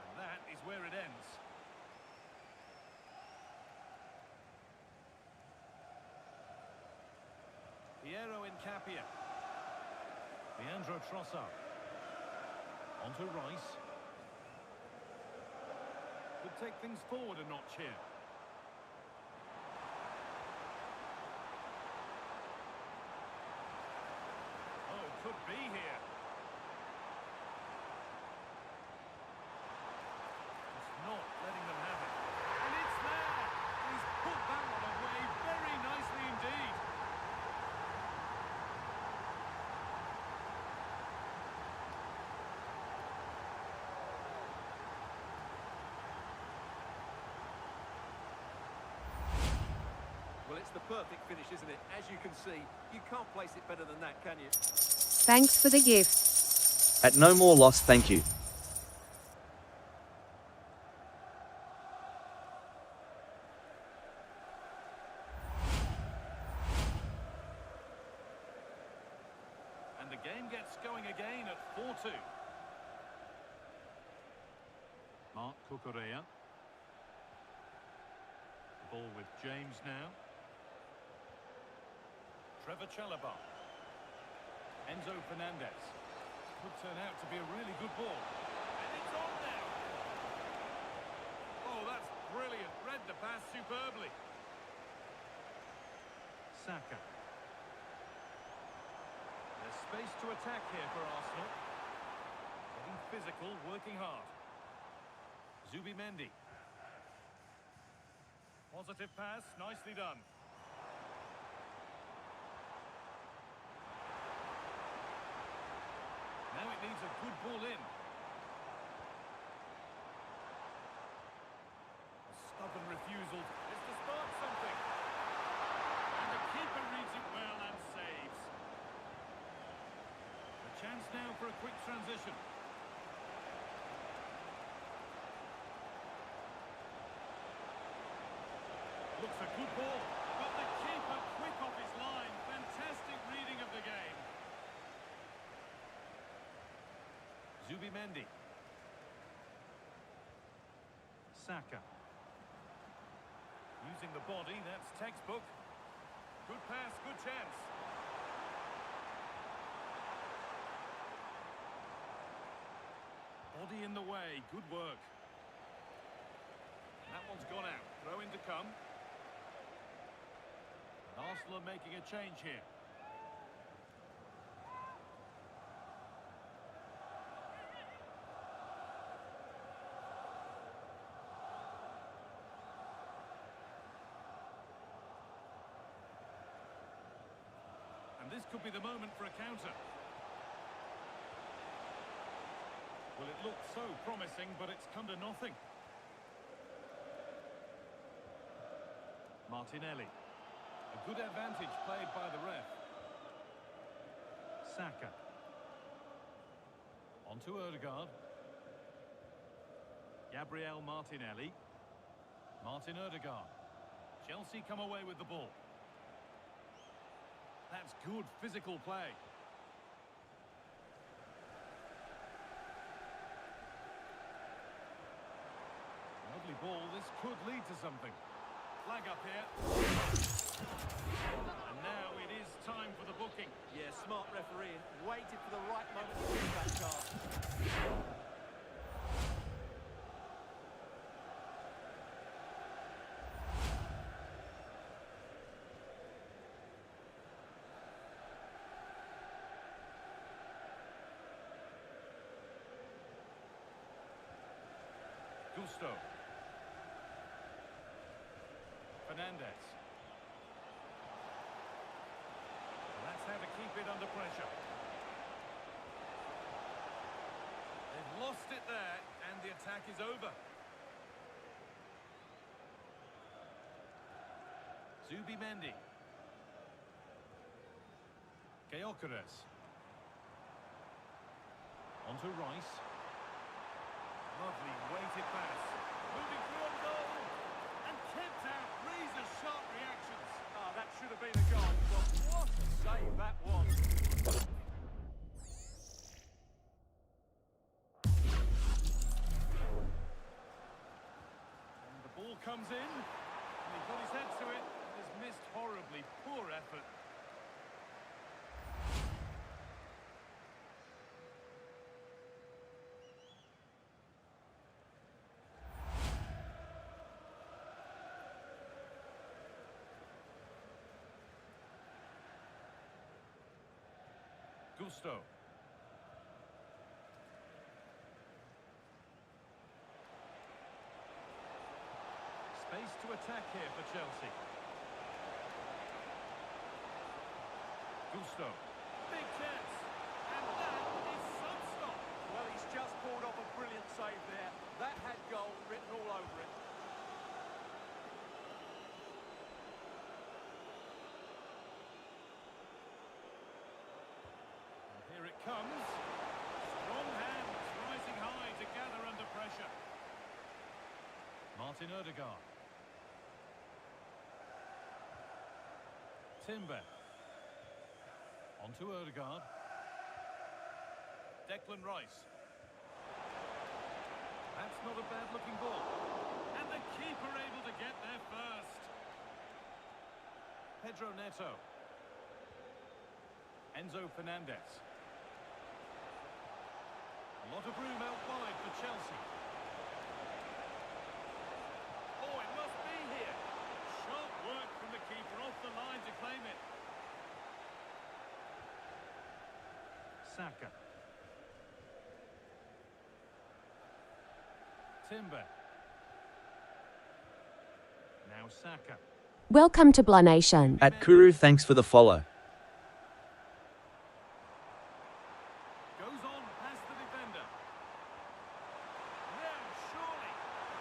And that is where it ends. Piero in Capia. Leandro Trossard. Onto Rice. Could take things forward a notch here. Oh, could be here. Just not letting them have it. And it's there! He's put that one away very nicely indeed. Well, it's the perfect finish, isn't it? As you can see, you can't place it better than that, can you? Thanks for the gift. At no more loss, thank you. And the game gets going again at 4-2. Mark Cucurella. The ball with James now. Trevor Chalobah. Enzo Fernandez. Could turn out to be a really good ball. And it's on now. Oh, that's brilliant. Read the pass superbly. Saka. There's space to attack here for Arsenal. Getting physical, working hard. Zubimendi. Positive pass, nicely done. Now it needs a good ball in. A stubborn refusal is to start something. And the keeper reads it well and saves. A chance now for a quick transition. Looks a good ball, but the keeper quick off his line. Fantastic reading of the game. Zubimendi. Saka. Using the body, that's textbook. Good pass, good chance. Body in the way, good work. That one's gone out. Throw in to come. And Arsenal are making a change here. And this could be the moment for a counter. Well, it looked so promising, but it's come to nothing. Martinelli. A good advantage played by the ref. Saka. Onto Erdegaard. Gabriel Martinelli. Martin Erdegaard. Chelsea come away with the ball. That's good physical play. Lovely ball. This could lead to something. Flag up here. And now it is time for the booking. Yeah, smart refereeing. Waited for the right moment to do that. Fernandez. That's how to keep it under pressure. They've lost it there, and the attack is over. Zubimendi. Gyökeres. On to Rice. Lovely weighted pass. Moving through on goal. And kept out. Razor-sharp reactions. Ah, that should have been a goal, but what a save that was. And the ball comes in. And he got his head to it. Has missed horribly. Poor effort. Gusto. Space to attack here for Chelsea. Gusto. Big chance. And that is some stop. Well, he's just pulled off a brilliant save there. That had goal written all over it. Here it comes. Strong hands rising high to gather under pressure. Martin Ødegaard. Timber. On to Ødegaard. Declan Rice. That's not a bad looking ball. And the keeper able to get there first. Pedro Neto. Enzo Fernandez. A lot of room out wide for Chelsea. Oh, it must be here. Sharp work from the keeper off the line to claim it. Saka. Timber. Now Saka. Welcome to Blah Nation. At Kuru, thanks for the follow. Goes on past the defender. Now, surely.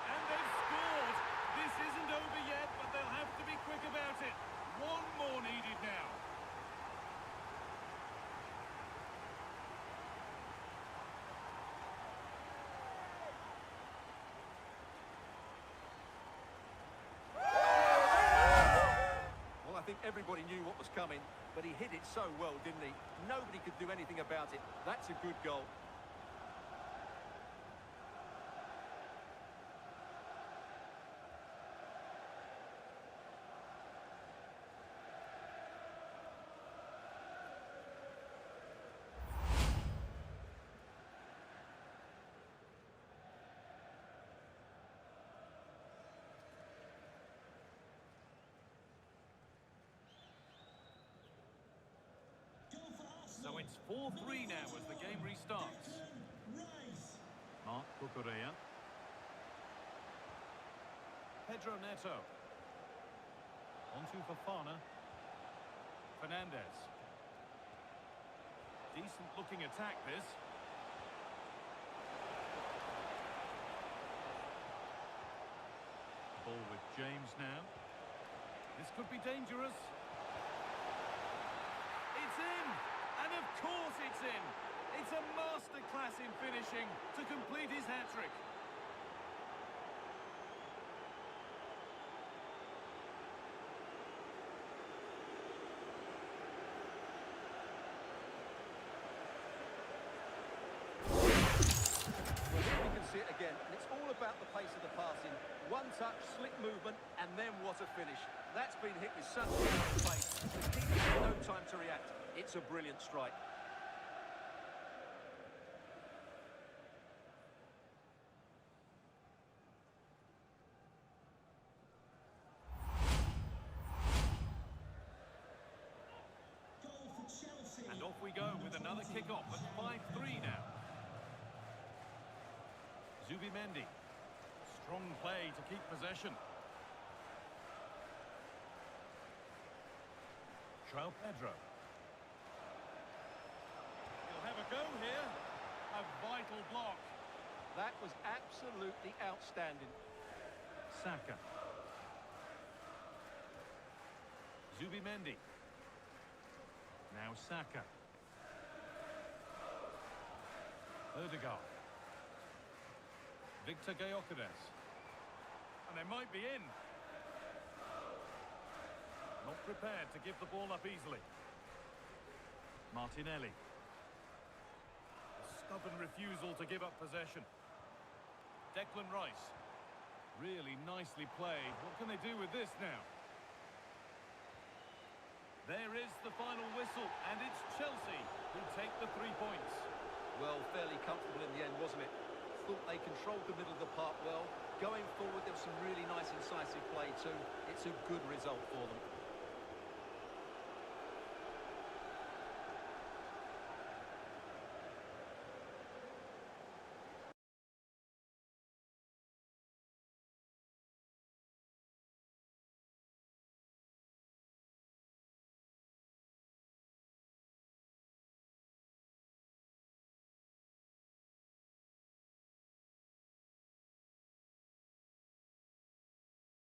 And they've scored. This isn't over yet, but they'll have to be quick about it. One more needed now. Well, I think everybody knew what was coming, but he hit it so well, didn't he? Nobody could do anything about it. That's a good goal. So it's 4-3 now as the game restarts. Marc Cucurella. Pedro Neto. On to Fofana. Fernandez. Decent looking attack this. Ball with James now. This could be dangerous. It's in! And of course it's in! It's a masterclass in finishing to complete his hat-trick. Well, here we can see it again, and it's all about the pace of the passing. One touch, slick movement, and then what a finish. That's been hit with such pace. The keeper had no time to react. It's a brilliant strike. Goal for Chelsea. And off we go with another kick-off at 5-3 now. Zubimendi. Strong play to keep possession. João Pedro. He'll have a go here. A vital block. That was absolutely outstanding. Saka. Zubimendi. Now Saka. Odegaard. Victor Gyökeres. And they might be in. Not prepared to give the ball up easily. Martinelli. A stubborn refusal to give up possession. Declan Rice. Really nicely played. What can they do with this now? There is the final whistle, and it's Chelsea who take the 3 points. Well, fairly comfortable in the end, wasn't it? Thought they controlled the middle of the park well. Going forward, there was some really nice incisive play too. It's a good result for them.